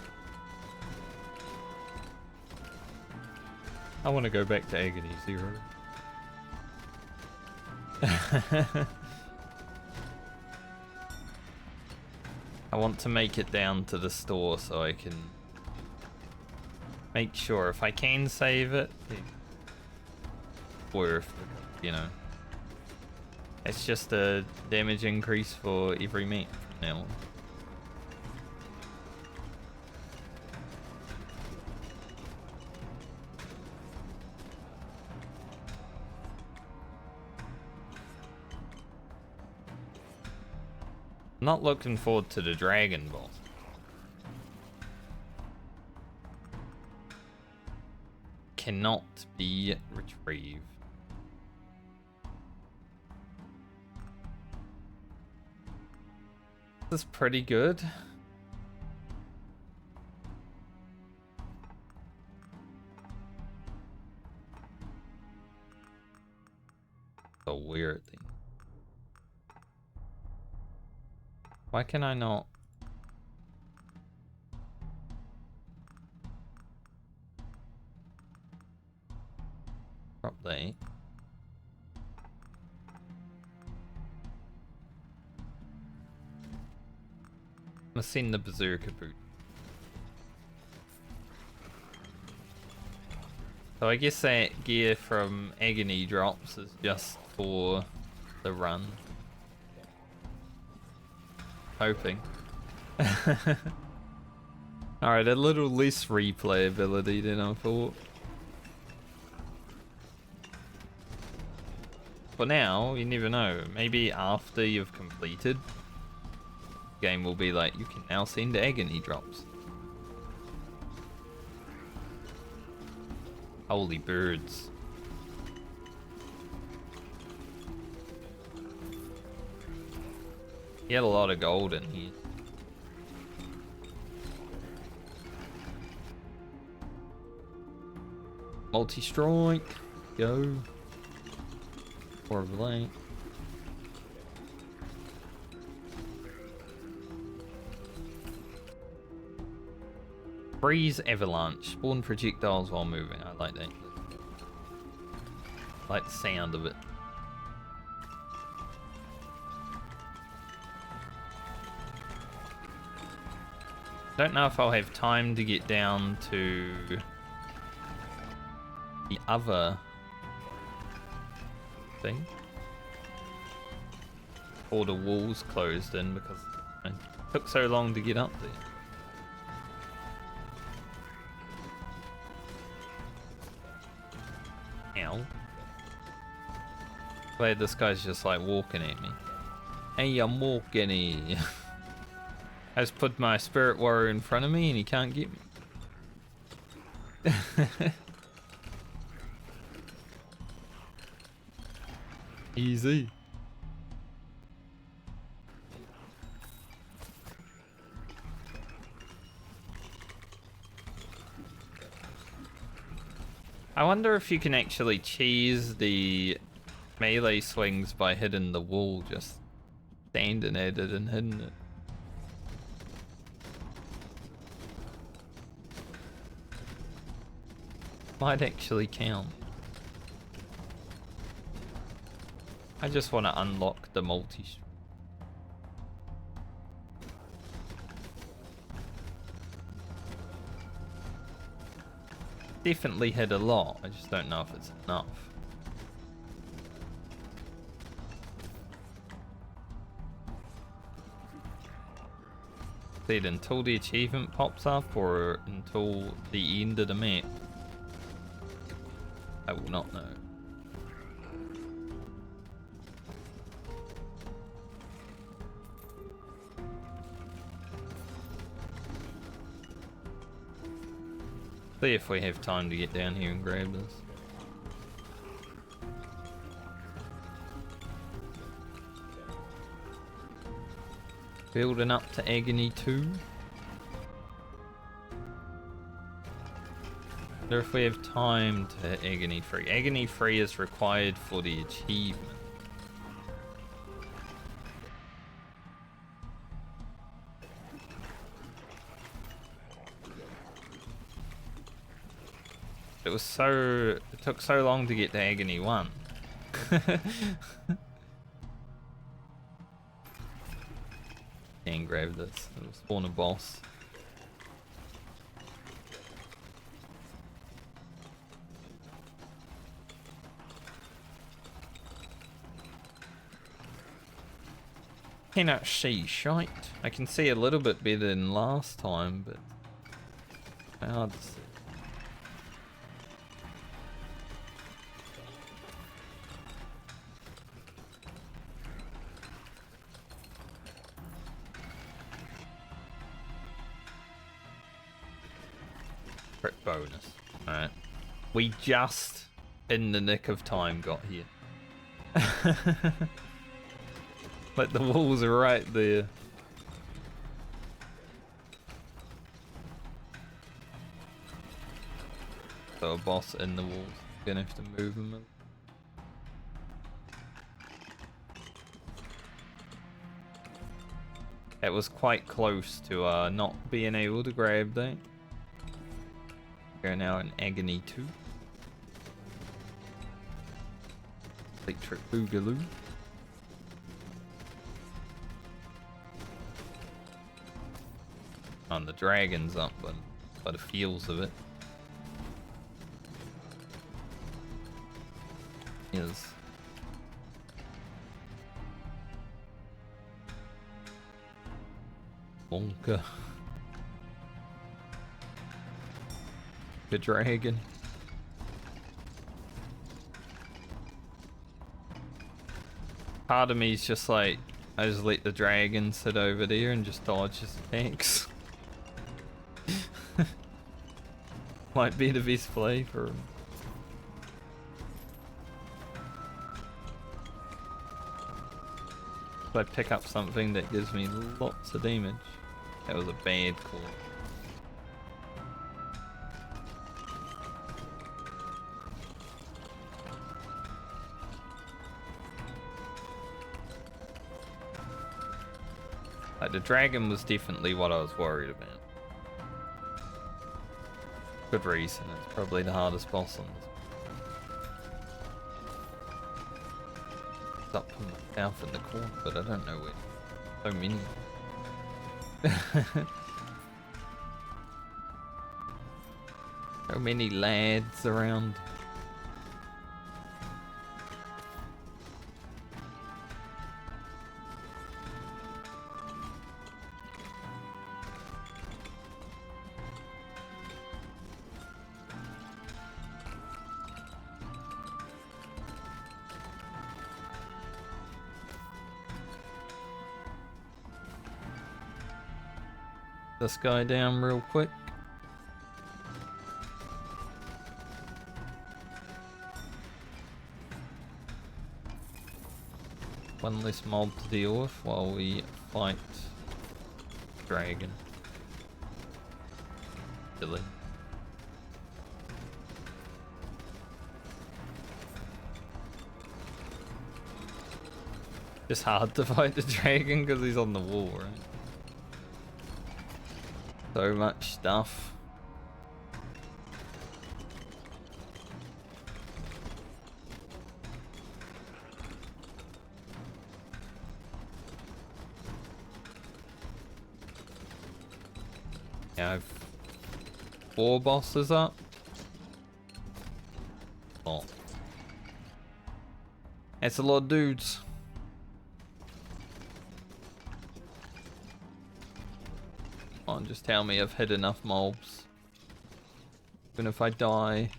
I want to go back to Agony 0. I want to make it down to the store so I can make sure if I can save it, it's worth it, you know. It's just a damage increase for every map from now on. Not looking forward to the dragon boss. Cannot be retrieved. This is pretty good. A weird thing. Why can I not? Drop that. I'm send the Berserker boot. So I guess that gear from Agony drops is just for the run. Hoping. Alright, a little less replayability than I thought. For now, you never know. Maybe after you've completed, the game will be like, you can now send Agony drops. Holy birds. He had a lot of gold in here. Multi-strike. Go. Or blank. Freeze avalanche. Spawn projectiles while moving. I like that. I like the sound of it. Don't know if I'll have time to get down to the other thing. Or the walls closed in because it took so long to get up there. Ow. Glad this guy's just like walking at me. Hey, I'm walking here. I just put my spirit warrior in front of me and he can't get me. Easy. I wonder if you can actually cheese the melee swings by hitting the wall, just standing at it and hitting it. Might actually count. I just want to unlock the multi. Definitely hit a lot, I just don't know if it's enough. Said until the achievement pops up or until the end of the map. I will not know. See if we have time to get down here and grab this. Building up to Agony 2. Wonder if we have time to hit Agony 3. Agony 3 is required for the achievement. It took so long to get to Agony 1. Can't grab this. It'll spawn a boss. Cannot see shite. I can see a little bit better than last time, but hard to see. Crit bonus. Alright. We just, in the nick of time, got here. Like the walls are right there. So a boss in the walls. Gonna have to move him. It was quite close to not being able to grab that. We're now in Agony 2. Electric Boogaloo. On the dragon's up, but by the feels of it. is. Wonka. The dragon. Part of me is just like, I just let the dragon sit over there and just dodge his attacks. Might be the best play for him. If I pick up something that gives me lots of damage. That was a bad call. Like, the dragon was definitely what I was worried about. Good reason, it's probably the hardest boss on this. It's up in the south in the corner, but I don't know where. So many. So many lads around. This guy down real quick. One less mob to deal with while we fight dragon. Silly. It's hard to fight the dragon because he's on the wall, right? So much stuff. Yeah, I've 4 bosses up. Oh. That's a lot of dudes. Just tell me I've hit enough mobs. Even if I die, I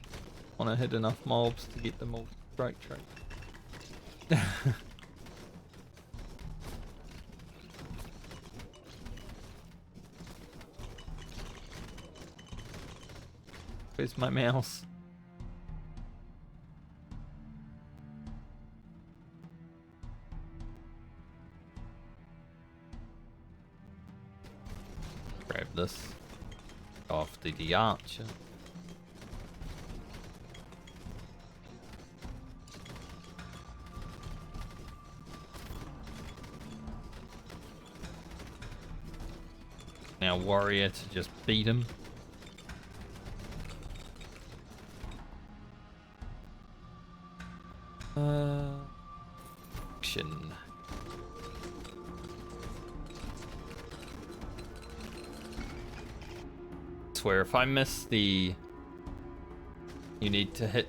want to hit enough mobs to get the mob strike trait. Where's my mouse? Grab this off the archer. Now warrior to just beat him. Action. Swear if I miss the you need to hit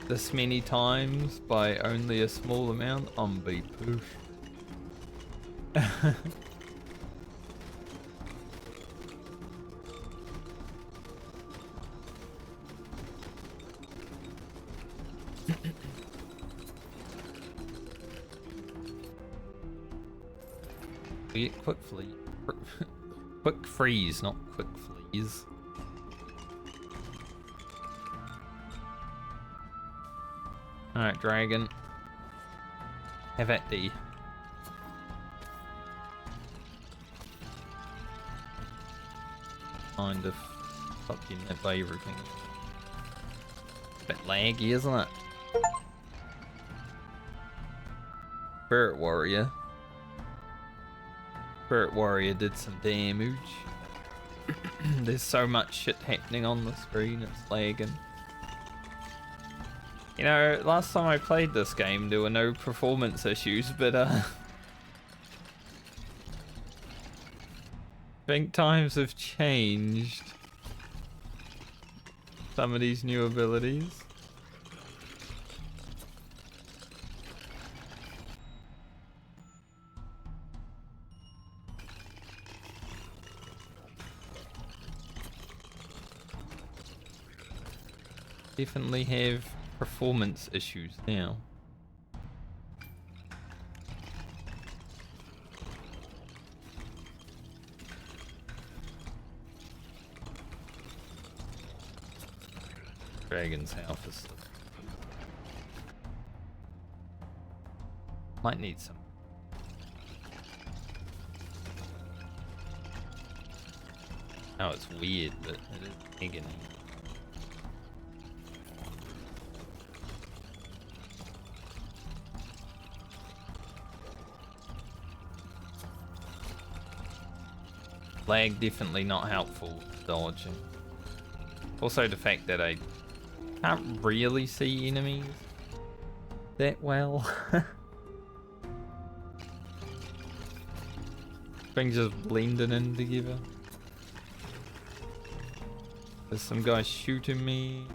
this many times by only a small amount, I'm be poof. Quick flee. Quick freeze, not quick fleas. Alright, dragon. Have at thee. Kind of fucking that by everything. Bit laggy, isn't it? Spirit warrior. Spirit warrior did some damage. There's so much shit happening on the screen, it's lagging. You know, last time I played this game, there were no performance issues, but I think times have changed. Some of these new abilities. definitely have performance issues now. Dragon's health is still... Might need some. Oh, it's weird, but it is agony. Lag definitely not helpful dodging. Also the fact that I can't really see enemies that well. Things just blending in together. There's some guy shooting me.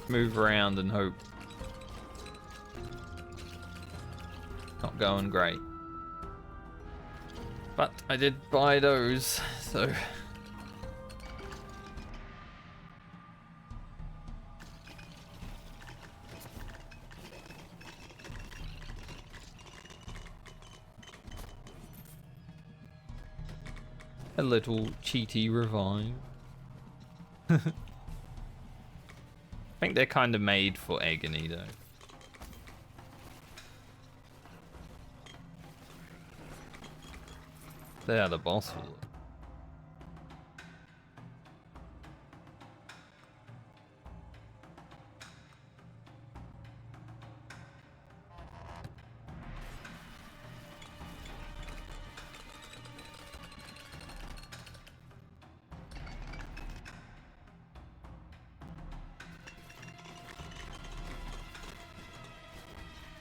Move around and hope. Not going great. But I did buy those, so... A little cheaty revive. I think they're kind of made for agony though. They are the boss for it.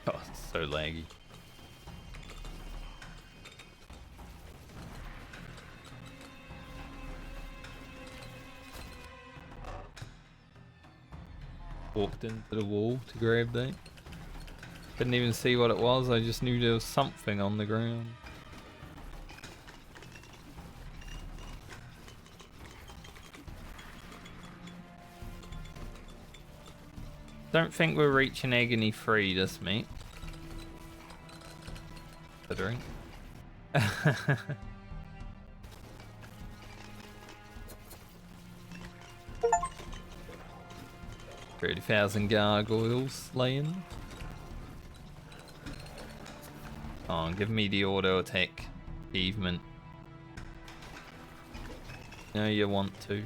Oh, it's so laggy. Walked into the wall to grab that. Couldn't even see what it was, I just knew there was something on the ground. Don't think we're reaching agony free this mate. Considering. 30,000 gargoyles laying. Oh, give me the auto attack achievement. No, you want to.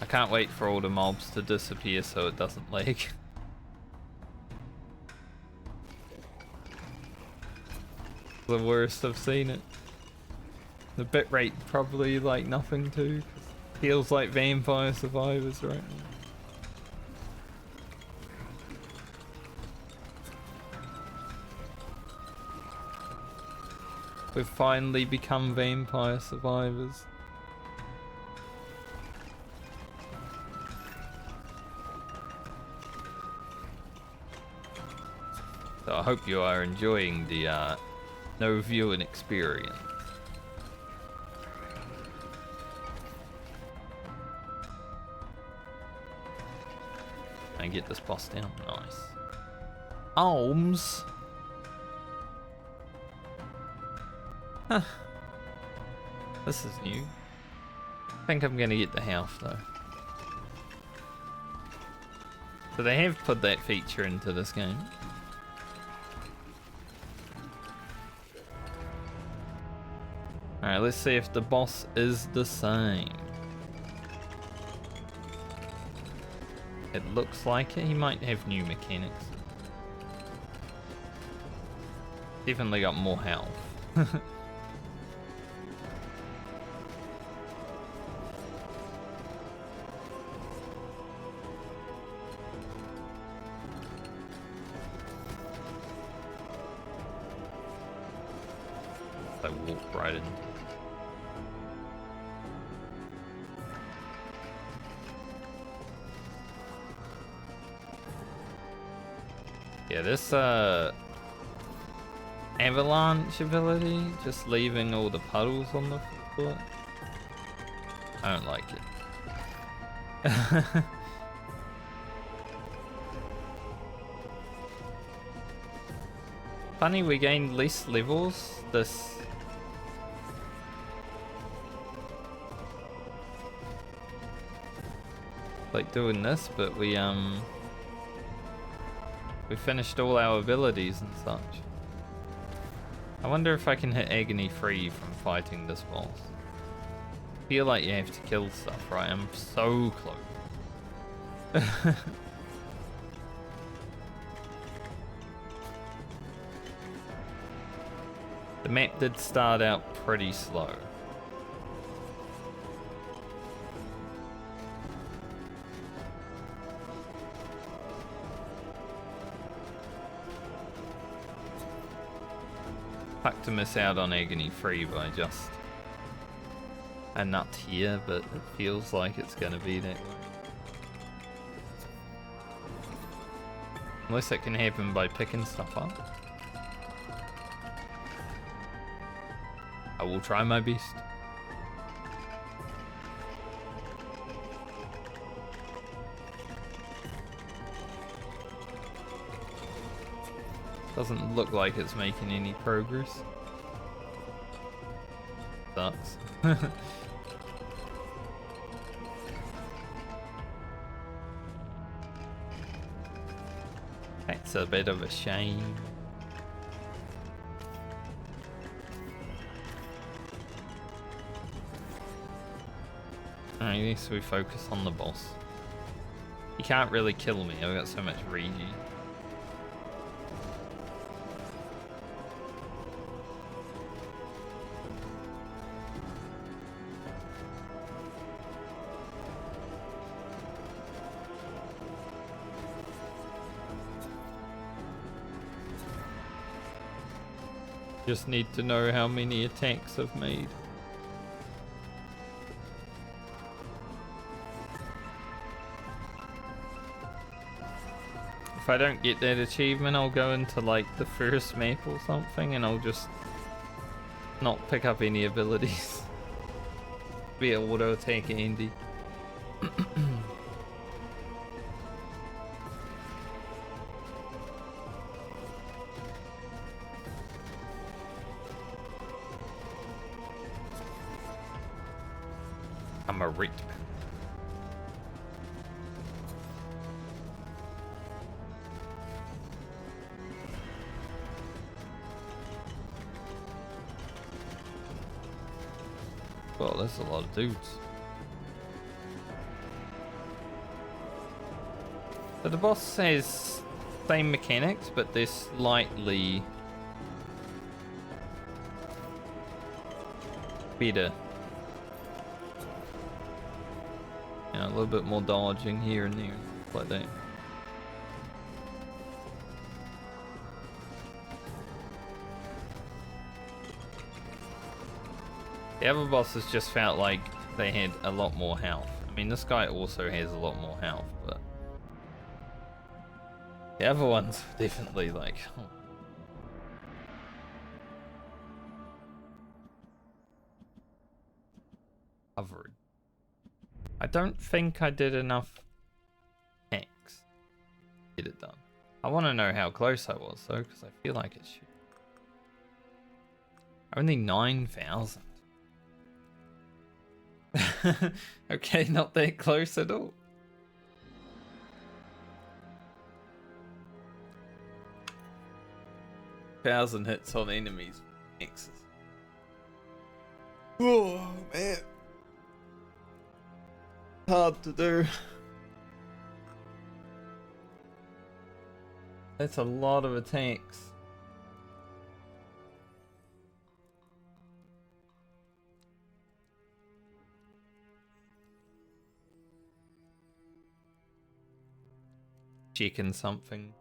I can't wait for all the mobs to disappear so it doesn't lag. The worst I've seen it. The bitrate probably like nothing too. Feels like Vampire Survivors right now. We've finally become Vampire Survivors. So I hope you are enjoying the no viewing experience. And get this boss down. Nice. Alms. Huh. This is new. I think I'm gonna get the health though. So they have put that feature into this game. Alright, let's see if the boss is the same. It looks like it. He might have new mechanics. Definitely got more health. I walked right in. Yeah, this avalanche ability, just leaving all the puddles on the floor. I don't like it. Funny, we gained less levels this. Like doing this, but we finished all our abilities and such. I wonder if I can hit agony free from fighting this boss. I feel like you have to kill stuff, right? I'm so close. The map did start out pretty slow. Fuck to miss out on agony free by just a nut here, but it feels like it's gonna be that way. Unless it can happen by picking stuff up. I will try my best. Doesn't look like it's making any progress. Sucks. That's a bit of a shame. Alright, at least we focus on the boss. He can't really kill me, I've got so much regen. Just need to know how many attacks I've made. If I don't get that achievement, I'll go into like the first map or something and I'll just not pick up any abilities. Be an auto attack Andy. I'm a rate. Well, there's a lot of dudes. So the boss has same mechanics, but they're slightly better. A little bit more dodging here and there, like that. The other bosses just felt like they had a lot more health. I mean, this guy also has a lot more health, but the other ones were definitely like, oh. Covered. I don't think I did enough hacks to get it done. I want to know how close I was though, because I feel like it should. Only 9,000. Okay, not that close at all. Thousand hits on enemies. X's. Oh man. Hard to do. That's a lot of attacks. Checking something.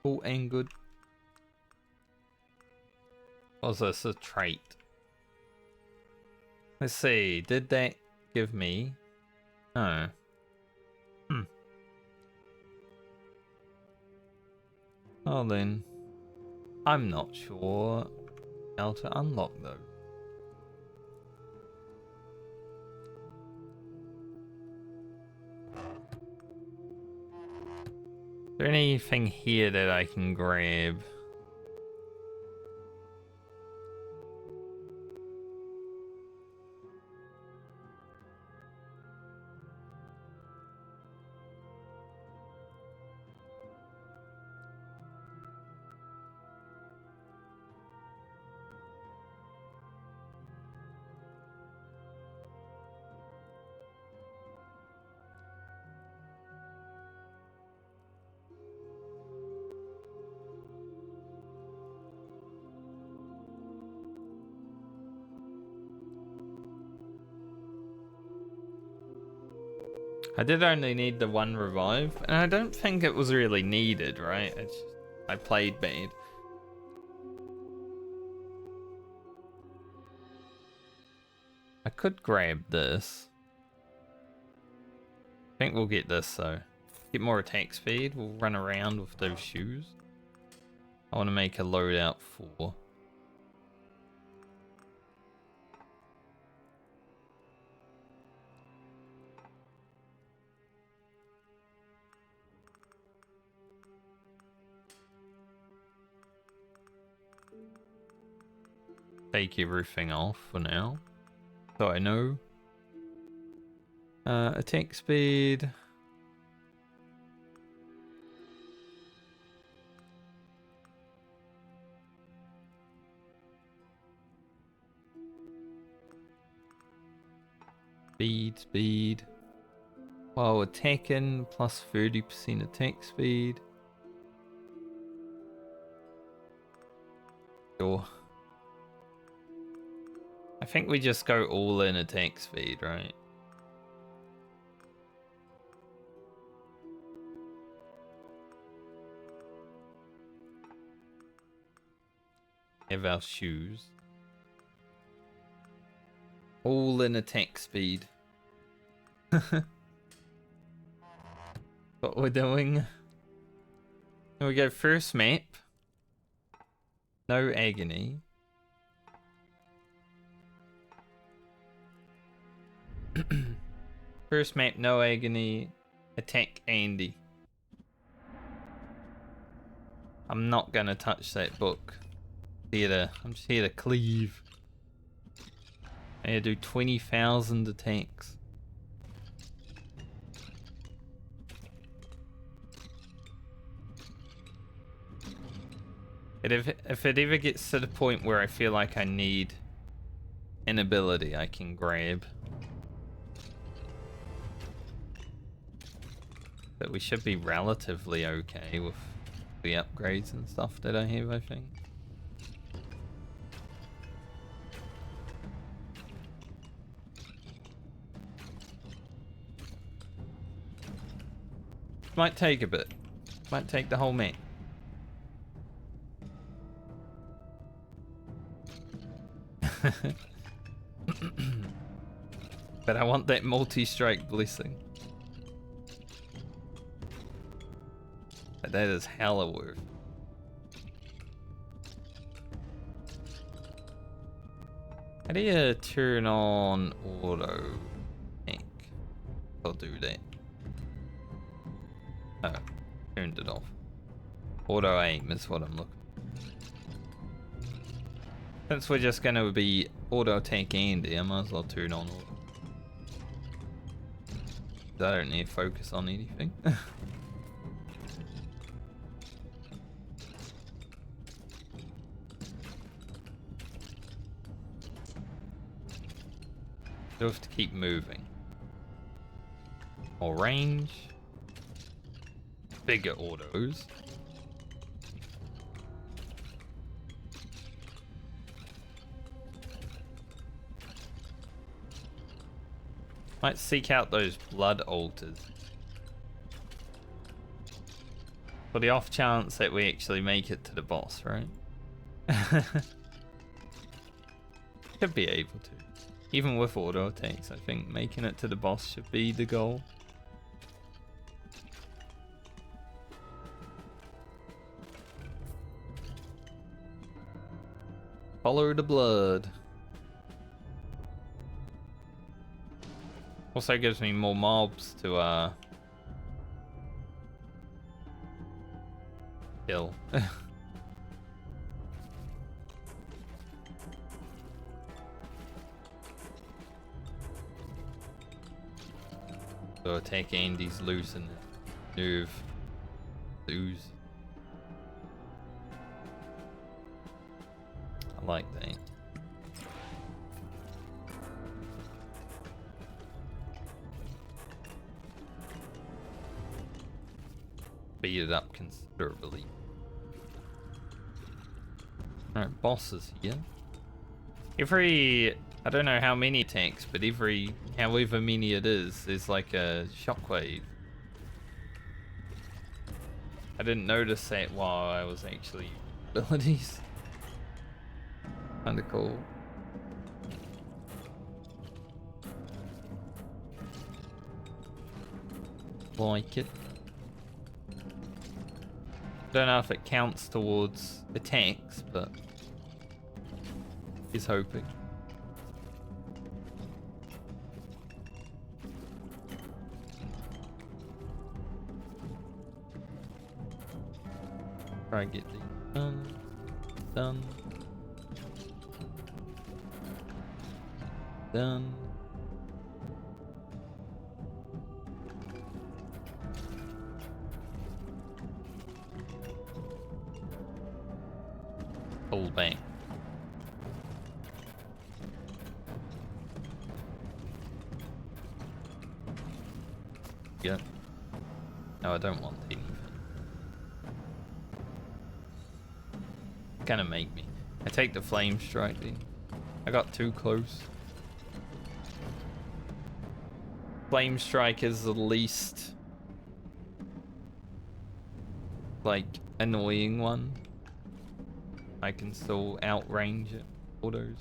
Cool and good. Was this a trait? Let's see, did that give me... Oh. Well then, I'm not sure how to unlock those. Is there anything here that I can grab? I did only need the one revive, and I don't think it was really needed, right? I played bad. I could grab this. I think we'll get this though. Get more attack speed, we'll run around with those shoes. I want to make a loadout for... Take everything off for now, so I know. Attack speed. Speed. While attacking, plus 30% attack speed. Sure. I think we just go all in attack speed, right? Have our shoes. All in attack speed. What we're doing. Here we go, first map. No agony. First map, no agony. Attack Andy. I'm not gonna touch that book. I'm just here to cleave. I need to do 20,000 attacks. If it ever gets to the point where I feel like I need an ability I can grab. But we should be relatively okay with the upgrades and stuff that I have, I think. Might take a bit. Might take the whole map. But I want that multi-strike blessing. But that is hella worth. How do you turn on auto tank? I'll do that. Oh, turned it off. Auto aim is what I'm looking for. Since we're just gonna be auto attack Andy, I might as well turn on auto. I don't need to focus on anything. You have to keep moving. More range. Bigger autos. Might seek out those blood altars. For the off chance that we actually make it to the boss, right? Should be able to. Even with auto attacks, I think making it to the boss should be the goal. Follow the blood. Also gives me more mobs to kill. So attack Andy's loose and nerve ooze. I like that. Speed it up considerably. Alright, bosses here. I don't know how many attacks, but however many it is like a shockwave. I didn't notice that while I was actually abilities. Kinda cool. Like it. Don't know if it counts towards attacks, but he's hoping. Try and get these done. Pull back. Yeah. No, I don't want anything. Gonna make me. I take the flame strike then. I got too close. Flame strike is the least like annoying one. I can still outrange it. Autos.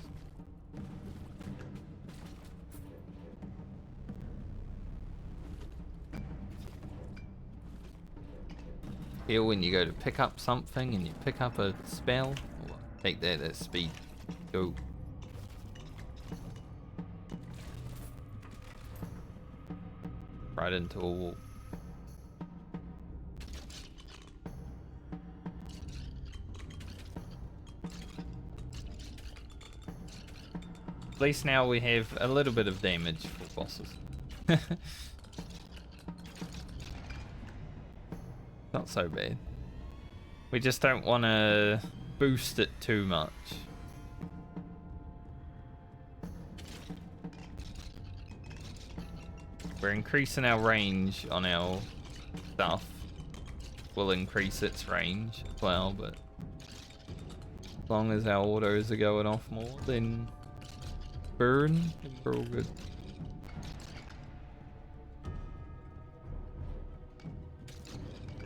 Here when you go to pick up something and you pick up a spell, take that at speed. Go. Right into a wall. At least now we have a little bit of damage for bosses. Not so bad. We just don't want to boost it too much. We're increasing our range on our stuff. We'll increase its range as well, but as long as our autos are going off more, then burn, we're all good.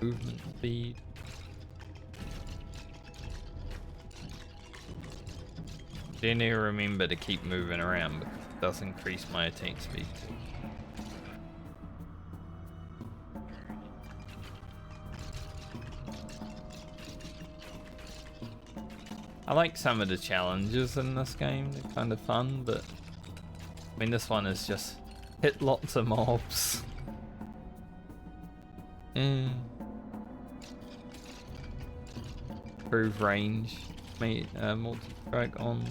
Movement speed. Do need to remember to keep moving around because it does increase my attack speed too. I like some of the challenges in this game, they're kind of fun, but I mean this one is just hit lots of mobs. Improve range, multi-strike on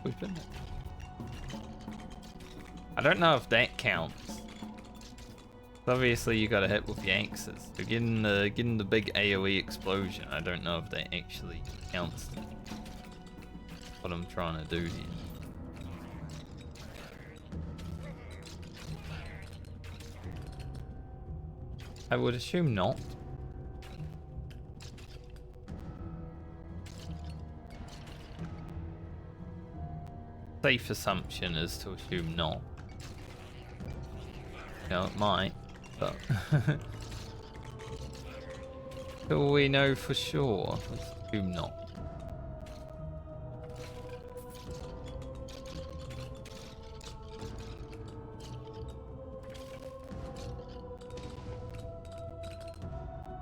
weapon. I don't know if that counts. Obviously you gotta hit with the axes. So getting the big AoE explosion, I don't know if that actually counts. What I'm trying to do here. I would assume not. Safe assumption is to assume not. You know, it might, but Till we know for sure. Let's do not.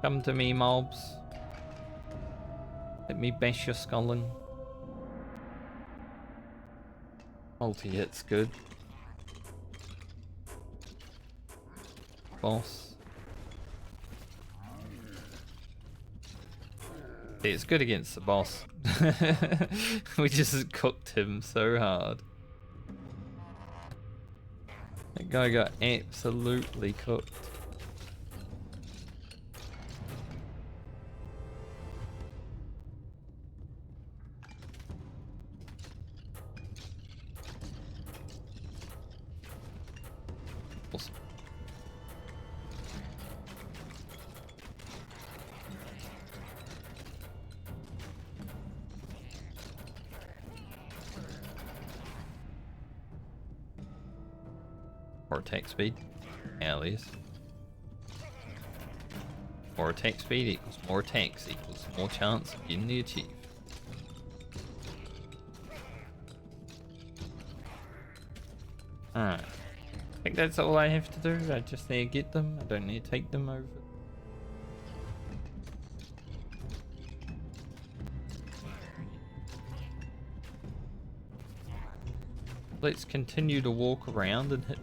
Come to me, mobs. Let me bash your skull in. Multi-hit's good. Boss. See, it's good against the boss. We just cooked him so hard. That guy got absolutely cooked. Awesome. More attack speed. At least. More attack speed equals more attacks equals more chance of getting the achieve. Alright. I think that's all I have to do. I just need to get them. I don't need to take them over. Let's continue to walk around and hit.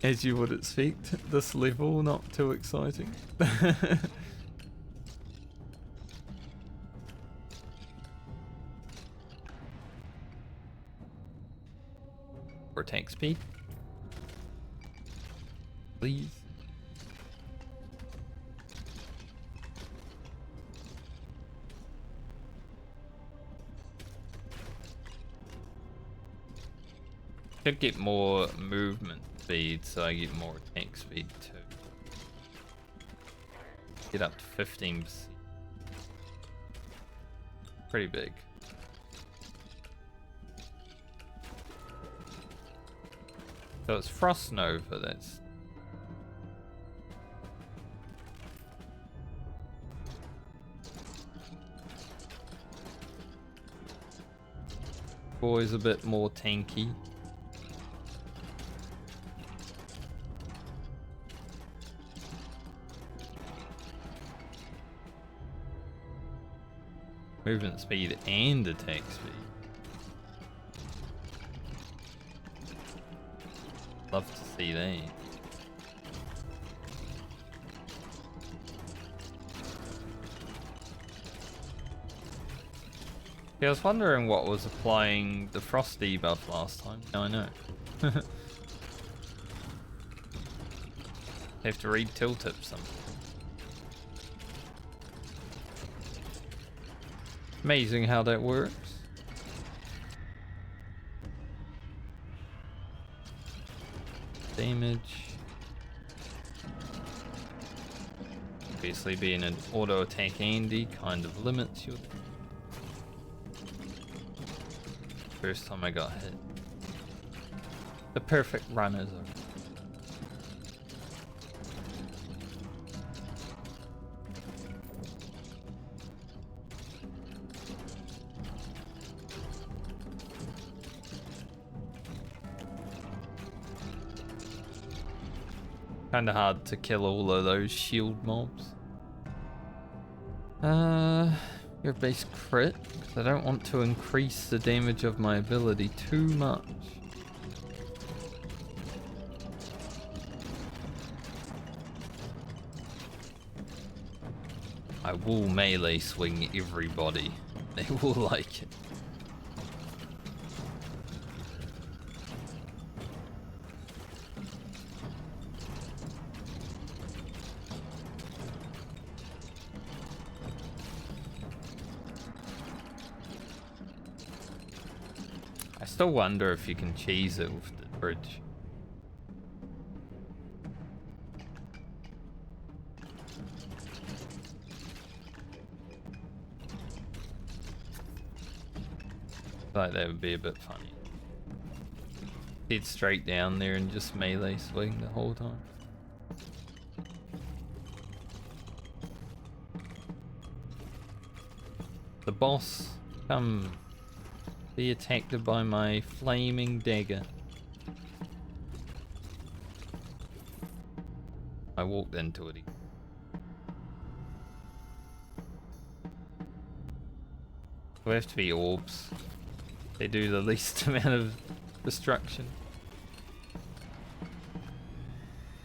As you would expect, this level not too exciting. For attack speed. Please. Should get more movement speed, so I get more attack speed too. Get up to 15%. Pretty big. So it's Frost Nova, that's... Boy's a bit more tanky. Movement speed and attack speed. Love to see that. Yeah, I was wondering what was applying the frost debuff last time. Now I know. Have to read tooltip something. Amazing how that works. Damage. Obviously being an auto attack Andy kind of limits your... First time I got hit. The perfect run is over. Kinda hard to kill all of those shield mobs. Your base crit, because I don't want to increase the damage of my ability too much. I will melee swing everybody. They will like it. I still wonder if you can cheese it with the bridge. Like that would be a bit funny. Head straight down there and just melee swing the whole time. The boss, come be attacked by my flaming dagger. I walked into it. There have to be orbs. They do the least amount of destruction.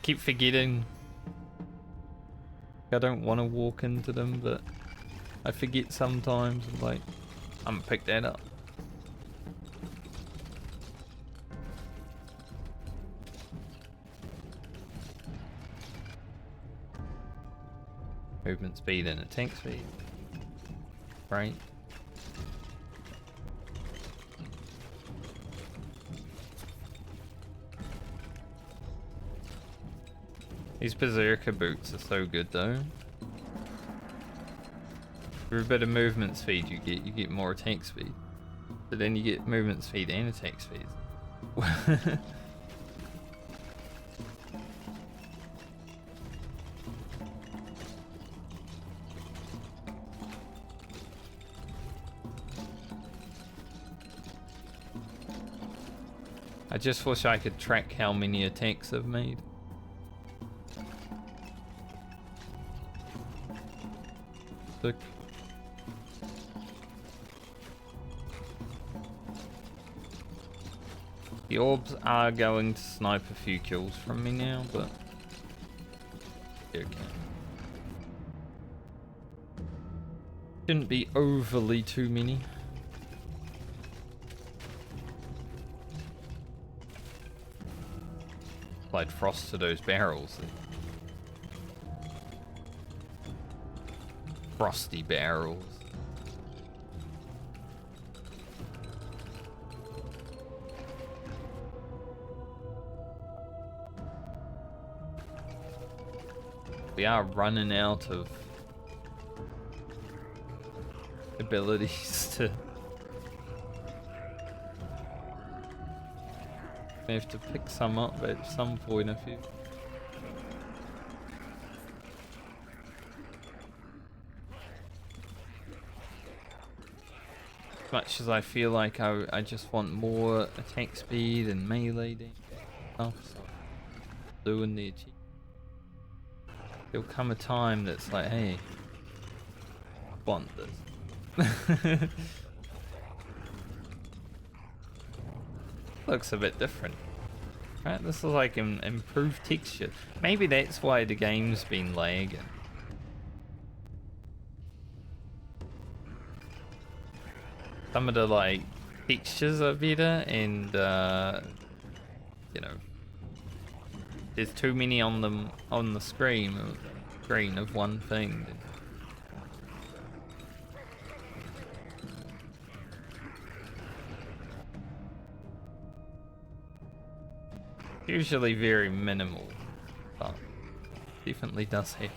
Keep forgetting. I don't want to walk into them, but I forget sometimes. I'm like, I'm gonna pick that up. Movement speed and attack speed. Right. These berserker boots are so good though. For a bit of movement speed you get more attack speed. But then you get movement speed and attack speed. I just wish I could track how many attacks I've made. Look. The orbs are going to snipe a few kills from me now, but okay. Shouldn't be overly too many. Applied frost to those barrels. Frosty barrels. We are running out of abilities to... We have to pick some up at some point if you... As much as I feel like I just want more attack speed and melee stuff, so doing the achievement. There'll come a time that's like, hey, I want this. Looks a bit different. Right, this is like improved texture. Maybe that's why the game's been lagging. Some of the like textures are better, and you know, there's too many on them on the screen of one thing. Usually very minimal, but definitely does happen.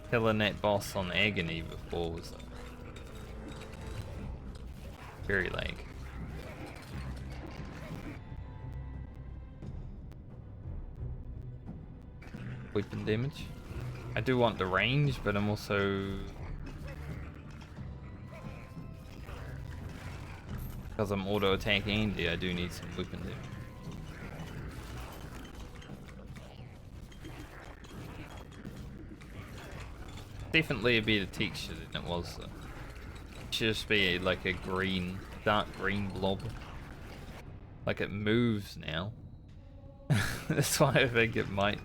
Killing that boss on Agony before was very lag. Weapon damage. I do want the range, but I'm also... Because I'm auto attack Andy, I do need some weapon damage. Definitely a better texture than it was though. It should just be like a green, dark green blob. Like it moves now. That's why I think it might...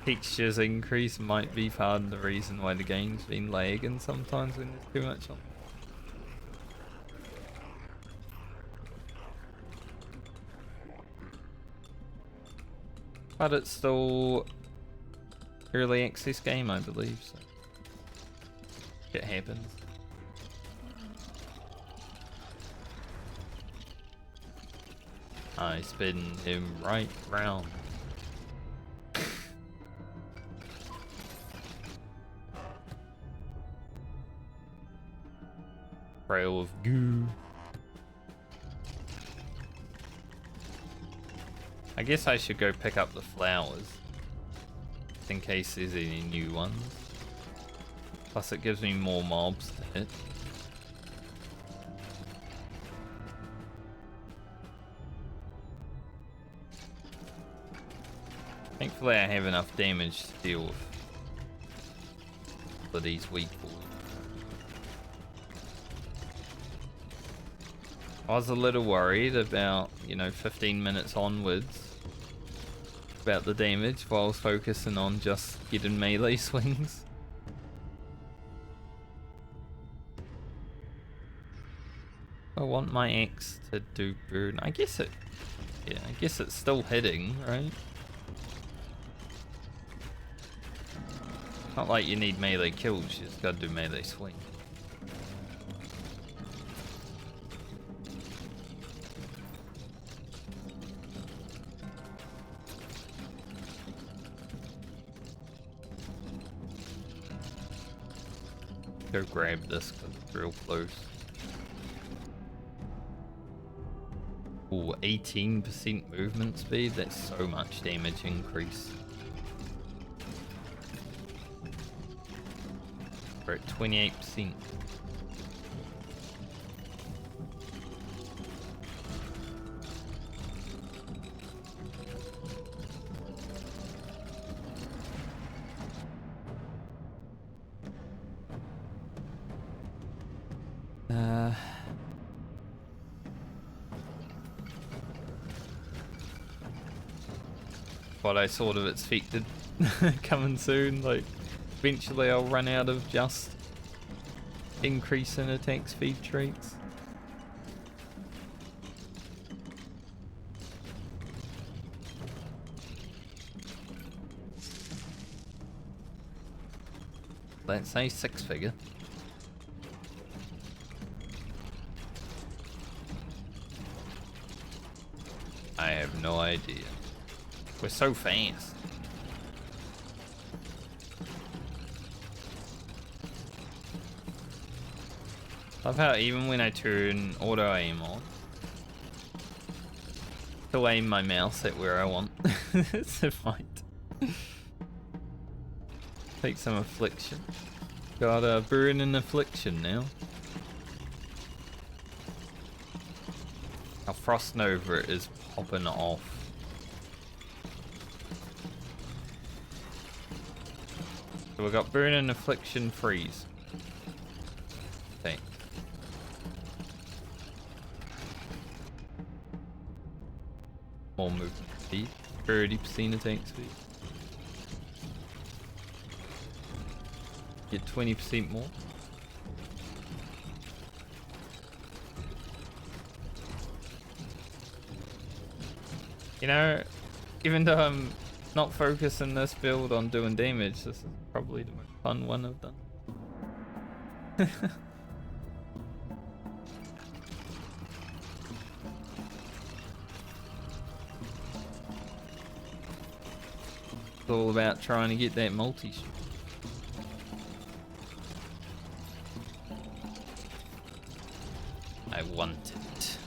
Textures increase might be part of the reason why the game's been lagging sometimes when there's too much on. But it's still early access game, I believe, so it happens. I spin him right round. trail of goo. I guess I should go pick up the flowers, just in case there's any new ones. Plus it gives me more mobs to hit. Thankfully I have enough damage to deal with for these weak boys. I was a little worried about, 15 minutes onwards about the damage while I was focusing on just getting melee swings. I want my axe to do burn. I guess it's still hitting, right? Not like you need melee kills, you just gotta do melee swing. Go grab this because it's real close. Ooh, 18% movement speed, that's so much damage increase. We're at 28%. What I sort of expected coming soon, like eventually I'll run out of just increase in attack speed traits. Let's say 6-figure. I have no idea. We're so fast. Love how even when I turn auto aim on, to aim my mouse at where I want. It's a fight. Take some affliction. Got a burning affliction now. Our frost nova is popping off. So we got burning affliction freeze. Okay. More movement speed. 30% attack speed. Get 20% more. Even though I'm not focusing this build on doing damage, this is probably the most fun one I've done. It's all about trying to get that multi-strike. I want it.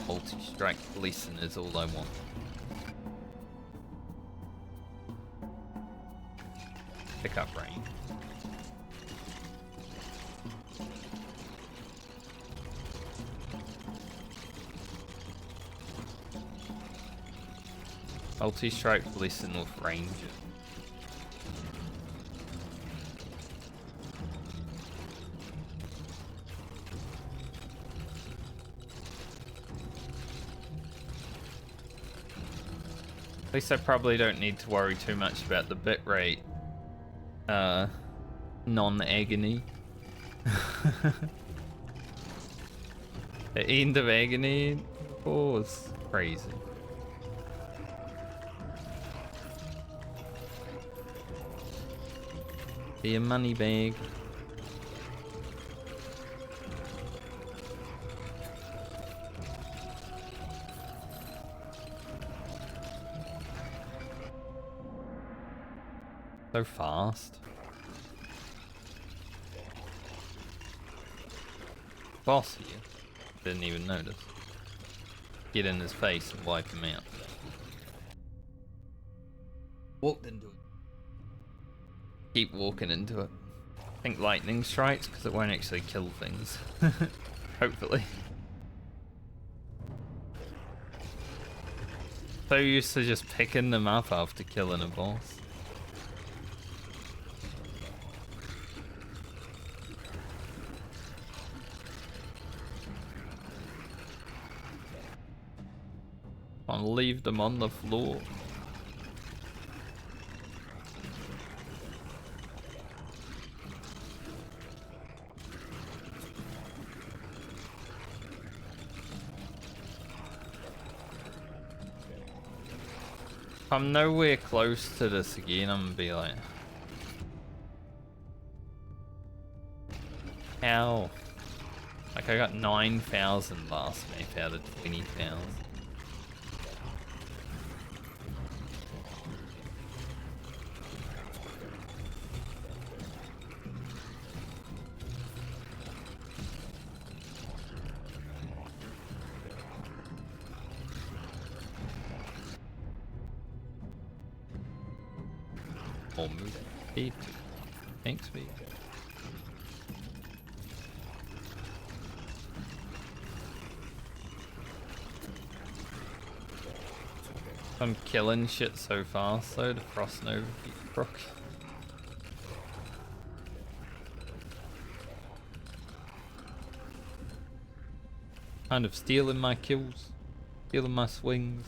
Multi-strike blessing is all I want. Pick up range. Multi-strike blessing with ranger. At least I probably don't need to worry too much about the bitrate. Non-agony. The end of agony before was crazy. Be a money bag. So fast. boss here. Didn't even notice. Get in his face and wipe him out. Walked into it. Keep walking into it. I think lightning strikes because it won't actually kill things. Hopefully. So used to just picking them up after killing a boss. I'll leave them on the floor. If I'm nowhere close to this again, I'm gonna be like, how? Like I got 9,000 last map out of 20,000. Or move speed. Thanks, speed. I'm killing shit so fast though, the Frost Nova keeps proc. Kind of stealing my kills, stealing my swings.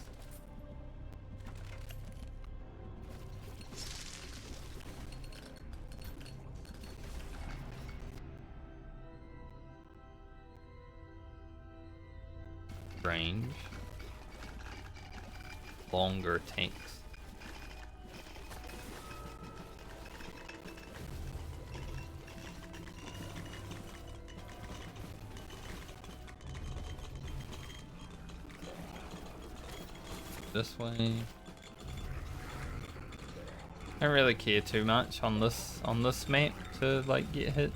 Range. Longer tanks. This way. I don't really care too much on this map to like get hit.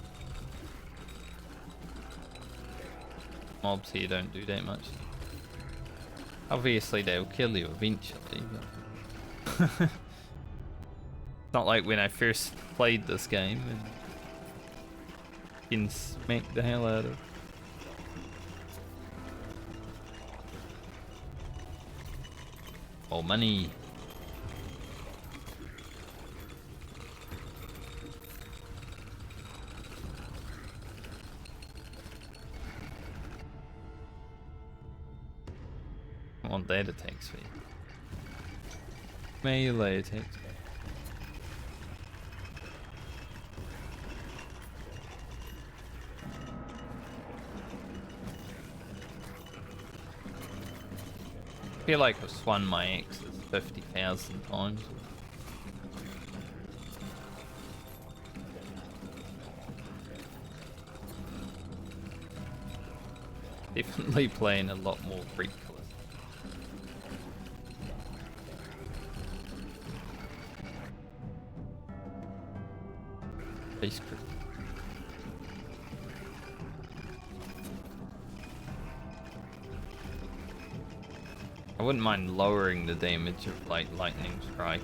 Mobs here don't do that much. Obviously they'll kill you eventually, but it's not like when I first played this game and getting smacked the hell out of. Oh, money. I want that attack speed. Melee attack speed. I feel like I've swung my X's 50,000 times. Definitely playing a lot more frequently. Base crew. I wouldn't mind lowering the damage of like lightning strikes.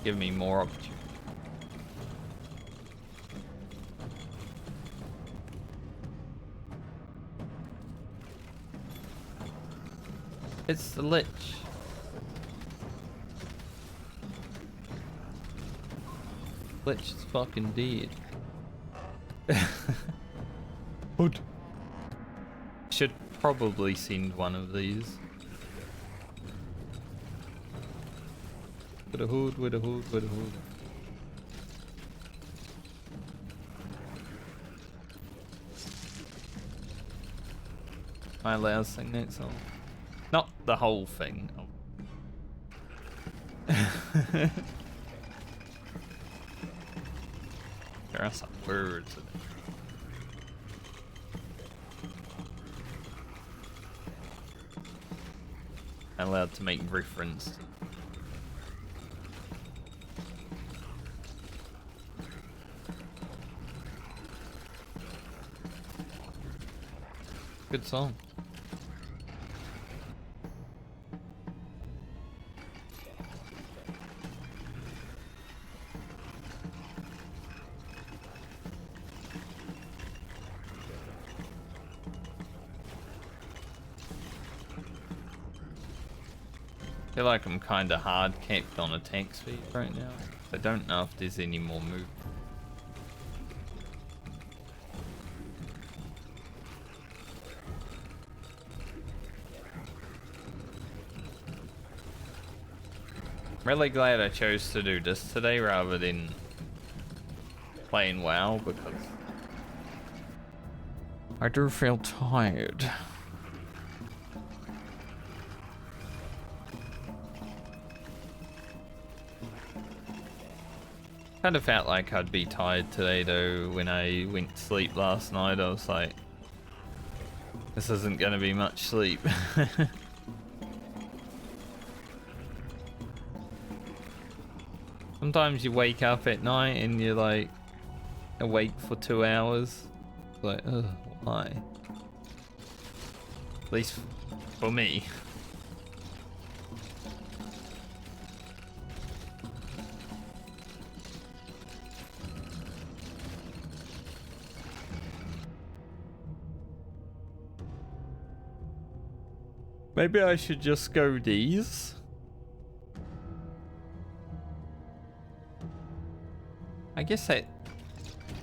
Give me more opportunity. It's the Lich. Lich is fucking dead. Hood. Should probably send one of these. With a hood, with a hood, with a hood. My last thing, that's all. Not the whole thing. Oh. There are some words in it. I'm allowed to make reference to. Good song. I feel like I'm kind of hard capped on attack speed right now. I don't know if there's any more movement. I'm really glad I chose to do this today rather than playing WoW because I do feel tired. Kind of felt like I'd be tired today though when I went to sleep last night. I was like, this isn't gonna be much sleep. Sometimes you wake up at night and you're like awake for 2 hours. Like, ugh, why? At least for me. Maybe I should just go these. I guess that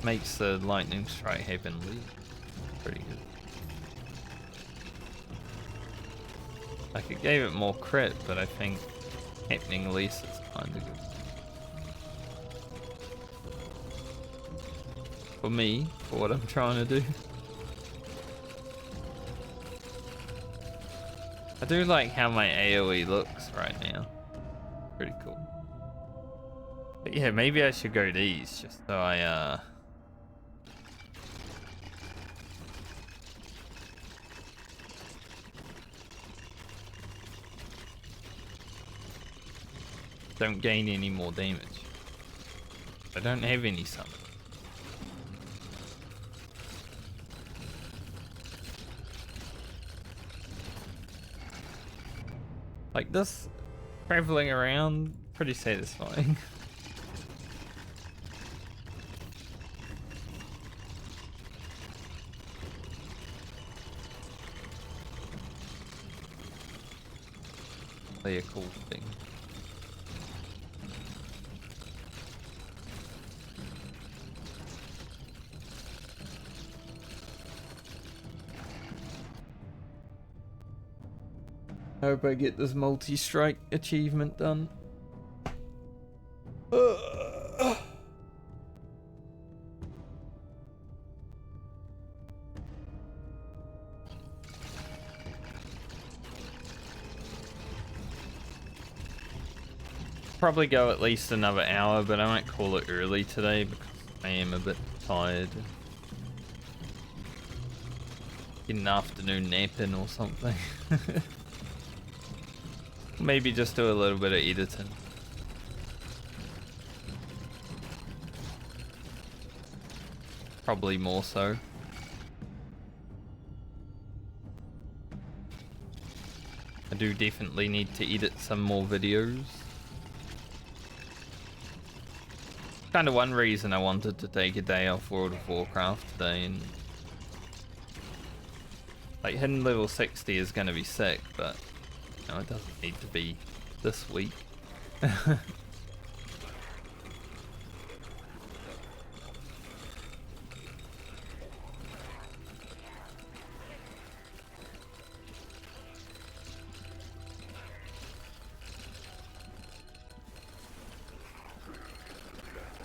makes the lightning strike happen pretty good. Like it gave it more crit, but I think happening least is kind of good. For me, for what I'm trying to do. I do like how my AoE looks right now. Pretty cool. But yeah, maybe I should go these just so I don't gain any more damage. I don't have any summon. Like this, traveling around, pretty satisfying. Play a cool thing. I hope I get this multi-strike achievement done. Probably go at least another hour, but I might call it early today because I am a bit tired. Get an afternoon nap in or something. Maybe just do a little bit of editing. Probably more so. I do definitely need to edit some more videos. Kind of one reason I wanted to take a day off World of Warcraft today, and like hitting level 60 is going to be sick, but no, it doesn't need to be this week.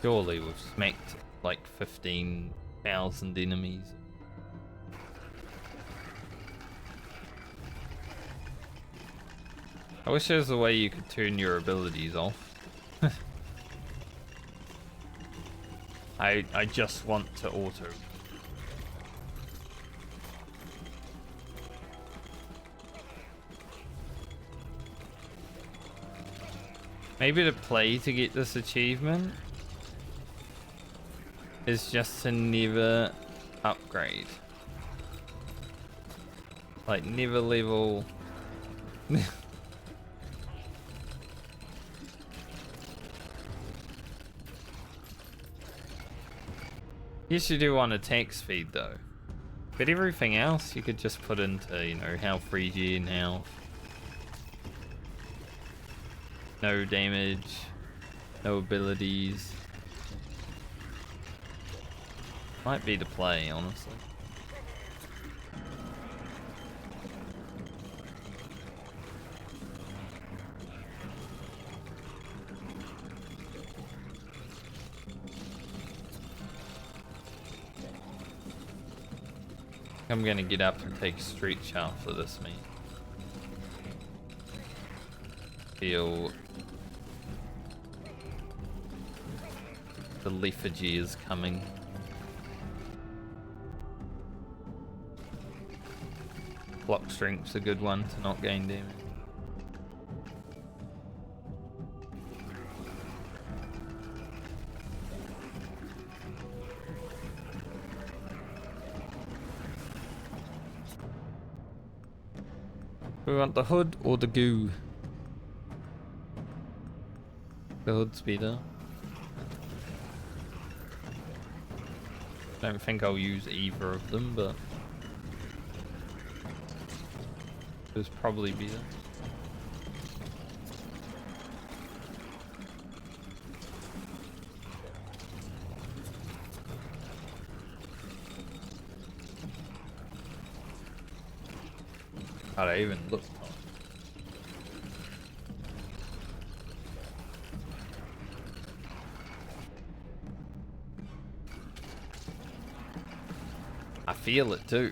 Surely we've smacked like 15,000 enemies. I wish there was a way you could turn your abilities off. I just want to auto. Maybe the play to get this achievement is just to never upgrade. Like, never level. Yes, you do want attack speed though. But everything else you could just put into, you know, health regen, health. No damage, no abilities. Might be the play, honestly. I'm gonna get up and take a stretch after this, man. Feel the lethargy is coming. Block strength's a good one to not gain damage. We want the hood or the goo? The hood's better. Don't think I'll use either of them, but it's probably better. How do I even look? I feel it too.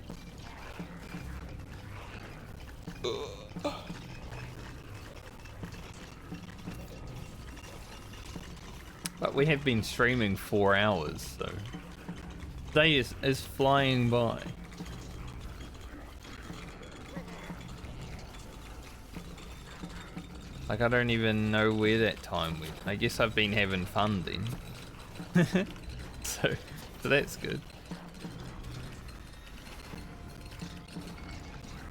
But we have been streaming 4 hours, so day is flying by. Like, I don't even know where that time went. I guess I've been having fun then. so that's good.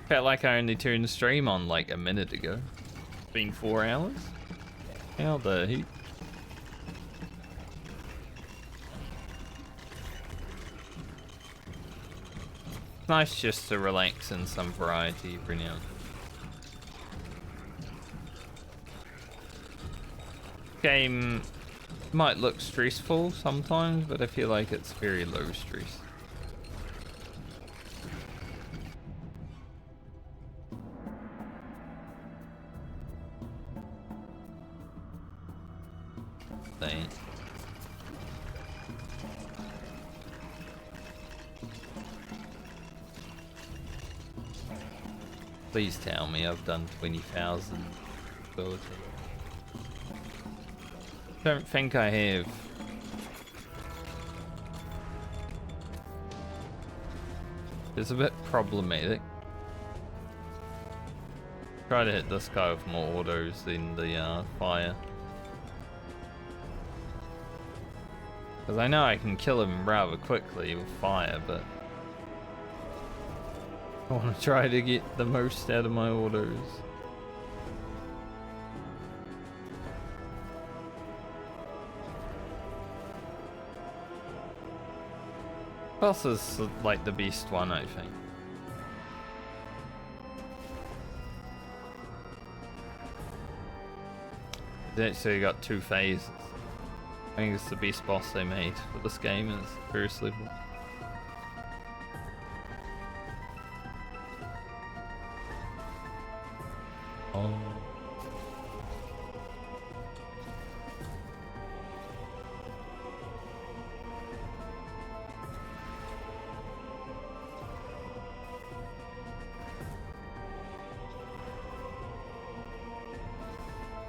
Felt like I only turned the stream on like a minute ago. It's been 4 hours? How the heck? Nice just to relax in some variety every now and then. Game might look stressful sometimes, but I feel like it's very low stress. Thanks. Please tell me I've done 20,000 ability. Don't think I have. It's a bit problematic. Try to hit this guy with more autos than the fire. Because I know I can kill him rather quickly with fire, but I want to try to get the most out of my autos. Boss is like the best one, I think. It's actually got 2 phases. I think it's the best boss they made for this game is first level. Oh.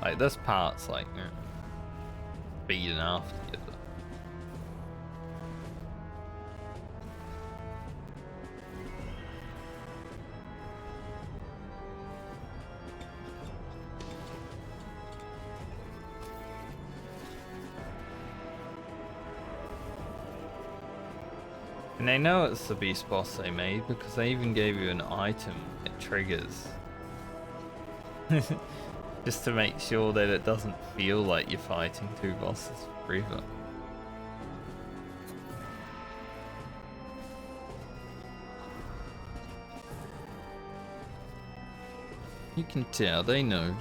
Like this part's like beating after you. And they know it's the best boss they made because they even gave you an item at triggers. Just to make sure that it doesn't feel like you're fighting two bosses forever. You can tell, they know.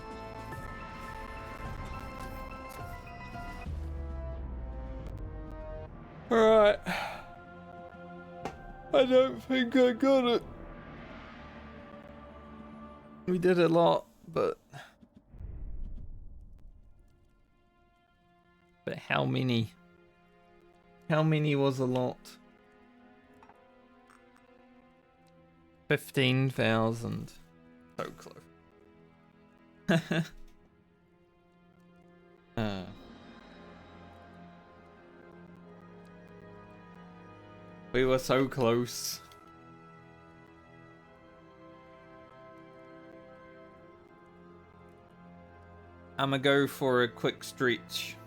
Alright. I don't think I got it. We did a lot, but how many? How many was a lot? 15,000. So close. We were so close. I'ma go for a quick stretch.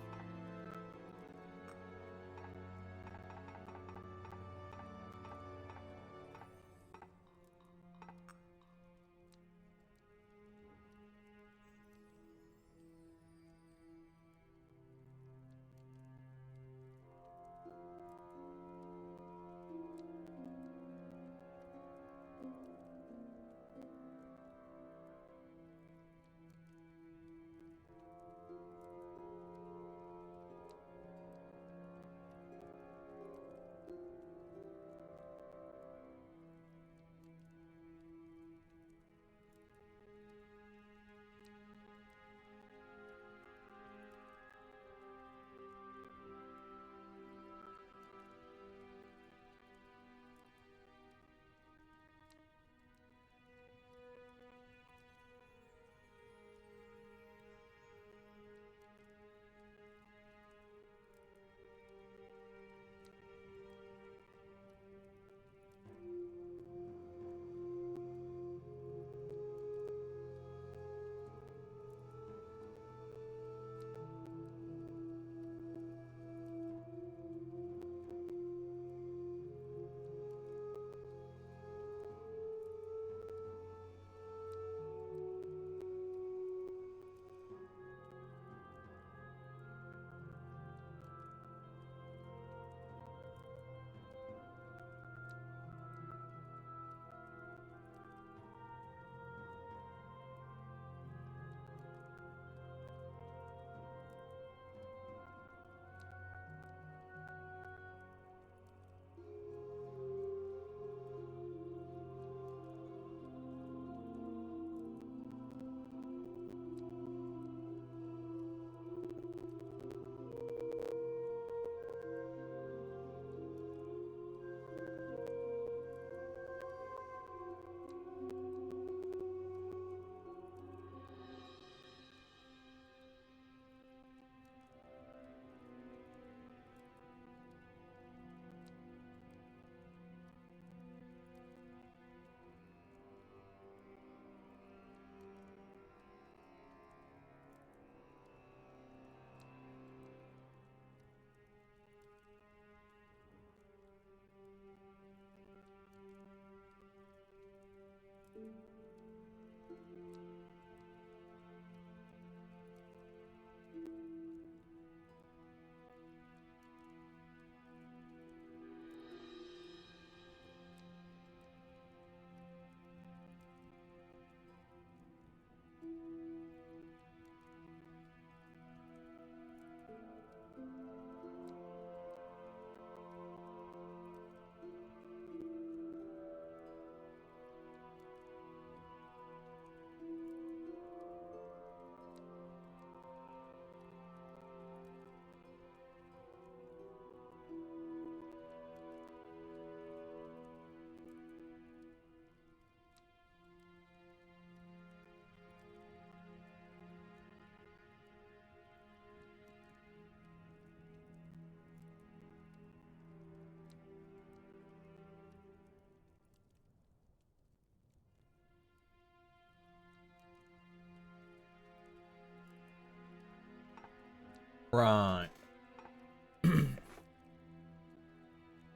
Right.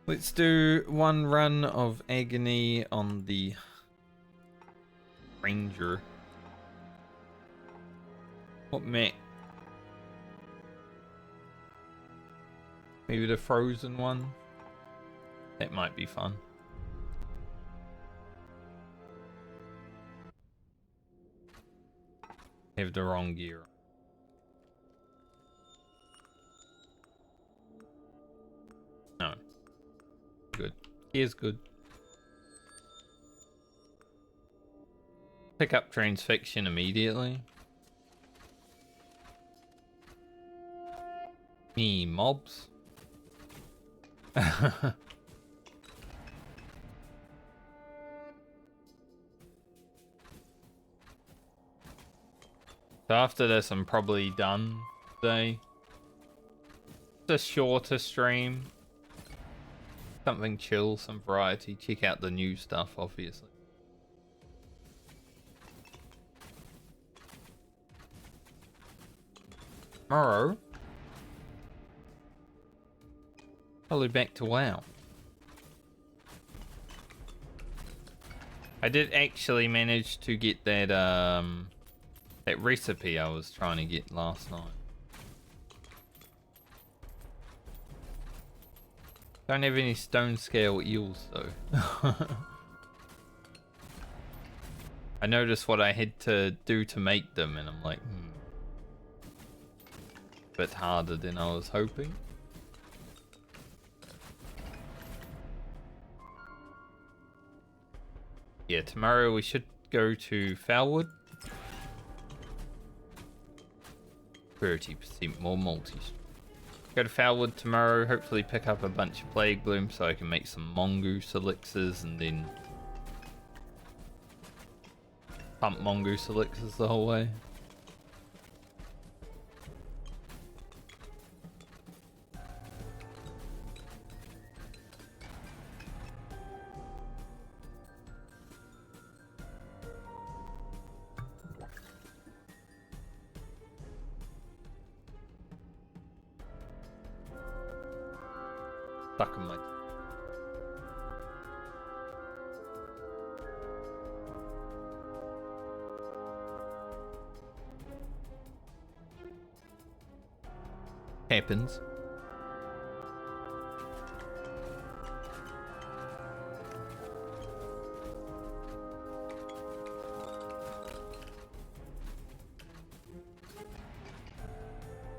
Let's do one run of agony on the Ranger. What mech? Maybe the frozen one? That might be fun. Have the wrong gear. No. Good. Gear's good. Pick up transfixion immediately. Me mobs. So after this, I'm probably done today. It's a shorter stream. Something chill, some variety. Check out the new stuff, obviously. Tomorrow, probably back to WoW. I did actually manage to get that that recipe I was trying to get last night. Don't have any stone scale eels though. I noticed what I had to do to make them and I'm like, bit harder than I was hoping. Yeah, tomorrow we should go to Foulwood. 30% more multis. Go to Foulwood tomorrow, hopefully pick up a bunch of Plague Bloom so I can make some Mongoose elixirs and then pump Mongoose elixirs the whole way. Stuck in my... Happens.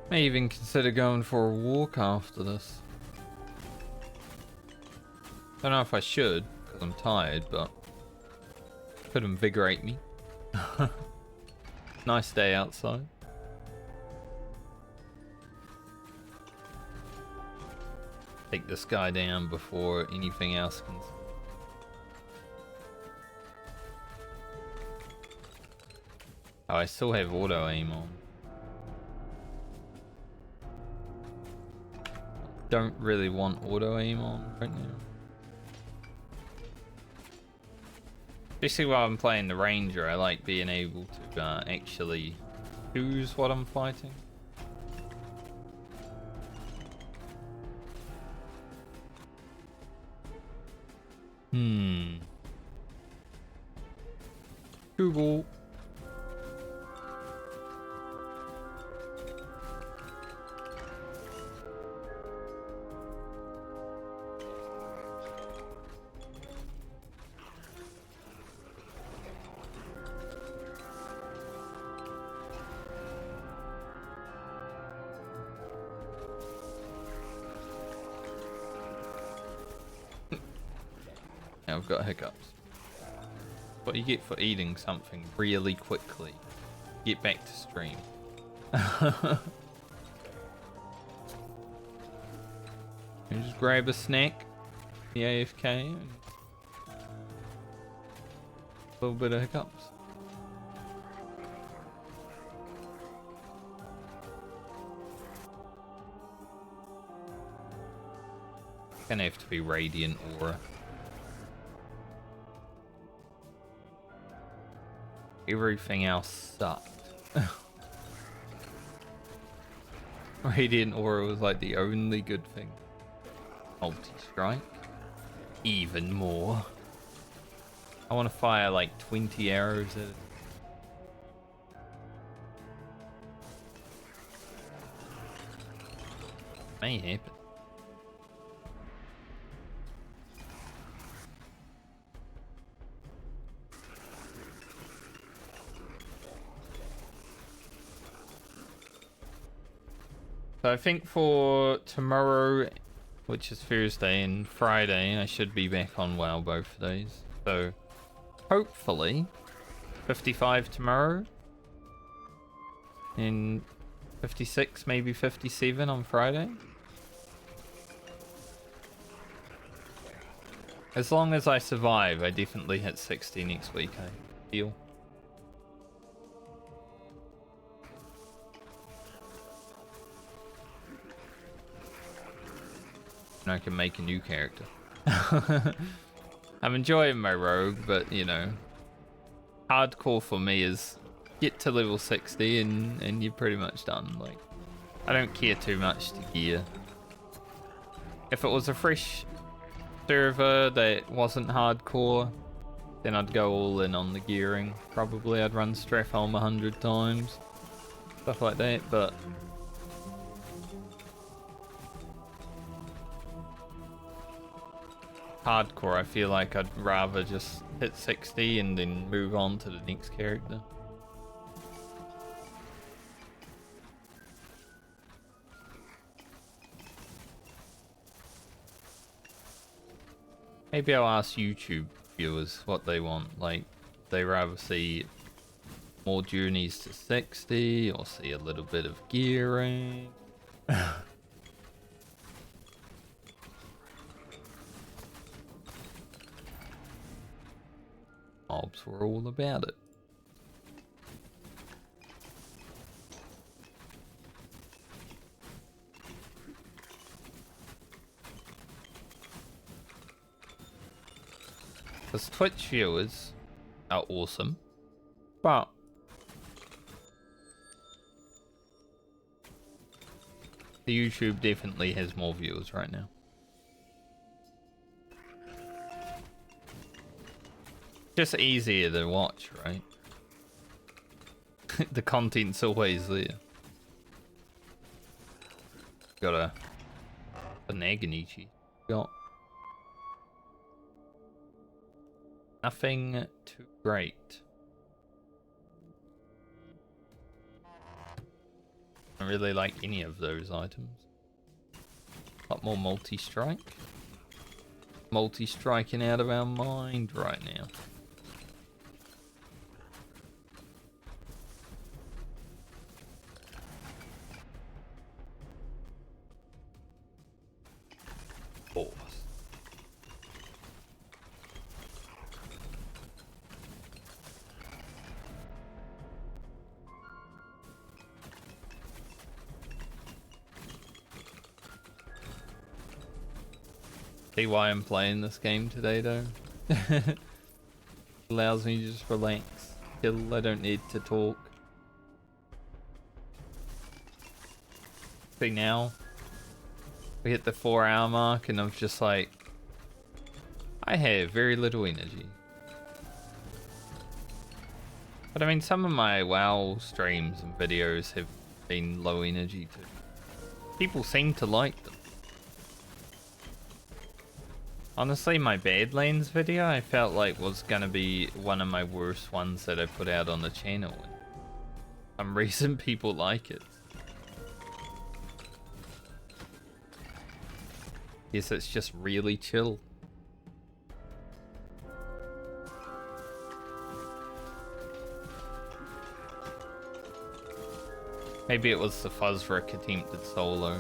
May even consider going for a walk after this. Don't know if I should, because I'm tired, but could invigorate me. Nice day outside. Take this guy down before anything else can... Oh, I still have auto aim on. Don't really want auto aim on right now. Especially while I'm playing the Ranger, I like being able to actually choose what I'm fighting. Google. I've got hiccups. What you get for eating something really quickly. Get back to stream. You just grab a snack, the AFK, and a little bit of hiccups. Gonna have to be Radiant Aura. Everything else sucked. Radiant Aura was like the only good thing. Multi-strike. Even more. I want to fire like 20 arrows at it. May happen. So I think for tomorrow, which is Thursday, and Friday, I should be back on WoW both days. So hopefully 55 tomorrow and 56, maybe 57 on Friday. As long as I survive, I definitely hit 60 next week, I feel. And I can make a new character. I'm enjoying my rogue, but you know, hardcore for me is get to level 60 and you're pretty much done. Like, I don't care too much to gear. If it was a fresh server that wasn't hardcore, then I'd go all in on the gearing. Probably I'd run Strathhelm 100 times, stuff like that, but hardcore, I feel like I'd rather just hit 60 and then move on to the next character. Maybe I'll ask YouTube viewers what they want. Like, they rather see more journeys to 60 or see a little bit of gearing. Mobs were all about it. Because Twitch viewers are awesome, but the YouTube definitely has more viewers right now. Just easier to watch, right? The content's always there. Got a Naganichi. Got nothing too great. I don't really like any of those items. A lot more multi-strike. Multi-striking out of our mind right now. See why I'm playing this game today though? Allows me to just relax, chill, I don't need to talk. See now, we hit the 4-hour mark and I'm just like, I have very little energy. But I mean, some of my WoW streams and videos have been low energy too. People seem to like them. Honestly, my Badlands video I felt like was gonna be one of my worst ones that I put out on the channel. And for some reason people like it. Yes, it's just really chill. Maybe it was the Fuzzrick attempted solo.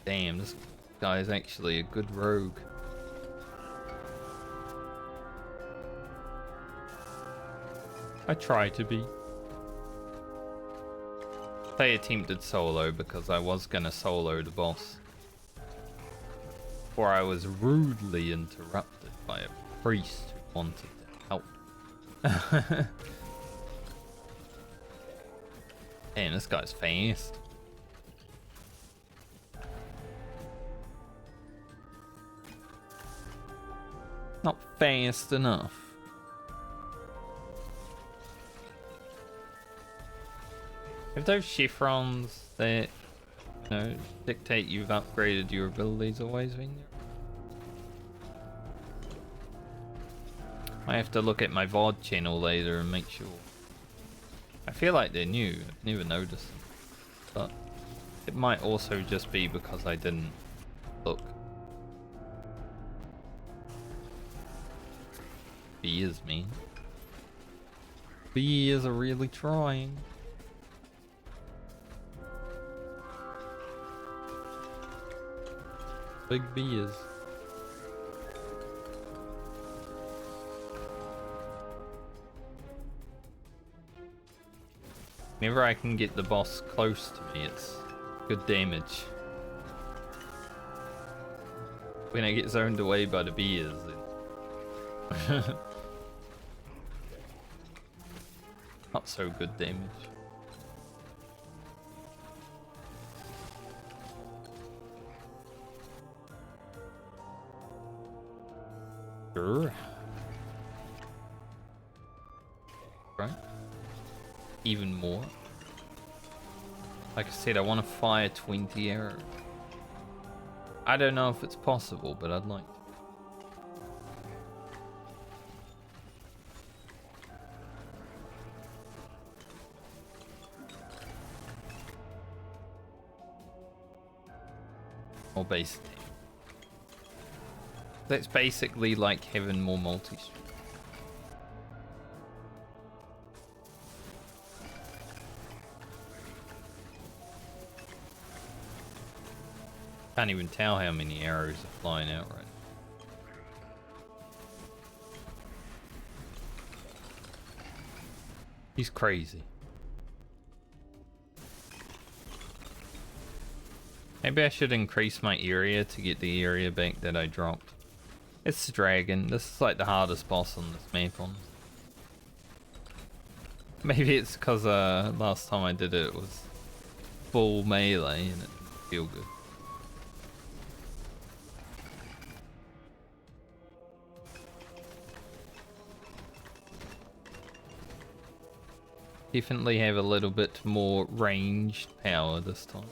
Damn, this guy is actually a good rogue. I try to be. They attempted solo because I was gonna solo the boss. Or I was rudely interrupted by a priest who wanted to help. Damn, this guy's fast. Not fast enough. If those chiffons that, you know, dictate you've upgraded your abilities always been there? I have to look at my VOD channel later and make sure. I feel like they're new. I've never noticed them. But it might also just be because I didn't look. Beers, man. Beers are really trying. Big beers. Whenever I can get the boss close to me, it's good damage. When I get zoned away by the beers, then not so good damage. Sure. Right. Even more. Like I said, I want to fire 20 arrows. I don't know if it's possible, but I'd like to. Or base attack. That's basically like having more multi-stream. Can't even tell how many arrows are flying out right now. He's crazy. Maybe I should increase my area to get the area back that I dropped. It's the dragon. This is like the hardest boss on this map on. Maybe it's because last time I did it, it was full melee and it didn't feel good. Definitely have a little bit more ranged power this time.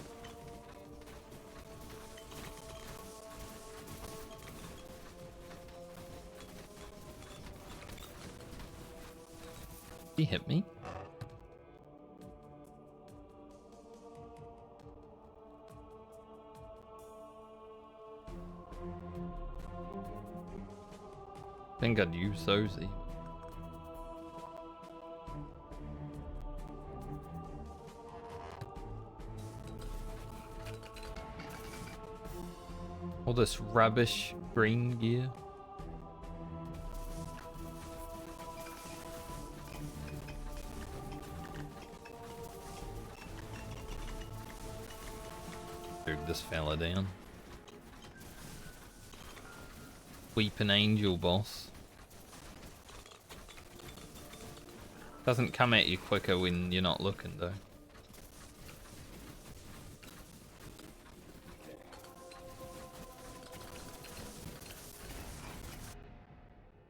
He hit me. I think I'd use those even. All this rubbish green gear. This fella down. Weeping angel boss. Doesn't come at you quicker when you're not looking though.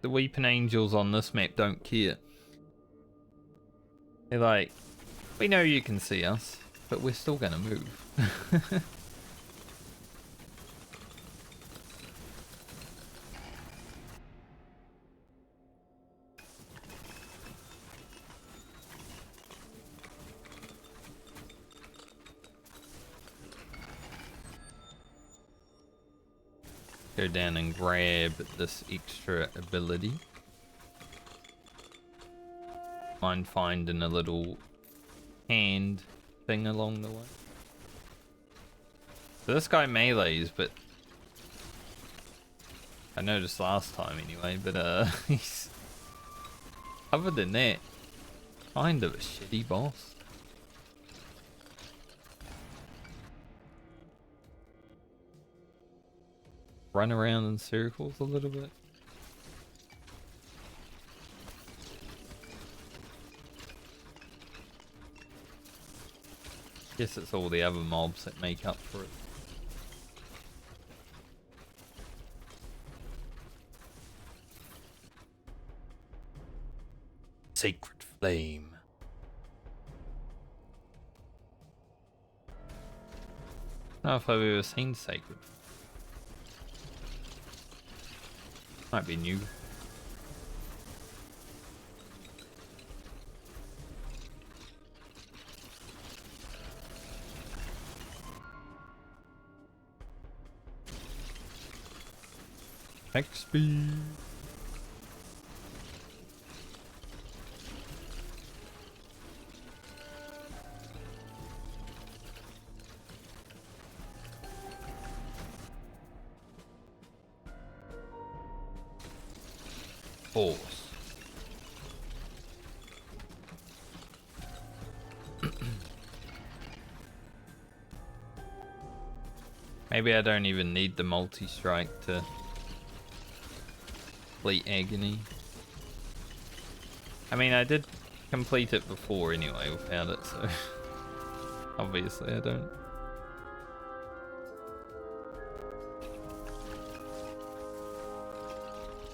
The weeping angels on this map don't care. They're like, we know you can see us, but we're still gonna move. Go down and grab this extra ability. Mind finding a little hand thing along the way. So this guy melees, but I noticed last time anyway, but he's other than that, kind of a shitty boss. Run around in circles a little bit. Guess it's all the other mobs that make up for it. Sacred flame. I don't know if I've ever seen sacred. Might be new. XP. Force. Maybe I don't even need the multi-strike to complete agony. I mean, I did complete it before anyway without it, so obviously I don't.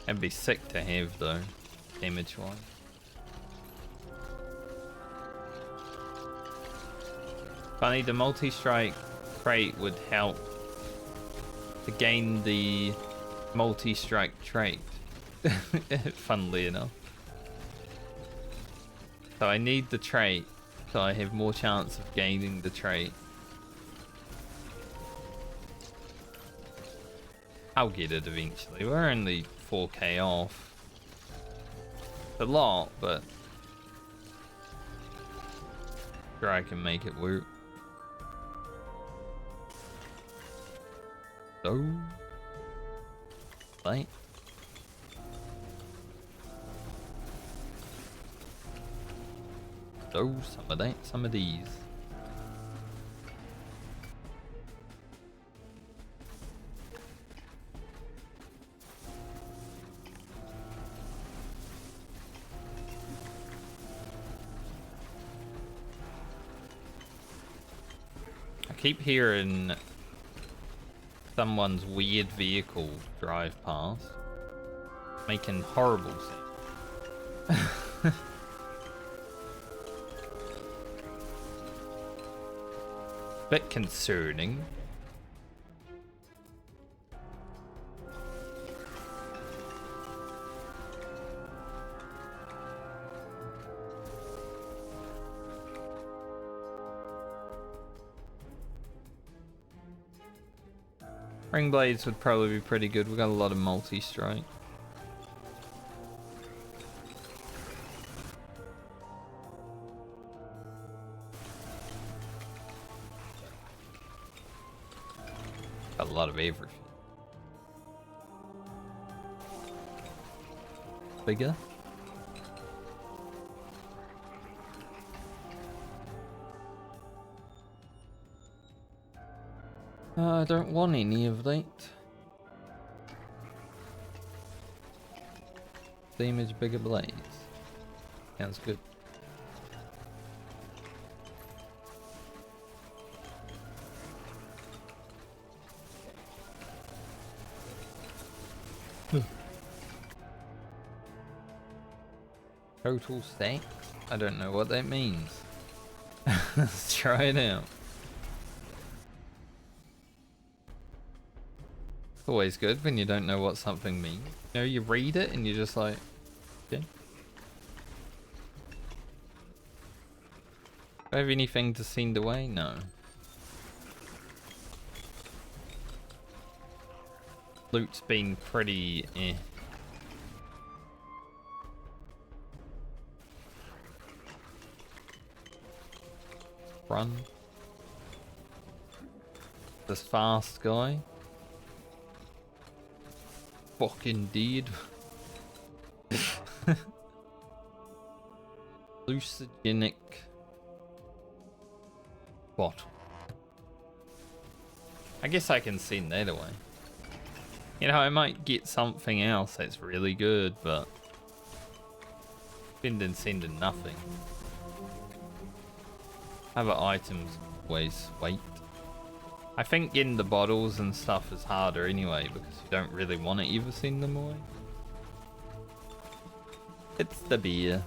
It'd be sick to have though, damage wise. Funny, the multi-strike trait would help to gain the multi-strike trait, funnily enough. So I need the trait, so I have more chance of gaining the trait. I'll get it eventually. We're only 4k off. A lot, but sure I can make it work. So, right. So, some of these. I keep hearing someone's weird vehicle drive past, making horrible sounds. Bit concerning. Ring blades would probably be pretty good. We've got a lot of multi-strike. Got a lot of everything. Bigger. I don't want any of that. Damage bigger blades. Sounds good. Total stacks? I don't know what that means. Let's try it out. It's always good when you don't know what something means. You know, you read it and you're just like, okay. Do I have anything to send away? No. Loot's been pretty eh. Run. This fast guy. Fucking dead. Hallucinogenic bottle. I guess I can send that away. You know, I might get something else that's really good, but sending nothing. Other items always wait. I think getting the bottles and stuff is harder anyway because you don't really want to ever send them away. It's the beer.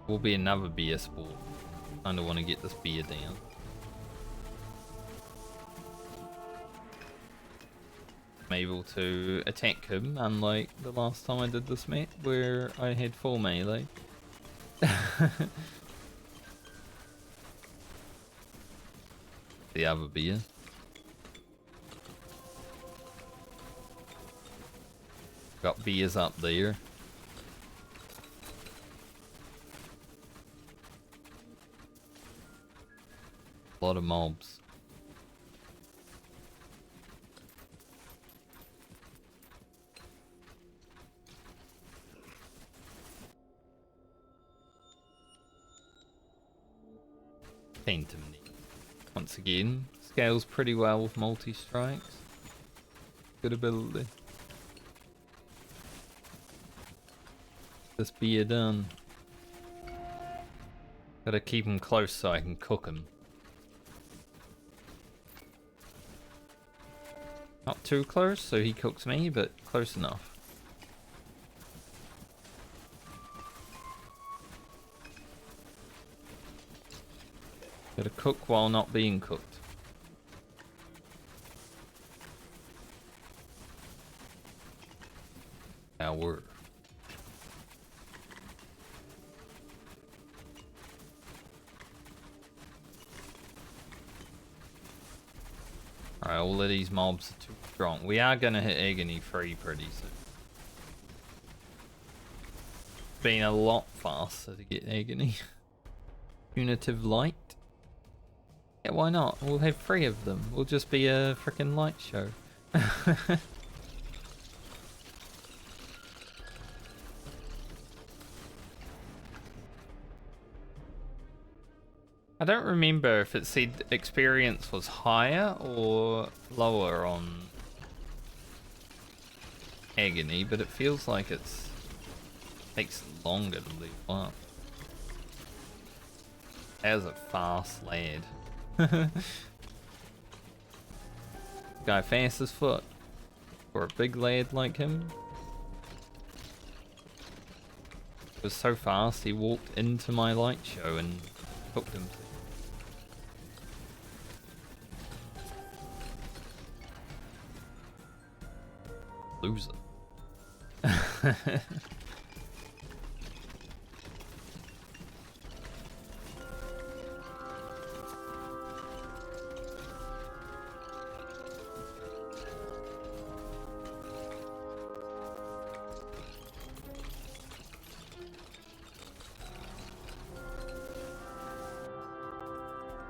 Will be another beer sport. Kinda want to get this beer down. I'm able to attack him, unlike the last time I did this map where I had full melee. The other beer. Got beers up there. A lot of mobs. Phantom Knee. Once again, scales pretty well with multi-strikes. Good ability. This beer done. Gotta keep him close so I can cook him. Not too close so he cooks me, but close enough. Gotta cook while not being cooked. Power. Alright, all of these mobs are too strong. We are gonna hit Agony 3 pretty soon. Been a lot faster to get Agony. Punitive Light? Yeah, why not? We'll have 3 of them. We'll just be a freaking light show. I don't remember if it said experience was higher or lower on Agony, but it feels like it takes longer to level up. As a fast lad. Guy fast as fuck. For a big lad like him. It was so fast he walked into my light show and cooked him. Loser.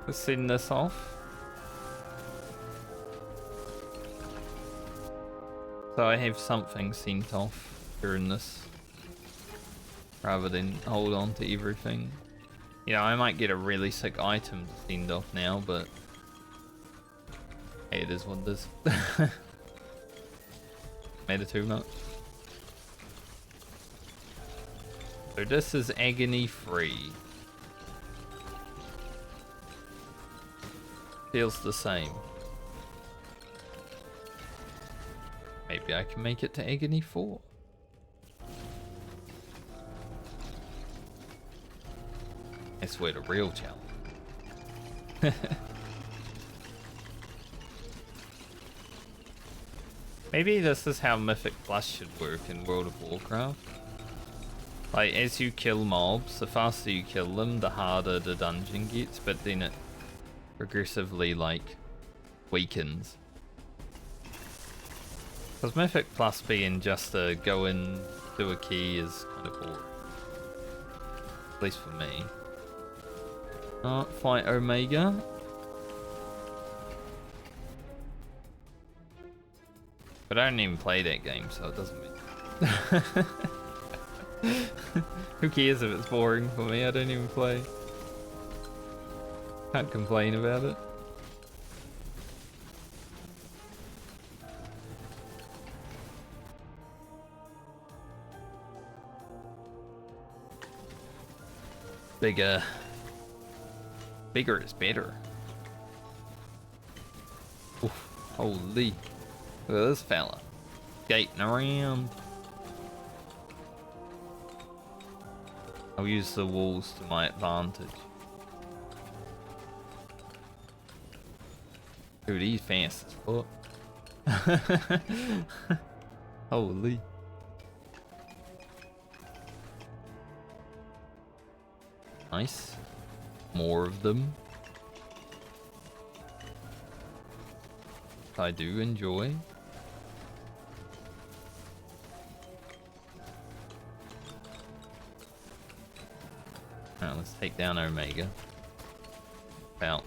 Let's send this off. So I have something sent off during this, rather than hold on to everything. You know, I might get a really sick item to send off now, but hey, it is what it is. Made it too much. So this is Agony free. Feels the same. Maybe I can make it to Agony 4. That's where the real challenge. Maybe this is how Mythic Plus should work in World of Warcraft. Like, as you kill mobs, the faster you kill them, the harder the dungeon gets, but then it progressively, like, weakens. Because Mythic Plus being just a go in, do a key is kind of boring. At least for me. Fight Omega. But I don't even play that game, so it doesn't mean. Who cares if it's boring for me? I don't even play. Can't complain about it. Bigger is better. Oof, holy. Look at this fella. Skating around. I'll use the walls to my advantage. Dude, he's fast as fuck. Holy. Nice. More of them. I do enjoy. Now let's take down Omega. About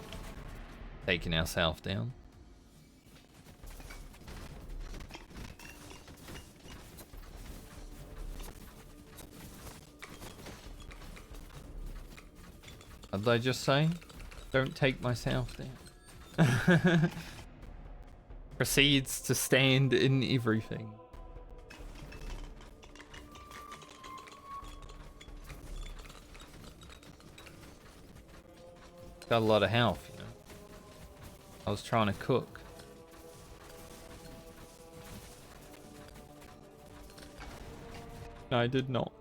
taking ourselves down. What did I just say? Don't take myself down. Proceeds to stand in everything. Got a lot of health, you know. I was trying to cook. No, I did not.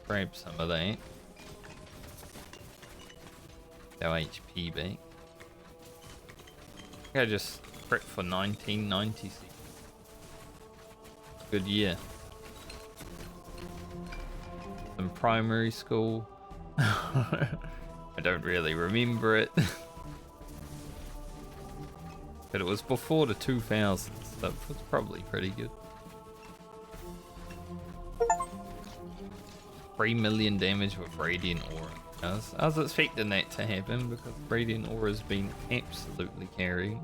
Grab some of that. Our HP back. I just prepped for 1996. Good year. Some primary school. I don't really remember it. But it was before the 2000s, so it was probably pretty good. 3 million damage with Radiant Aura. I was expecting that to happen because Radiant Aura has been absolutely carrying.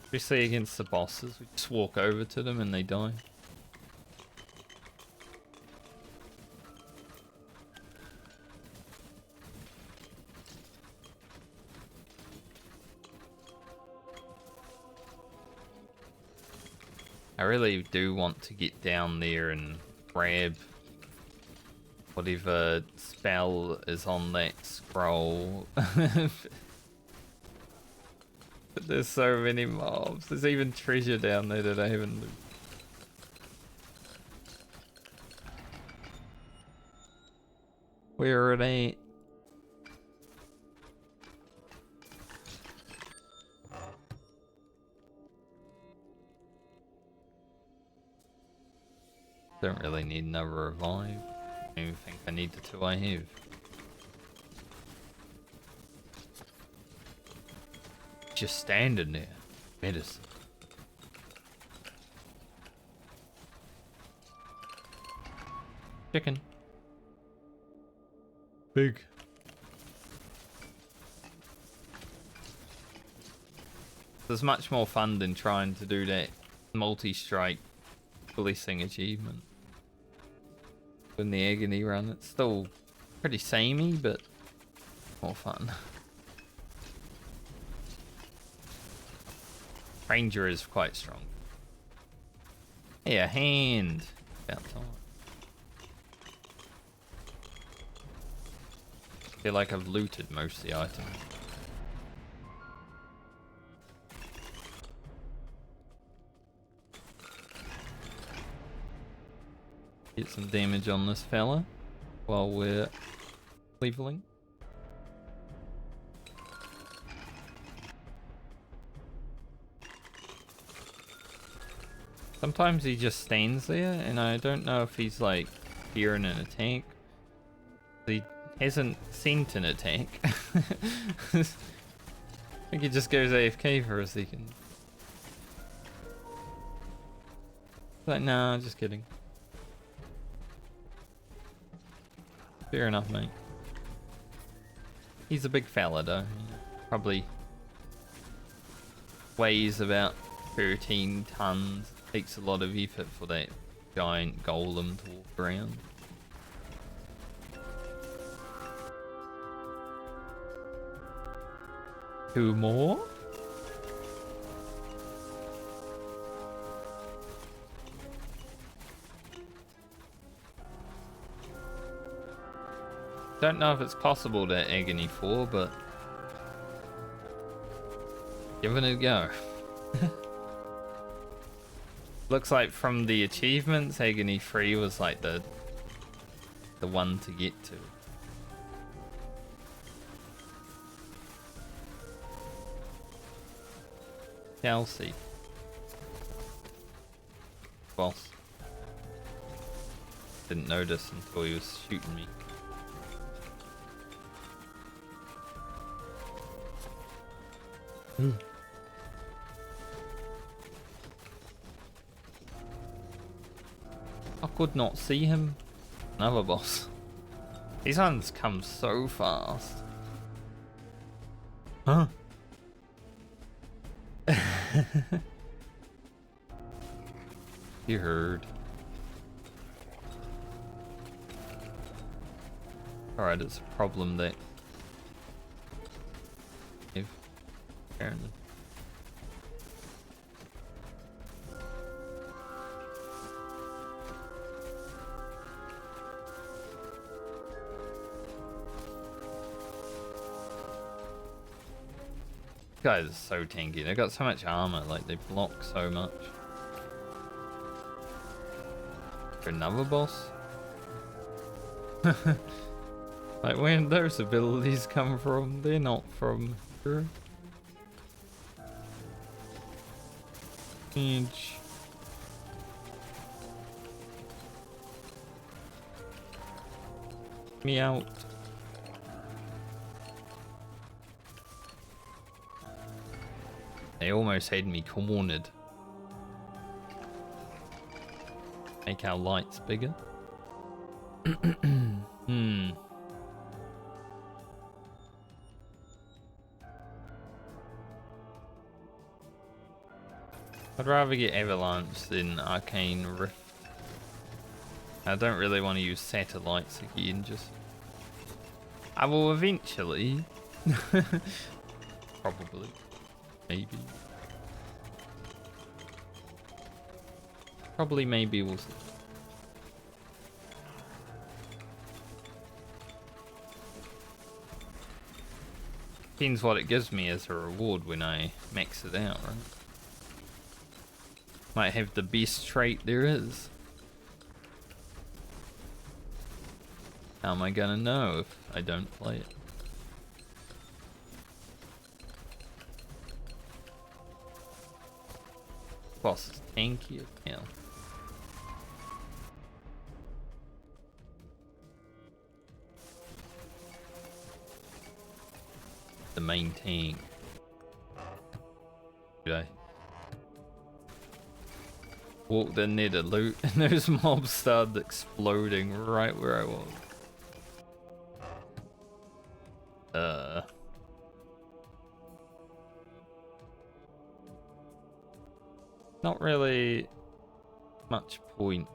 Especially against the bosses, we just walk over to them and they die. I really do want to get down there and grab whatever spell is on that scroll. But there's so many mobs. There's even treasure down there that I haven't looted. Where are they? Don't really need another revive. I don't even think I need the two I have. Just standing there. Medicine. Chicken. Big. It's much more fun than trying to do that multi-strike blessing achievement. In the agony run, it's still pretty samey, but more fun. Ranger is quite strong. Hey, a hand. About time. I feel like I've looted most of the items. Get some damage on this fella while we're leveling. Sometimes he just stands there and I don't know if he's like fearing an attack. He hasn't sent an attack. I think he just goes AFK for a second. Like, nah, just kidding. Fair enough, mate. He's a big fella, though. Probably weighs about 13 tons. Takes a lot of effort for that giant golem to walk around. Two more? Don't know if it's possible to Agony 4, but giving it a go. Looks like from the achievements, Agony 3 was like the one to get to. Chelsea. Boss. Didn't notice until he was shooting me. I could not see him. Another boss. These ones come so fast. Huh? You heard. Alright, it's a problem that if apparently. Guys are so tanky. They got so much armor, like they block so much. For another boss? Like, where did those abilities come from? They're not from here. Edge. Me out. They almost had me cornered. Make our lights bigger. I'd rather get Avalanche than Arcane Rift. I don't really want to use satellites again, just... I will eventually. Probably. Maybe. Probably, maybe we'll see. Depends what it gives me as a reward when I max it out, right? Might have the best trait there is. How am I gonna know if I don't play it? Boss is tanky as hell. The main tank. Did I? Walked in there to loot and those mobs started exploding right where I was. Not really much point.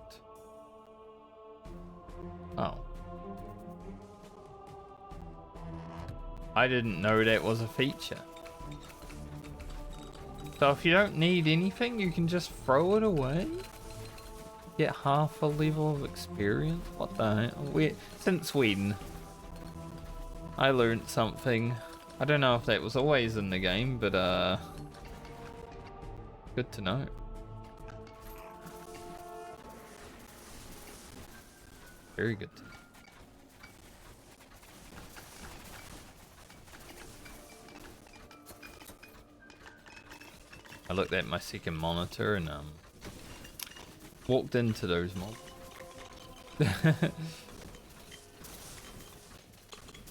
Oh. I didn't know that was a feature. So if you don't need anything, you can just throw it away? Get half a level of experience? What the hell? Since when? I learned something. I don't know if that was always in the game, but good to know. Very good to know. I looked at my second monitor and walked into those mobs.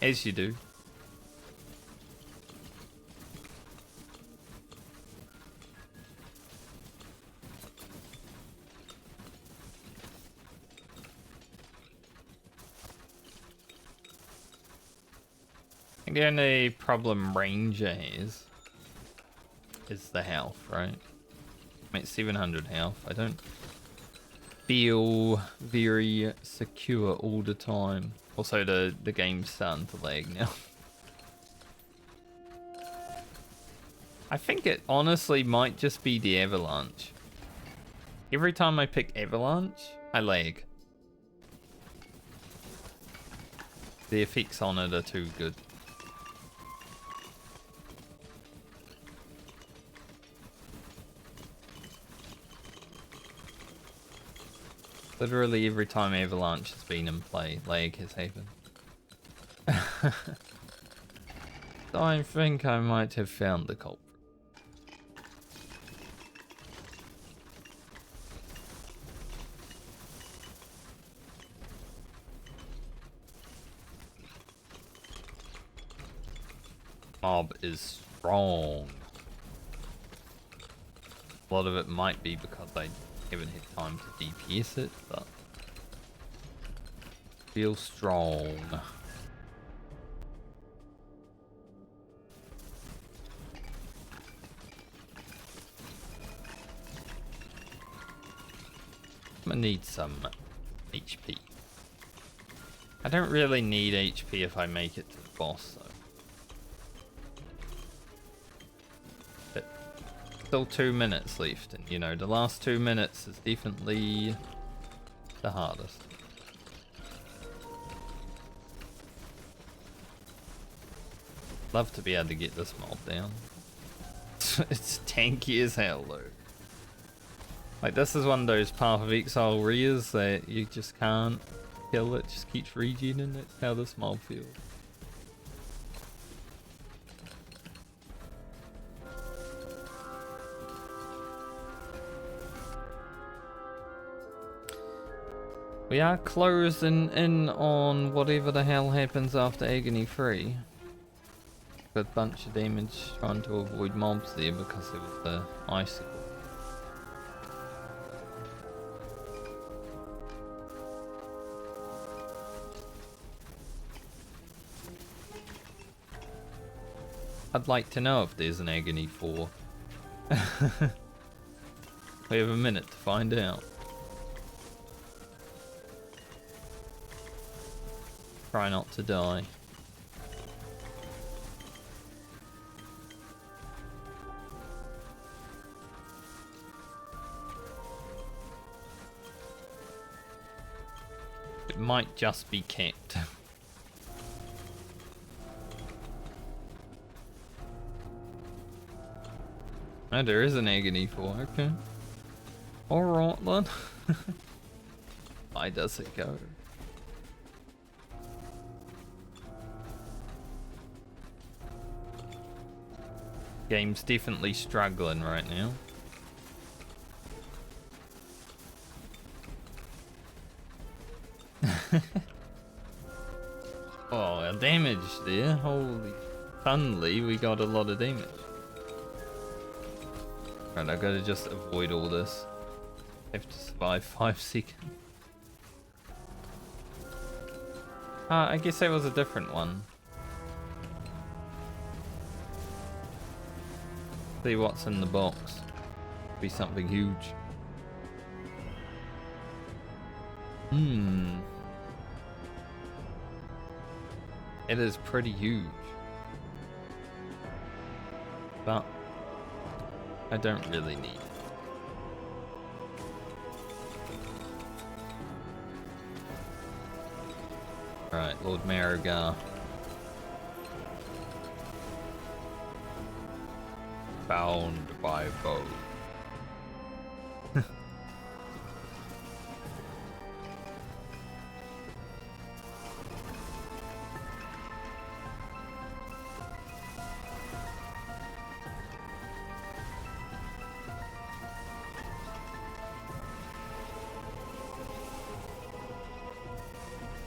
As you do. I think the only problem Ranger has is the health, right? I'm at 700 health. I don't feel very secure all the time. Also, the game's starting to lag now. I think it honestly might just be the Avalanche. Every time I pick Avalanche, I lag. The effects on it are too good. Literally every time Avalanche has been in play, lag has happened. I think I might have found the culprit. Mob is strong. A lot of it might be because I haven't had time to DPS it, but feels strong. I'm gonna need some HP. I don't really need HP if I make it to the boss though. Still 2 minutes left, and you know, the last 2 minutes is definitely the hardest. Love to be able to get this mob down. It's tanky as hell though. Like, this is one of those Path of Exile rears that you just can't kill, it just keeps regening. That's how this mob feels. We are closing in on whatever the hell happens after Agony 3. Got a bunch of damage trying to avoid mobs there because of the icicle. I'd like to know if there's an Agony 4. We have a minute to find out. Try not to die. It might just be kept. Oh, there is an Agony 4, okay. Alright then. Why does it go? Game's definitely struggling right now. Oh, our damage there. Holy. Suddenly, we got a lot of damage. Right, I gotta just avoid all this. Have to survive 5 seconds. I guess that was a different one. See what's in the box. Be something huge. It is pretty huge. But I don't really need it. Alright, Lord Marigar. Bound by bow.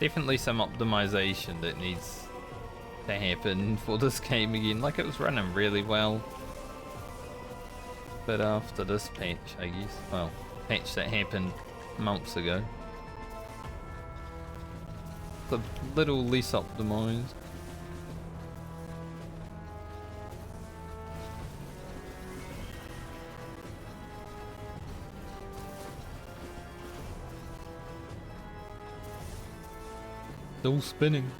Definitely some optimization that needs to happen for this game again. Like, it was running really well. But after this patch, I guess. Well, patch that happened months ago. It's a little less optimized. Still spinning.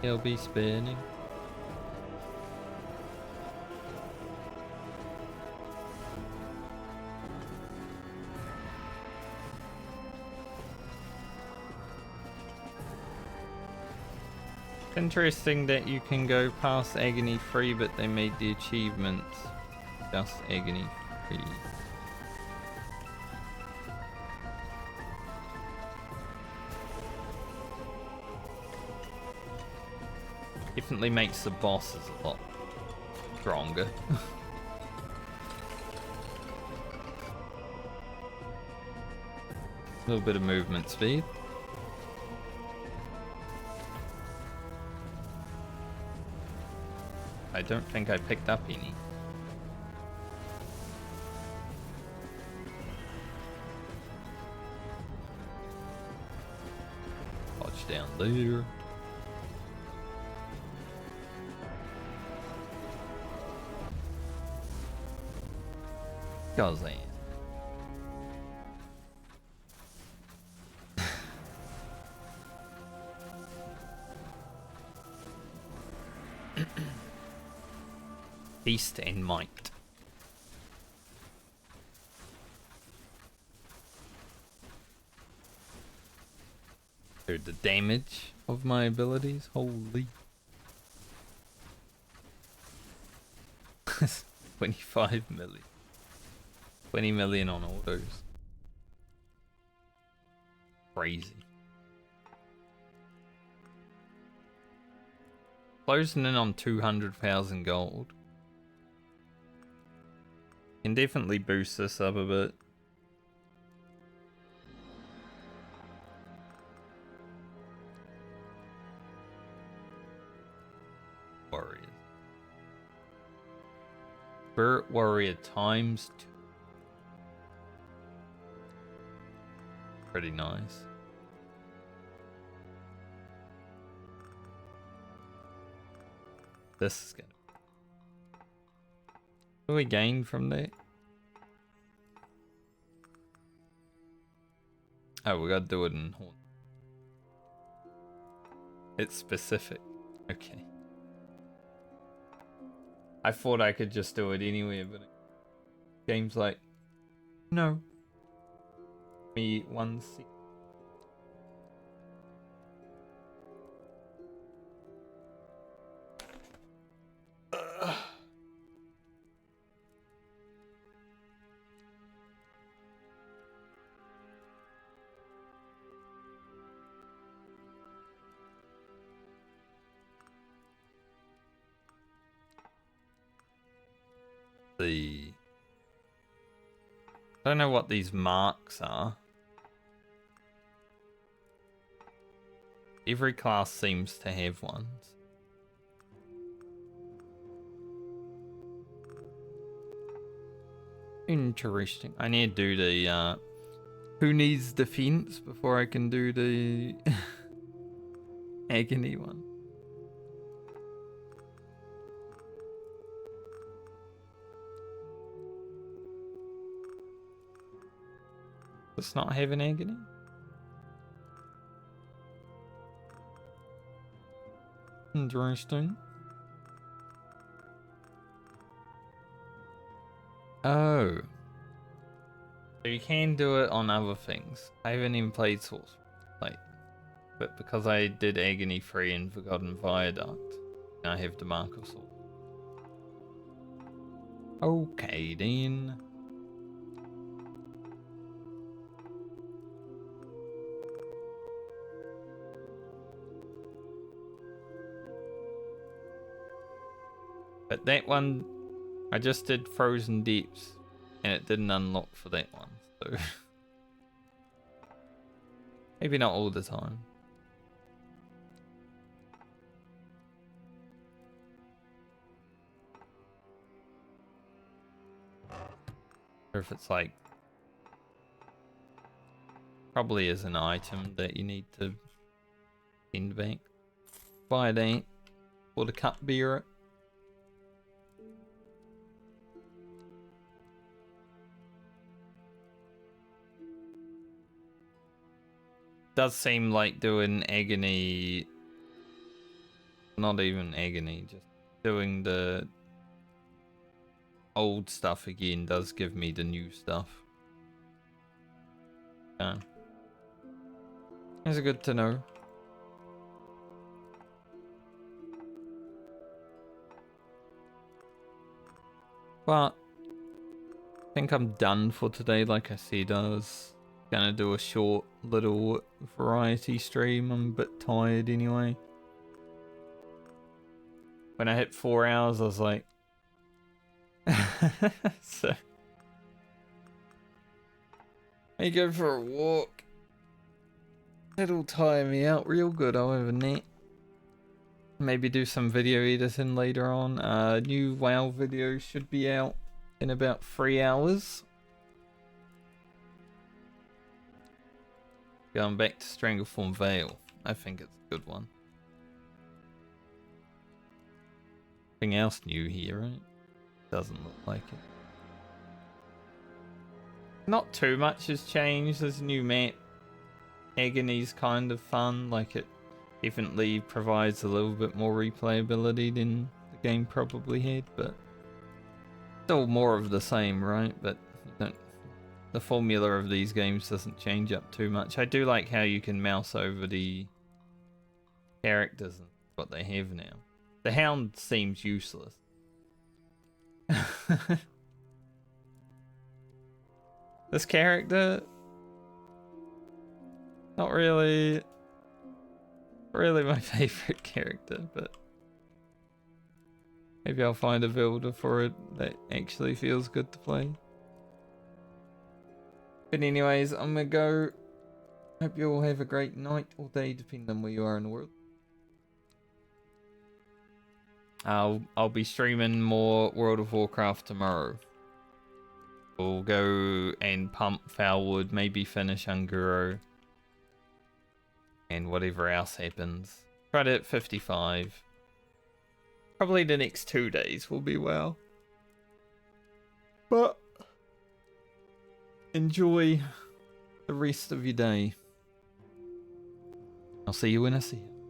He'll be spinning. Interesting that you can go past agony free, but they made the achievements just agony free. Definitely makes the bosses a lot stronger. A little bit of movement speed. I don't think I picked up any. Dodge down there. Gazan. Beast and might. Dude, the damage of my abilities, holy. 25 million. 20 million on autos. Crazy. Closing in on 200,000 gold. Can definitely boost this up a bit. Warriors. Spirit Warrior times 2. Pretty nice. This is gonna. What do we gain from that? Oh, we gotta do it in Horn. It's specific. Okay. I thought I could just do it anywhere, but game's like, no. Me 1 6. I don't know what these marks are. Every class seems to have ones. Interesting. I need to do the who needs defense before I can do the agony one. Does not have an agony? Interesting. Oh. So you can do it on other things. I haven't even played Source. Like, but because I did Agony 3 and Forgotten Viaduct, I have DeMarco Sword. Okay then. But that one, I just did Frozen Deeps, and it didn't unlock for that one, so maybe not all the time. Or if it's like, probably is an item that you need to send back. Buy it ain't, or the cup bearer. Does seem like doing agony, not even agony, just doing the old stuff again does give me the new stuff. Yeah. It's good to know. But I think I'm done for today. Like I said, I was gonna do a short little variety stream. I'm a bit tired anyway. When I hit 4 hours, I was like... So... I go for a walk. It'll tire me out real good, I'll have a nap. Maybe do some video editing later on. New WoW video should be out in about 3 hours. Going back to Strangleform Vale. I think it's a good one. Nothing else new here, right? Doesn't look like it. Not too much has changed. There's a new map. Agony's kind of fun. Like, it definitely provides a little bit more replayability than the game probably had, but still more of the same, right? But you don't, the formula of these games doesn't change up too much. I do like how you can mouse over the characters and what they have now. The Hound seems useless. This character, not really my favorite character, but maybe I'll find a builder for it that actually feels good to play. But anyways, I'm gonna go. Hope you all have a great night or day, depending on where you are in the world. I'll be streaming more World of Warcraft tomorrow. We'll go and pump Foulwood, maybe finish Unguro, and whatever else happens. Try to hit 55. Probably the next 2 days will be well. But enjoy the rest of your day. I'll see you when I see you.